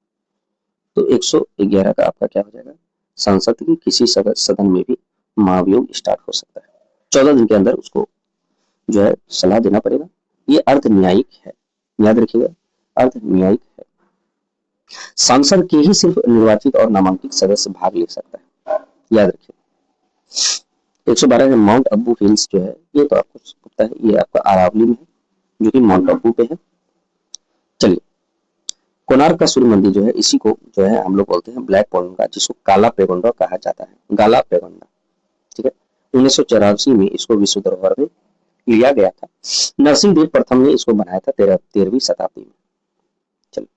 तो 111 का आपका क्या हो जाएगा? संसद की किसी सदन में भी महाभियोग स्टार्ट हो सकता है। 14 दिन के अंदर उसको जो है सलाह देना पड़ेगा। ये अर्ध न्यायिक है, याद रखिएगा अर्ध न्यायिक है। सांसद के ही सिर्फ निर्वाचित और नामांकित सदस्य भाग ले सकता है, याद रखिए। 112 में माउंट अबू हिल्स जो है, ये तो आपको पता है, ये आपका अरावली में है, जो कि माउंट अबू पे है। चलिए, कोणार्क का सूर्य मंदिर जो है, इसी को जो है हम लोग बोलते हैं ब्लैक पेगोंडा, जिसको काला पेगोंडा कहा जाता है, गाला पेगोंडा। ठीक है, 1984 में इसको विश्व धरोहर में लिया गया था। नरसिंह देव प्रथम ने इसको बनाया था 13वीं शताब्दी में। चलिए,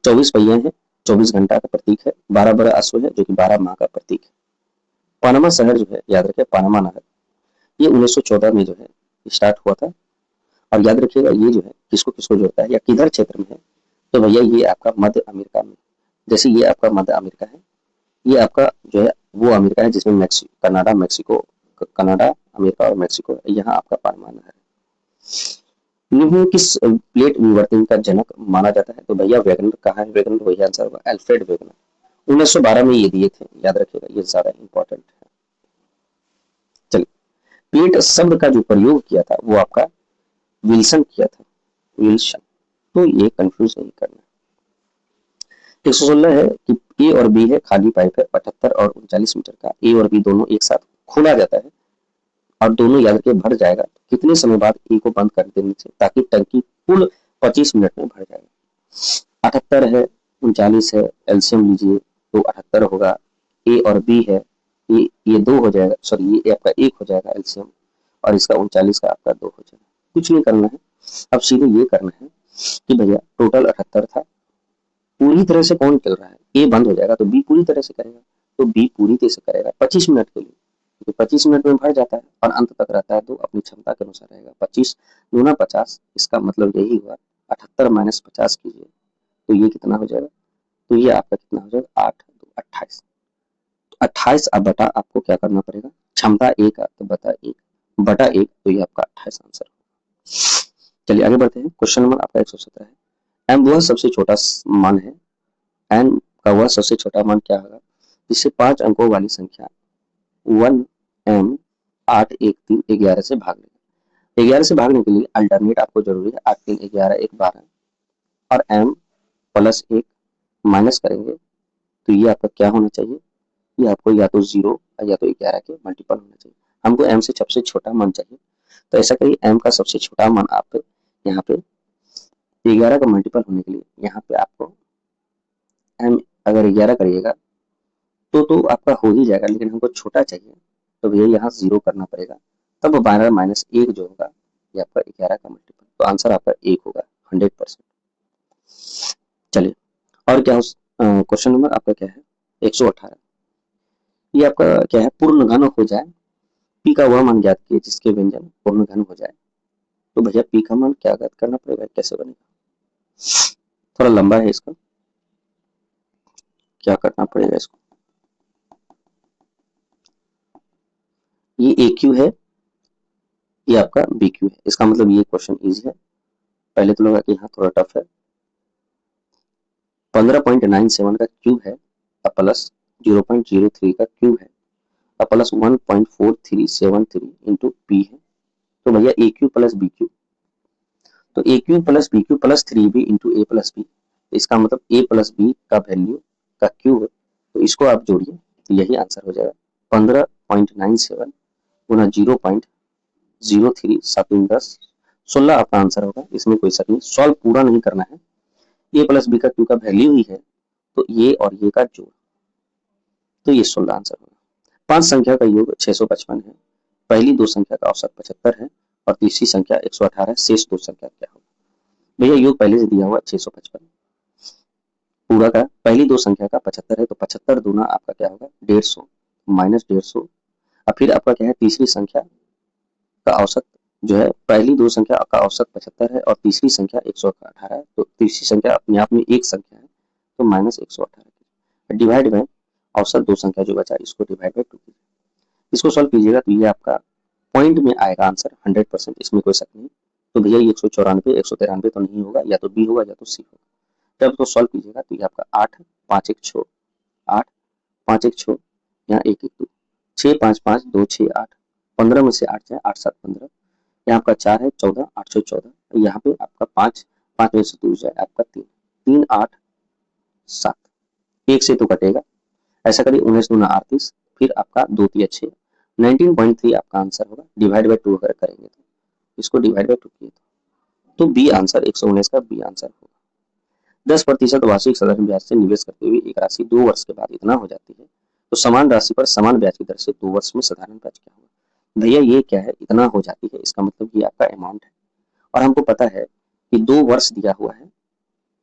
24 पहिए हैं, 24 घंटा का प्रतीक है, 12 बड़ा अश्व है जो कि 12 माह का प्रतीक है। पनामा शहर जो है, याद रखिए पनामा नहर, ये 1914 में जो है स्टार्ट हुआ था। और याद रखिएगा ये जो है किसको किसको जोड़ता है या किधर क्षेत्र में है? तो भैया ये आपका मध्य अमेरिका में। जैसे ये आपका मध्य अमेरिका है, ये आपका जो है वो अमेरिका है जिसमें कनाडा मैक्सिको, कनाडा अमेरिका और मैक्सिको है। यहाँ आपका पनामा नहर है। निम्न किस प्लेट विवर्तन का जनक माना जाता है? तो भैया वैगनर कहा है, वैगनर वही आंसर होगा, अल्फ्रेड वैगनर। 1912 में ये दिए थे, याद रखिएगा ये ज्यादा इंपॉर्टेंट है। चलिए, प्लेट शब्द का जो प्रयोग किया था वो आपका विल्सन किया था, विल्सन। तो ये कंफ्यूज नहीं करना। 116 है कि ए और बी है, खाली पाइप है, 75 और 39 मीटर का, ए और बी दोनों एक साथ खोला जाता है और दोनों याद रखिए भर जाएगा। कितने समय बाद ए को बंद कर देने से, ताकि टंकी कुल 25 मिनट में भर जाएगा। 78 है, 39 है, एलसीएम लीजिए तो 78 होगा। ए और बी है, ये 2 हो जाएगा, सॉरी ये आपका 1 हो जाएगा एलसीएम, और इसका 39 का आपका 2 हो जाएगा। कुछ नहीं करना है, अब सीधे ये करना है कि भैया टोटल 78 था, पूरी तरह से कौन चल रहा है? ए बंद हो जाएगा तो बी पूरी तरह से करेगा, तो बी पूरी तरह से करेगा 25 मिनट के लिए, तो 25 मिनट में भर जाता है और अंत तक रहता है, तो अपनी क्षमता के अनुसार रहेगा। 25 दूना 50, इसका मतलब यही हुआ। 78 माइनस 50 कीजिए तो ये कितना हो जाएगा? तो ये आपका कितना हो जाएगा? 8 2 28। 28 अब बटा आपको क्या करना पड़ेगा? क्षमता 1 तो बता 1 बटा 1, तो ये आपका 28 आंसर। चलिए आगे बढ़ते हैं। क्वेश्चन नंबर आपका 117 है। एम वह सबसे छोटा मान है, एन का वह सबसे छोटा मान क्या होगा जिससे 5 अंकों वाली संख्या 1m 8 1 3 11 से भाग लेगा। 11 से भागने के लिए अल्टरनेट आपको जरूरी है। 8 3 11 1 12 और m प्लस 1 माइनस करेंगे तो ये आपका क्या होना चाहिए? ये आपको या तो 0 या तो 11 के मल्टीपल होना चाहिए। हमको m से सबसे छोटा मान चाहिए, तो ऐसा करिए m का सबसे छोटा मान आप यहाँ पे 11 का मल्टीपल होने के लिए यहाँ पे आपको m अगर 11 करिएगा तो आपका हो ही जाएगा, लेकिन हमको छोटा चाहिए तो भैया यहाँ 0 करना पड़ेगा, तब 12 माइनस 1 जो होगा ये आपका 11 का मल्टीपल, तो आंसर आपका 1 होगा 100%। चलिए और क्या क्वेश्चन नंबर आपका क्या है 118। ये आपका क्या है, पूर्ण घन हो जाए, पी का वह मान ज्ञात किए जिसके व्यंजन पूर्ण घन हो जाए। तो भैया पी का मान क्या ज्ञात करना पड़ेगा, कैसे बनेगा, थोड़ा लंबा है इसका, क्या करना पड़ेगा इसको। ये ए क्यू है, ये आपका बी क्यू है, इसका मतलब ये क्वेश्चन इजी है। पहले तो लगा कि यहाँ थोड़ा टफ है। 15.97 का क्यूब है प्लस 0.03 का क्यूब है प्लस 1.4373 इंटू पी है। तो भैया a cube plus b cube, तो a cube plus b cube plus 3b into a plus b, इसका मतलब ए प्लस बी का वैल्यू का क्यूब है, तो इसको आप जोड़िए तो यही आंसर हो जाएगा 15.97 गुना 0.03 7 10 16 आपका आंसर होगा, इसमें कोई शक नहीं। सॉल्व पूरा नहीं करना है, ए प्लस बी का क्यू का वैल्यू ही है, तो ये और ये का जोड़, तो ये 16 आंसर होगा। 5 संख्या का योग 655 है, पहली दो संख्या का औसत 75 है और तीसरी संख्या 118 है, शेष दो संख्या क्या होगा। भैया योग पहले से दिया हुआ 655 पूरा का, पहली दो संख्या का 75 है, तो 75 दूना आपका क्या होगा 150 माइनस 150, और फिर आपका क्या है तीसरी संख्या का औसत जो है, पहली दो संख्या का औसत 75 है और तीसरी संख्या 118 है, तो तीसरी संख्या अपने आप में एक संख्या है, तो माइनस 118 डिवाइड बाय औसत दो संख्या जो बचा इसको डिवाइड बाय 2 कीजिए। इसको सॉल्व कीजिएगा तो ये आपका पॉइंट में आएगा आंसर 100%, इसमें कोई शक नहीं। तो भैया ये 194 193 तो नहीं होगा, या तो बी होगा या तो सी होगा। जब तो सॉल्व कीजिएगा तो ये आपका 8 5 1 6 8 5 1 6, यहाँ 1 1 2 6 5 5 2 6 8 15 में से 8 जाए 8 7 15, यहाँ आपका 4 है 14 814, यहाँ पे आपका 5 5 में से 2 जाए आपका 3 3 8 7, एक से तो कटेगा, ऐसा करिए 19 दूना 38, फिर आपका 2 3 6 19.3 आपका आंसर होगा। डिवाइड बाय 2 अगर करेंगे तो इसको डिवाइड बाय 2 किए तो बी आंसर 119 का बी आंसर होगा। 10% वार्षिक साधारण ब्याज से निवेश करते हुए एक राशि 2 वर्ष के बाद इतना हो जाती है, तो समान राशि पर समान ब्याज की दर से 2 वर्ष में साधारण ब्याज क्या होगा। भैया ये क्या है, इतना हो जाती है, इसका मतलब ये आपका अमाउंट है, और हमको पता है कि 2 वर्ष दिया हुआ है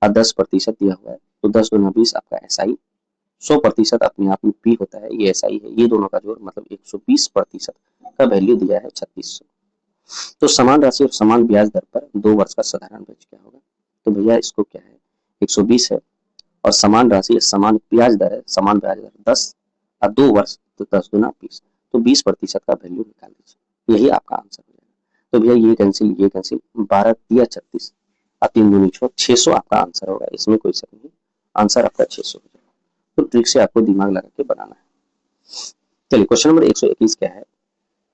और 10% दिया हुआ है, तो 10 दूना 20 आपका एसआई, 100% अपने आप में पी होता है, ये एसआई है, ये दोनों का जोड़ मतलब 120% का वैल्यू दिया है 3600। तो समान राशि और समान ब्याज दर पर 2 वर्ष का साधारण ब्याज क्या होगा। तो भैया इसको क्या है 120 है और समान राशि समान ब्याज दर है, समान ब्याज दर 10 और 2 वर्ष तो 10 गुना 20, तो 20% का वैल्यू निकाल लीजिए, यही आपका आंसर हो जाएगा। तो भैया ये कैंसिल 12 दिया 36 और 3 दूनी 600 आपका आंसर होगा, इसमें कोई शक नहीं, आंसर आपका 600 हो जाएगा। तो ट्रिक से आपको दिमाग लगा के बनाना है। चलिए क्वेश्चन नंबर 121 क्या है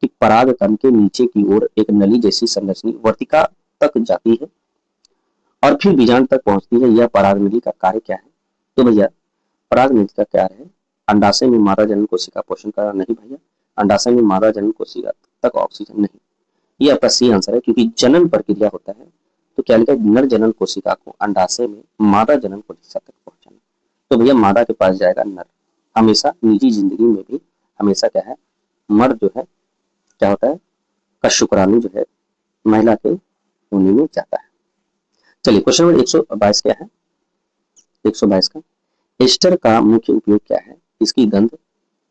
कि पराग कण के नीचे की ओर एक नली जैसी संरचनी वर्तिका तक जाती है और फिर बीजांड तक पहुंचती है, यह पराग नली का कार्य क्या है। तो भैया पराग नली का कार्य है अंडाशय में मादा जनन कोशिका पोषण करना, नहीं भैया अंडाशय में मादा जनन कोशिका तक ऑक्सीजन नहीं, ये आपका सी आंसर है, क्योंकि जनन प्रक्रिया होता है तो क्या लिखा है नर जनन कोशिका को अंडाशय में मादा जनन कोशिका तक पहुंचाना, तो भैया मादा के पास जाएगा नर, हमेशा निजी जिंदगी में भी हमेशा क्या है मर्द जो है क्या होता है का शुक्राणु जो है महिला के योनि में जाता है। चलिए क्वेश्चन नंबर 122 क्या है 122 का एस्टर का मुख्य उपयोग क्या है, इसकी गंध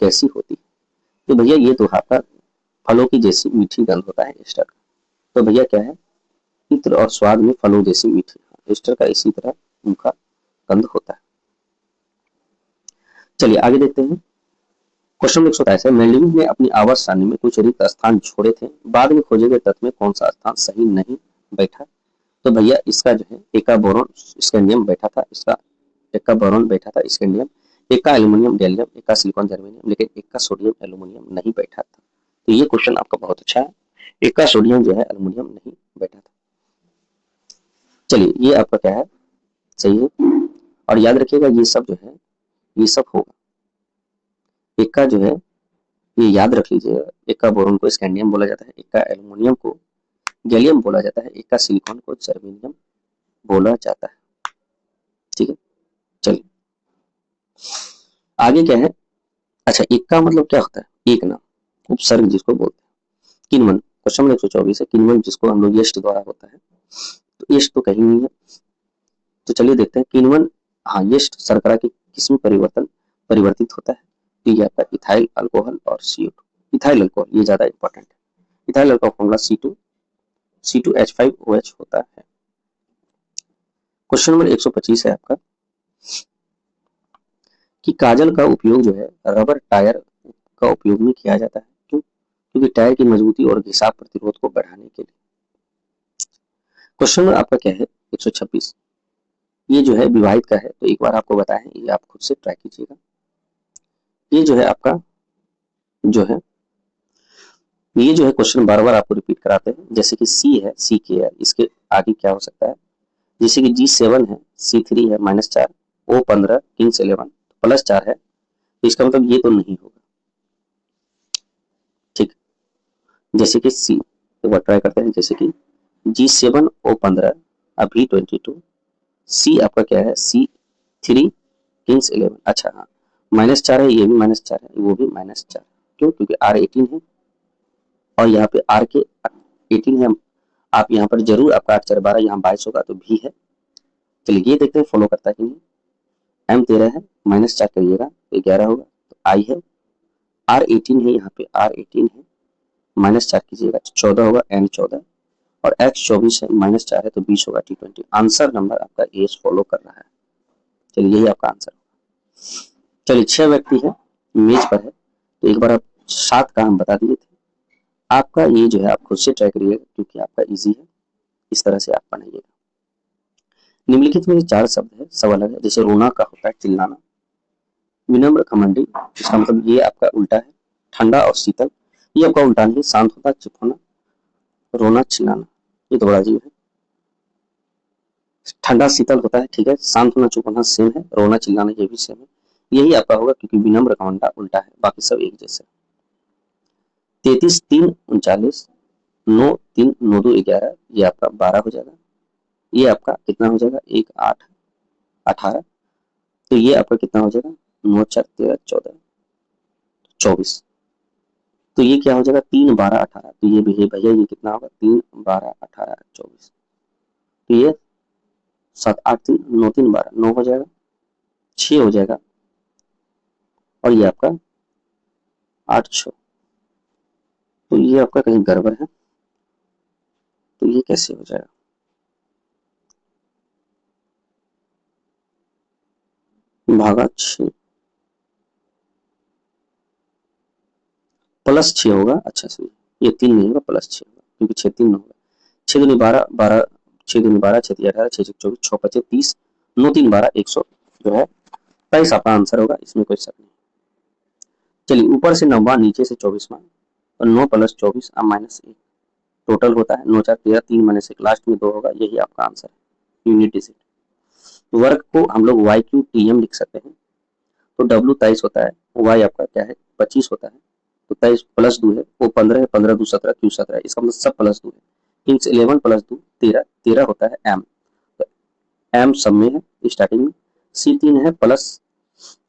कैसी होती है। तो भैया ये तो आपका फलों की जैसी मीठी गंध होता है एस्टर का, तो भैया क्या है इत्र और स्वाद में फलों जैसी मीठी, एस्टर का इसी तरह उनका गंध होता है। चलिए आगे देखते हैं क्वेश्चन नंबर 123 है मेंडेलिव ने अपनी आवास सारणी में कुछ रिक्त स्थान छोड़े थे, बाद में खोजे गए तत्व में कौन सा स्थान सही नहीं बैठा। तो भैया इसका जो है एका बोरॉन स्कैंडियम बैठा था, इसका एका बोरॉन बैठा था स्कैंडियम, एका एल्यूमिनियम गैलियम, एका सिलिकॉन जर्मेनियम, लेकिन एका सोडियम एल्यूमिनियम नहीं बैठा था। तो ये क्वेश्चन आपका बहुत अच्छा है, एका सोडियम जो है एल्यूमिनियम नहीं बैठा था। चलिए ये आपका क्या है सही है, और याद रखिएगा ये सब जो है ये सब होगा, एका जो है ये याद रख लीजिएगा, एका बोरॉन को स्कैंडियम बोला जाता है, एका एल्यूमिनियम को गैलियम बोला जाता है, एका सिलिकॉन को जर्मेनियम बोला जाता है। ठीक है चलिए आगे क्या है अच्छा, एक का मतलब क्या होता है? एक नाम, उपसर्ग जिसको बोलते हैं। किन्वन, क्वेश्चन नंबर 124 है, किन्वन जिसको हम लोग यष्ट द्वारा होता है, तो यष्ट तो कहीं नहीं है। तो चलिए देखते हैं किन्वन, हाँ यष्ट शर्करा के किसमें परिवर्तित होता है? तो ये आपका इथाइल अल्कोहल और CO2। इथाइल अल्कोहल ये ज्यादा इंपॉर्टेंट है। इथाइल अल्कोहल फॉर्मूला C2H5OH होता है। क्वेश्चन नंबर 125 है आपका कि काजल का उपयोग जो है रबर टायर का उपयोग में किया जाता है। क्यों? क्योंकि टायर की मजबूती और घिसाव प्रतिरोध को बढ़ाने के लिए। क्वेश्चन नंबर आपका क्या है 126, ये जो है विवाहित का है, तो एक बार आपको बताएं, ये आप खुद से ट्राई कीजिएगा। ये जो है आपका जो है ये जो है क्वेश्चन बार बार आपको रिपीट कराते हैं। जैसे कि सी है, सी के है, इसके आगे क्या हो सकता है? जैसे कि G7 है, C3 है -4, O15 किंग्स 11 +4 है, तो इसका मतलब ये तो नहीं होगा। ठीक, जैसे कि सी, एक बार ट्राई करते हैं। जैसे कि G7 O15 V22, सी आपका क्या है? C3 Kings 11। अच्छा हाँ, -4 है, ये भी -4 है, वो भी -4। क्यों? क्योंकि R18 है और यहाँ पे R के 18 है। आप यहाँ पर जरूर आपका 8 4 12 यहाँ 22 होगा, तो भी है। चलिए ये देखते हैं फॉलो करता है कि नहीं। M13 है, -4 करिएगा तो 11 होगा, तो I है। R18 है, यहाँ पे R18 है, -4 कीजिएगा तो 14 होगा, N14। और X24 है, -4 है, तो 20 होगा, T20। आंसर नंबर आपका ए फॉलो कर रहा है। चलिए यही आपका आंसर। चलिए 6 व्यक्ति है, मेज पर है, तो एक बार आप 7 का हम बता दिए थे। आपका ये जो है आप खुद से ट्राई करिएगा, क्योंकि आपका इजी है, इस तरह से आप बनाइएगा। निम्नलिखित में 4 शब्द है, सब अलग है। जैसे रोना का होता है चिल्लाना, विनम्र घमंडी, इसका मतलब ये आपका उल्टा है। ठंडा और शीतल, ये आपका उल्टा नहीं, शांत होता है चुप होना। रोना चिल्लाना, ये तो बड़ा अजीब है। ठंडा शीतल होता है, ठीक है। शांत होना चुप होना सेम है, रोना चिल्लाना ये भी सेम है। यही आपका होगा, क्योंकि विनम्र घमंडा उल्टा है, बाकी सब एक जैसे। 33 3 39, 9 3 9 2 11, ये आपका 12 हो जाएगा। ये आपका कितना हो जाएगा? 1 8 18, तो ये आपका कितना हो जाएगा? 9 4 13 14 24। तो ये क्या हो जाएगा? 3 12 18, तो ये भी है भैया, ये कितना होगा? 3 12 18 24, तो ये 7 8 3 9 3 12 9 हो जाएगा, 6 हो जाएगा, और ये आपका 8 6, तो ये आपका कहीं गड़बड़ है, तो ये कैसे हो जाएगा? भागा 6 +6 होगा। अच्छा सुनिए, ये 3 नहीं होगा, +6 होगा, क्योंकि 6 3 होगा। 6 दूनी 12 12, 6 दूनी 12 6 3 18 6 6 24 6 5 30, 9 3 12 100 जो है 23 आपका आंसर होगा, इसमें कोई शक नहीं। चलिए ऊपर से 9वां नीचे से 24वां, और 9 + 24 -1 टोटल होता है। 9 4 13 3 -1 लास्ट में 2 होगा, यही आपका आंसर है, यूनिट डिजिट। वर्ग को हम लोग YQTM लिख सकते हैं। तो W 23 होता है, Y आपका क्या है? 25 होता है, तो 23 +2 है, वो 15 है, 15 2 17 Q 17, इसका मतलब सब +2 है। किंग्स 11 +2 13 13 होता है M, तो M सब में है स्टार्टिंग में। C3 है प्लस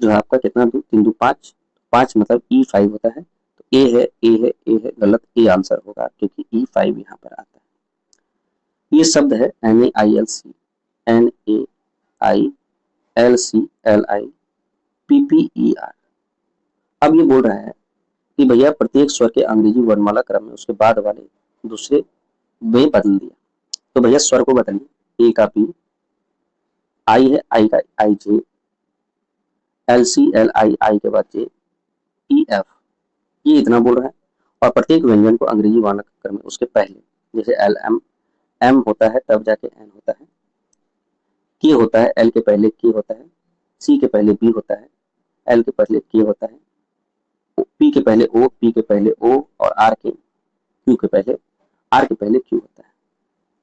जो है आपका कितना 2 3 2 5, 5 मतलब E5 होता है, तो A है A है A है, गलत, A आंसर होगा, क्योंकि E5 यहाँ पर आता है। ये शब्द है NaILC, NaILCLIPPER। अब ये बोल रहा है कि भैया प्रत्येक स्वर के अंग्रेजी वर्णमाला क्रम में उसके बाद वाले दूसरे में बदल दिया। तो भैया स्वर को बदलिए। ए का पी, आई है आई का आई जे, एल सी एल आई आई के बाद जे, ई एफ, ये इतना बोल रहा है। और प्रत्येक व्यंजन को अंग्रेजी वर्णमाला क्रम में उसके पहले, जैसे एल एम, एम होता है तब जाके एन होता है, के होता है, एल के पहले के होता है, सी के पहले बी होता है, एल के पहले के होता है, पी के पहले ओ, पी के पहले ओ, और आर के क्यू के पहले, आर के पहले क्यू होता है।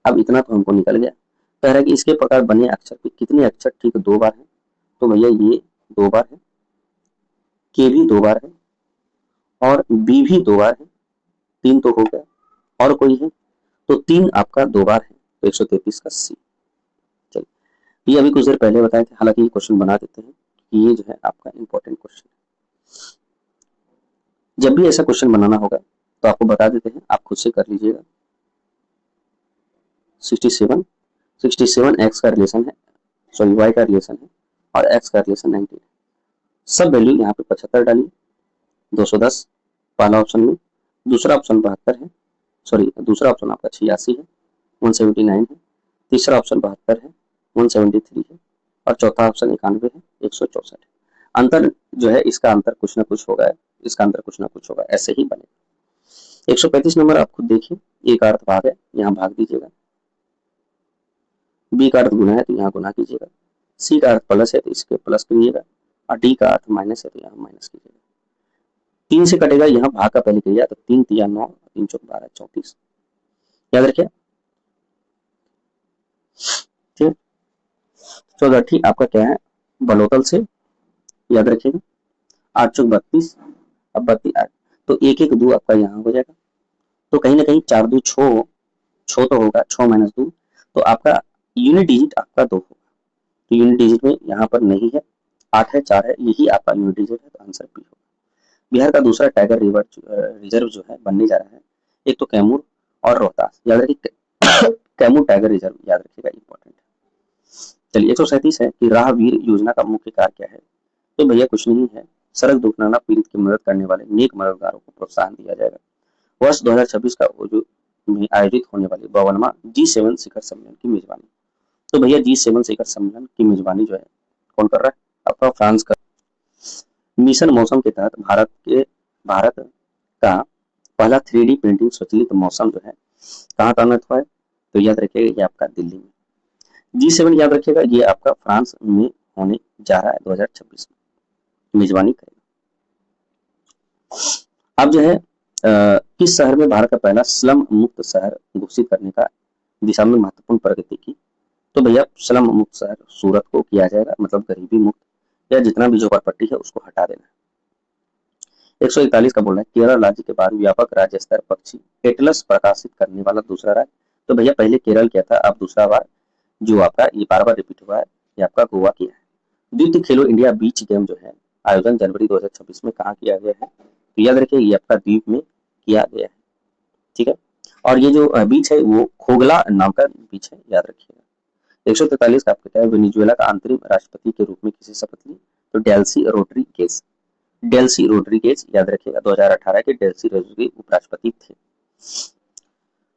अब इतना तो हमको निकल गया। कह रहा है कि इसके प्रकार बने अक्षर के कितने अक्षर ठीक 2 बार है? तो भैया ये 2 बार है, के भी 2 बार है, और बी भी 2 बार है, 3 तो हो गया। और कोई है? तो 3 आपका 2 बार है, तो 133 का सी। चलिए, ये अभी कुछ देर पहले बताए थे, हालांकि ये क्वेश्चन बना देते हैं कि ये जो है आपका इंपॉर्टेंट क्वेश्चन है। जब भी ऐसा क्वेश्चन बनाना होगा तो आपको बता देते हैं, आप खुद से कर लीजिएगा। 67 67 एक्स का रिलेशन है, सॉरी वाई का रिलेशन है, और एक्स का रिलेशन 19। सब वैल्यू यहाँ पे 75 डालिए, 210 पहला ऑप्शन में, दूसरा ऑप्शन 72 है, सॉरी दूसरा ऑप्शन आपका 86 है, 179 है, तीसरा ऑप्शन 72 है, 173 है, और चौथा ऑप्शन 91 है, 164 है। अंतर जो है इसका अंतर कुछ ना कुछ होगा, इसका अंतर कुछ ना कुछ होगा, ऐसे ही बनेगा। 135 नंबर आप खुद देखिए, ए का अर्थ भाग है, यहाँ भाग दीजिएगा, बी का अर्थ गुना है तो यहाँ गुना कीजिएगा, सी का अर्थ प्लस है तो इसके प्लस कीजिएगा, और डी का अर्थ माइनस है तो यहाँ माइनस कीजिएगा। 3 से कटेगा, यहाँ भाग का पहले करिए, तो 3 तिया 9, 3 चौक 12, 34, याद रखिए। ठीक, 14 आपका क्या है, बलोतल से, याद रखिएगा। 8 चौक 32, अब 32 8, तो 1 1 2 आपका यहाँ हो जाएगा, तो कहीं ना कहीं 4 2 6 6 तो होगा, 6 माइनस 2, तो आपका यूनिट डिजिट आपका 2 होगा, तो यूनिट डिजिट में यहाँ पर नहीं है, 8 है 4 है, यही आपका यूनिट डिजिट है, तो आंसर बी होगा। बिहार का दूसरा टाइगर रिजर्व जो है बनने जा रहा है, एक तो कैमूर और रोहतास, याद रखिए कैमूर टाइगर रिजर्व, याद रखिएगा, इंपॉर्टेंट है। चलिए 137 है कि राहवीर योजना का मुख्य कार्य क्या है, तो भैया कुछ नहीं है, सड़क दुर्घटना पीड़ित की मदद करने वाले नेक मददगारों को प्रोत्साहन दिया जाएगा। वर्ष 2026 का जो में आयोजित होने वाली 52वां G7 शिखर सम्मेलन की मेजबानी, तो भैया G7 शिखर सम्मेलन की मेजबानी जो है कौन कर रहा है, आपका फ्रांस का। मिशन मौसम के तहत भारत का पहला 3D प्रिंटिंग स्वचालित मौसम जो है कहाँ तैनात हुआ है, तो याद रखिएगा ये आपका दिल्ली में। G7 याद रखिएगा ये आपका फ्रांस में होने जा रहा है 2026 में, मेजबानी करेगा। अब जो है किस शहर में भारत का पहला स्लम मुक्त शहर घोषित करने का दिशा में महत्वपूर्ण प्रगति की, तो भैया स्लम मुक्त शहर सूरत को किया जाएगा, मतलब गरीबी मुक्त, या जितना भी झोपड़पट्टी है उसको हटा देना। 141 का बोल रहा है केरल राज्य के बाद व्यापक राज्य स्तर पक्षी एटलस प्रकाशित करने वाला दूसरा राज्य, तो भैया पहले केरल किया था, अब दूसरा बार जो आपका ये बार बार रिपीट हुआ है, ये आपका गोवा किया है। द्वितीय खेलो इंडिया बीच गेम जो है आयोजन जनवरी 2026 में कहाँ किया गया है, तो याद रखिए ये आपका द्वीप में किया गया है, ठीक है। और ये जो बीच है वो खोगला नाम का बीच है, याद रखिएगा। 143 का आपका क्या है, वेनेजुएला का अंतरिम राष्ट्रपति के रूप में किसी शपथ ली, तो डेल्सी रोड्रिगेज, डेल्सी रोड्रिगेज, याद रखिएगा 2018 के डेल्सी रोड्रिगेज उपराष्ट्रपति थे।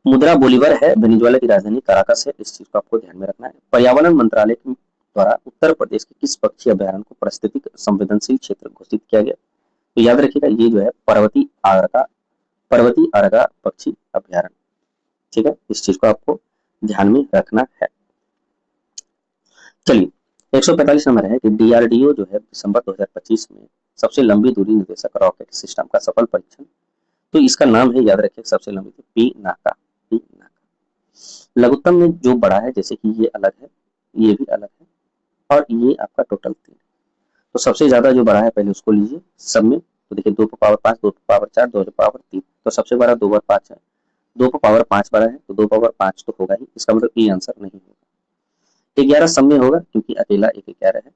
मुद्रा बोलीवर है, वेनेजुएला की राजधानी काराकस है, इस चीज को आपको ध्यान में रखना है। पर्यावरण मंत्रालय द्वारा उत्तर प्रदेश के किस पक्षी अभ्यारण्य को पारिस्थितिक संवेदनशील क्षेत्र घोषित किया गया, तो याद रखिएगा ये जो है पर्वती अर्गा पक्षी अभ्यारण्य, ठीक है, इस चीज को आपको ध्यान में रखना है। चलिए 145 नंबर है कि DRDO जो है दिसंबर 2025 में सबसे लंबी दूरी निर्देशक रॉकेट सिस्टम का सफल परीक्षण, तो इसका नाम है, याद रखिए सबसे लंबी पिनाका, पिनाका। लघुत्तम में जो बड़ा है, जैसे कि ये अलग है, ये भी अलग है, और ये आपका टोटल 3, तो सबसे ज्यादा जो बड़ा है पहले उसको लीजिए सब में, तो देखिए 2 पावर 5, 2 पावर 4, 2 पावर 3, तो सबसे बड़ा 2 पावर 5 है, 2 पावर 5 बड़ा है, तो 2 पावर 5 तो होगा ही, इसका मतलब ये आंसर नहीं होगा। 11 सब में होगा क्योंकि अकेला एक 11 है।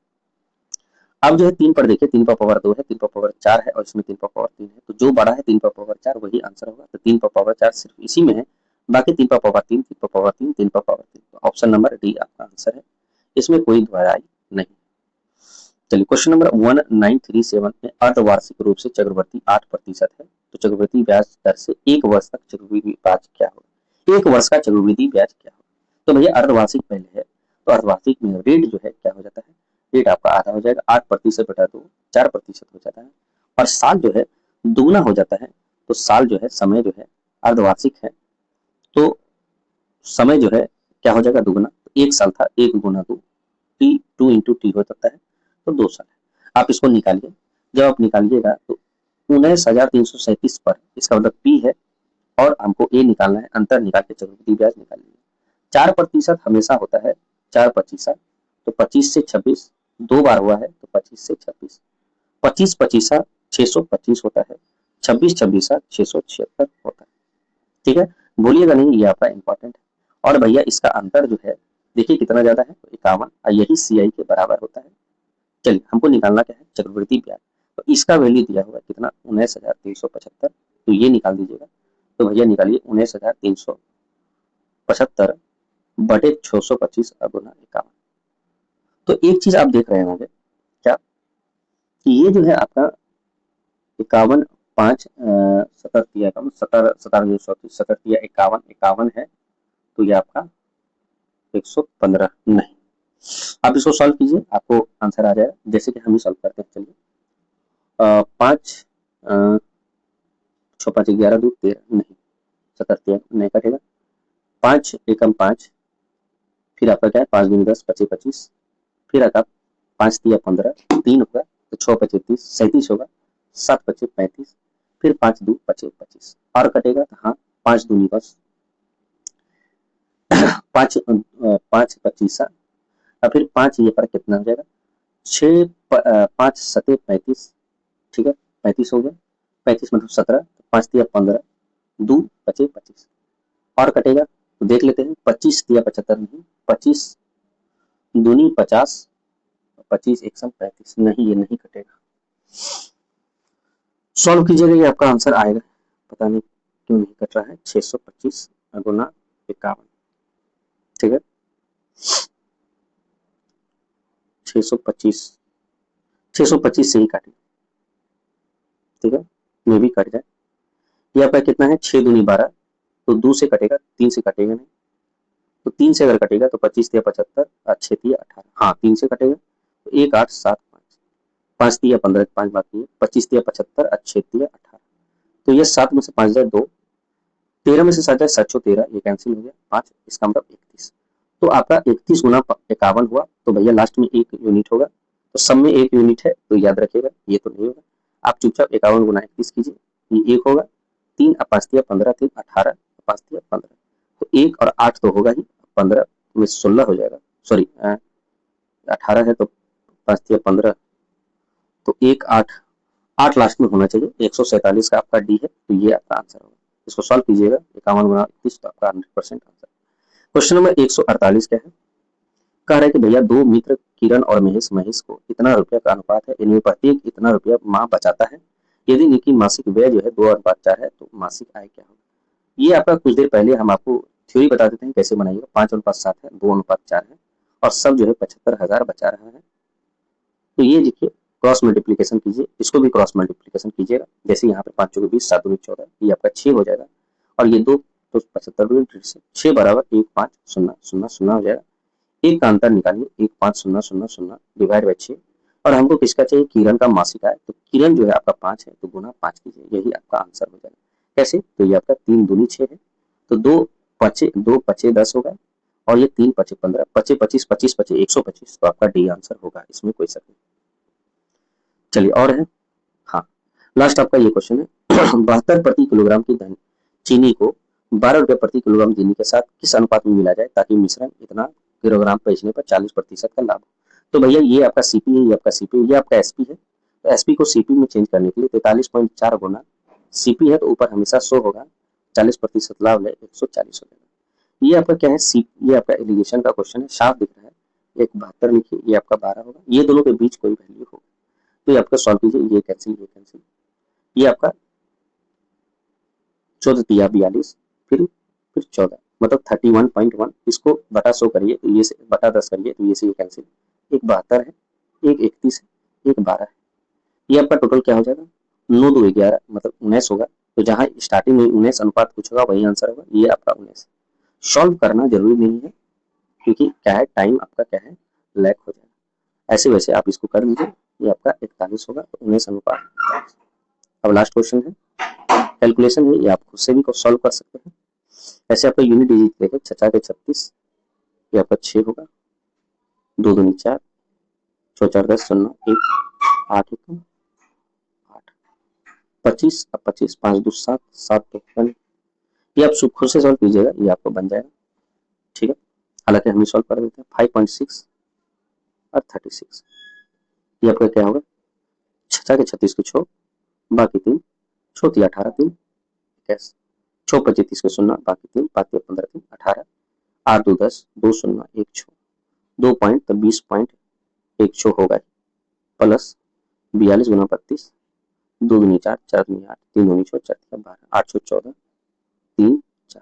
अब जो है 3 पर देखिए, 3 पर पावर 2 है, 3 पर पावर 4 है, और इसमें 3 पर पावर 3 है, तो जो बड़ा है 3 पर पावर 4 वही आंसर होगा, तो 3 पर पावर 4 सिर्फ इसी में है, बाकी 3 पर पावर 3, 3 पर पावर 3, 3 पर पावर 3, तो ऑप्शन नंबर डी आपका आंसर है, इसमें कोई दोहराई नहीं। चलिए क्वेश्चन नंबर 1937 में अर्धवार्षिक रूप से चक्रवृद्धि 8% है, तो चक्रवृद्धि ब्याज दर से 1 वर्ष तक चक्रवृद्धि ब्याज क्या होगा, 1 वर्ष का चक्रवृद्धि ब्याज क्या होगा, तो भैया अर्धवार्षिक पहले है, तो अर्धवार्षिक में रेट जो है क्या हो जाता है, रेट आपका आधा हो जाएगा, 8% बटा 2 4% हो जाता है, और साल जो है दुगना हो जाता है, तो साल जो है समय जो है अर्धवार्षिक है, तो समय जो है क्या हो जाएगा दुगना, तो 1 साल था 1 गुना 2, टी 2 इंटू टी हो जाता है, तो 2 साल है। आप इसको निकालिए, जब आप निकालिएगा तो 19,337 पर इसका मतलब पी है, और हमको ए निकालना है, अंतर निकाल के चक्रवृद्धि ब्याज निकालिए। 4% हमेशा होता है 4%, तो 25 से 26 2 बार हुआ है, तो 25 से 26, 25 625 होता है, 26 676 होता है, ठीक है, बोलिएगा नहीं, ये आपका इंपॉर्टेंट है। और भैया इसका अंतर जो है देखिए कितना ज्यादा है, 51, यही CI के बराबर होता है। चलिए हमको निकालना क्या है, चक्रवृद्धि ब्याज, तो इसका वैल्यू दिया हुआ है कितना 19,375, तो ये निकाल दीजिएगा। तो भैया निकालिए 19,375 बटे 625 गुना 51। तो एक चीज आप देख रहे होंगे क्या कि ये जो है आपका 51 5 70 51 70 17 70 51 51 है, तो ये आपका 115 नहीं। आप इसको सॉल्व कीजिए, आपको आंसर आ जाएगा। जैसे कि हम ही सॉल्व करते हैं, चलिए। 5 6 5 11 2 13 नहीं, 70 नहीं कटेगा। 5 एकम 5, फिर आपका क्या है 5 दूनी 10 25 25, फिर आता 5 तिया 15 3 होगा, तो 6 25 30 37 होगा, 7 25 35, फिर 5 2 25 25 और कटेगा। तो हाँ 5 दूनी 10 5 5 25 और फिर 5 ये पर कितना हो जाएगा 6 5 7 35, ठीक है 35 हो गया, 35 मतलब 17, 5 तिया 15 2 25 25 और कटेगा। तो देख लेते हैं 25 तिया 75 नहीं, 25 दूनी 50, 25 एक सम 35 नहीं, ये नहीं कटेगा। सॉल्व कीजिएगा, ये आपका आंसर आएगा। पता नहीं क्यों नहीं कट रहा है। 625 गुना 51, ठीक है 625 625 से ही काटें, ठीक है ये भी कट जाए। ये आपका कितना है 6 दूनी 12, तो 2 से कटेगा, 3 से कटेगा नहीं, तो 3 से अगर कटेगा तो 25 तिया 75 और 6 तिया 18, हाँ 3 से कटेगा तो 1 8 7 5, 5 तिया 15 5 बाकी है, 25 तिया 75 और 6 तिया 18, तो ये 7 में से 5 जाए 2, 13 में से 7 जाए 7 13, ये कैंसिल हो गया 5, इसका मतलब 31। तो आपका 31 गुना 51 हुआ, तो भैया लास्ट में 1 यूनिट होगा, तो सब में 1 यूनिट है, तो याद रखिएगा ये तो नहीं होगा। आप चुपचाप 51 गुना 31 कीजिए, ये 1 होगा, 3 5 तिया 15 3 18 5 तिया 15, तो 1 और 8 तो होगा ही, 15 में 16 हो जाएगा, सॉरी 18 है तो 5 तिया 15, तो 1 8 8 लास्ट में होना चाहिए। 147 का आपका डी है, तो ये आपका आंसर होगा। इसको सॉल्व कीजिएगा 51 गुना 31, तो आपका 100% आंसर। क्वेश्चन नंबर 148 क्या है, कह रहा है कि भैया दो मित्र किरण और महेश महेश को इतना रुपया का अनुपात है, इनमें प्रत्येक इतना रुपया माह बचाता है, यदि इनकी मासिक व्यय जो है 2:4 है तो मासिक आय क्या होगा। ये आपका कुछ देर पहले हम आपको थ्योरी बता देते हैं कैसे बनाइएगा। 5:7 है, 2:4 है और सब जो है 75,000 बचा रहा है। तो ये देखिए क्रॉस मल्टीप्लीकेशन कीजिए, इसको भी क्रॉस मल्टीप्लीकेशन कीजिएगा। जैसे यहाँ पे 5 20 7 2 14, ये आपका 6 हो जाएगा और ये 2 तो 75 से 6 बराबर 1 5 0 0 0 हो जाएगा। एक का अंतर निकालिए, 1 5 0 0 0 डिवाइड बाई 6, और हमको किसका चाहिए किरण का मासिक आय, तो किरण जो है आपका 5 है तो गुना 5 कीजिए, यही आपका आंसर हो जाएगा। कैसे, तो ये आपका 3 दूनी 6 है, तो 2 पचे 10 होगा और ये 3 पचे 15, पचे 25 25 पचे 125, तो आपका डी आंसर होगा, इसमें कोई शक नहीं। चलिए और है, हाँ लास्ट आपका ये क्वेश्चन है 72 प्रति किलोग्राम की चीनी को 12 रुपये प्रति किलोग्राम चीनी के साथ किस अनुपात में मिला जाए ताकि मिश्रण इतना किलोग्राम बेचने पर 40% का लाभ हो। तो भैया ये आपका सीपी है, ये आपका सीपी है, ये आपका एसपी है, तो एसपी को सीपी में चेंज करने के लिए 43.4 गुना सीपी है, तो ऊपर हमेशा 100 होगा, 40% लाभ है 140 हो जाएगा। ये आपका क्या है ये आपका एलिगेशन का क्वेश्चन है, साफ दिख रहा है, एक 72 लिखिए, ये आपका 12 होगा, ये दोनों के बीच कोई वैल्यू होगा, तो ये आपका सॉल्व कीजिए, ये कैंसिल ये कैंसिल, ये आपका 14 तिया 42, फिर 14 मतलब 31.1, इसको बटा 100 करिए तो ये से बटा 10 करिए तो ये से ये कैंसिल, एक 72 है, एक 31 है, एक 12 है, ये आपका टोटल क्या हो जाएगा 9 2 11 मतलब 19 होगा। तो जहाँ स्टार्टिंग में 19 अनुपात कुछ होगा वही आंसर होगा, ये आपका 19। सॉल्व करना जरूरी नहीं है क्योंकि क्या है टाइम आपका क्या है लैक हो जाएगा, ऐसे वैसे आप इसको कर लीजिए, ये आपका 41 होगा, तो 19 अनुपात। अब लास्ट क्वेश्चन है, कैलकुलेशन है, ये आप खुद से भी सॉल्व कर सकते हैं। ऐसे आपका यूनिट डिजिट देखो 6×36, ये आपका 6 होगा, 2 दूनी 4, 6 4 10 0 1 8 1 8 25, अब 25 5 2 7 7 2 1, ये आप खुद से सॉल्व कीजिएगा, ये आपको बन जाएगा, ठीक है। हालांकि हम सॉल्व कर देते हैं 5.6 और 36, ये आपका क्या होगा 6×36 को 6 बाकी 3 6 18 3 21, 6 25 को 0 बाकी 3 5 15 3 18, 8 2 10 2 0 1 6, 2 पॉइंट तो 20.1 होगा प्लस 42 गुना 32, 2 दूनी 4, 4 दूनी 8, 3 दूनी 6, 4 तिया 12, 814, 3 4,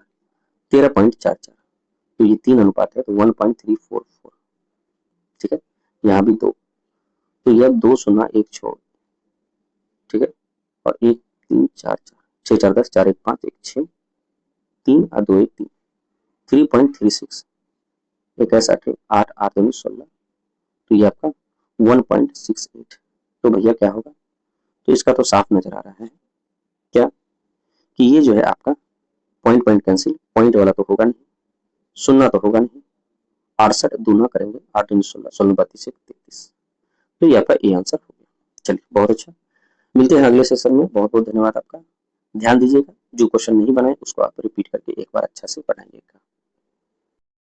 13.44। तो ये 3 अनुपात है, तो 1.344। ठीक है, यहाँ भी 2, तो यह 2 0 1 6, ठीक है, और 1 3 4 4, 6 4 10, 4 1 5 1 6, 3 और 2 1 3, 3.36। एक ऐसा 8 8 दूनी 16, तो ये आपका 1.68। तो भैया क्या होगा, तो इसका तो साफ नजर आ रहा है क्या कि ये जो है आपका पॉइंट पॉइंट कैंसिल, पॉइंट वाला तो होगा नहीं, सुनना तो होगा नहीं, 68 दूना करेंगे, 8 दूनी 16, 16 32 33। तो ये आपका ए आंसर हो गया। चलिए बहुत अच्छा, मिलते हैं अगले सेशन में। बहुत बहुत धन्यवाद आपका, ध्यान दीजिएगा, जो क्वेश्चन नहीं बनाए उसको आप रिपीट करके एक बार अच्छा से बनाइएगा।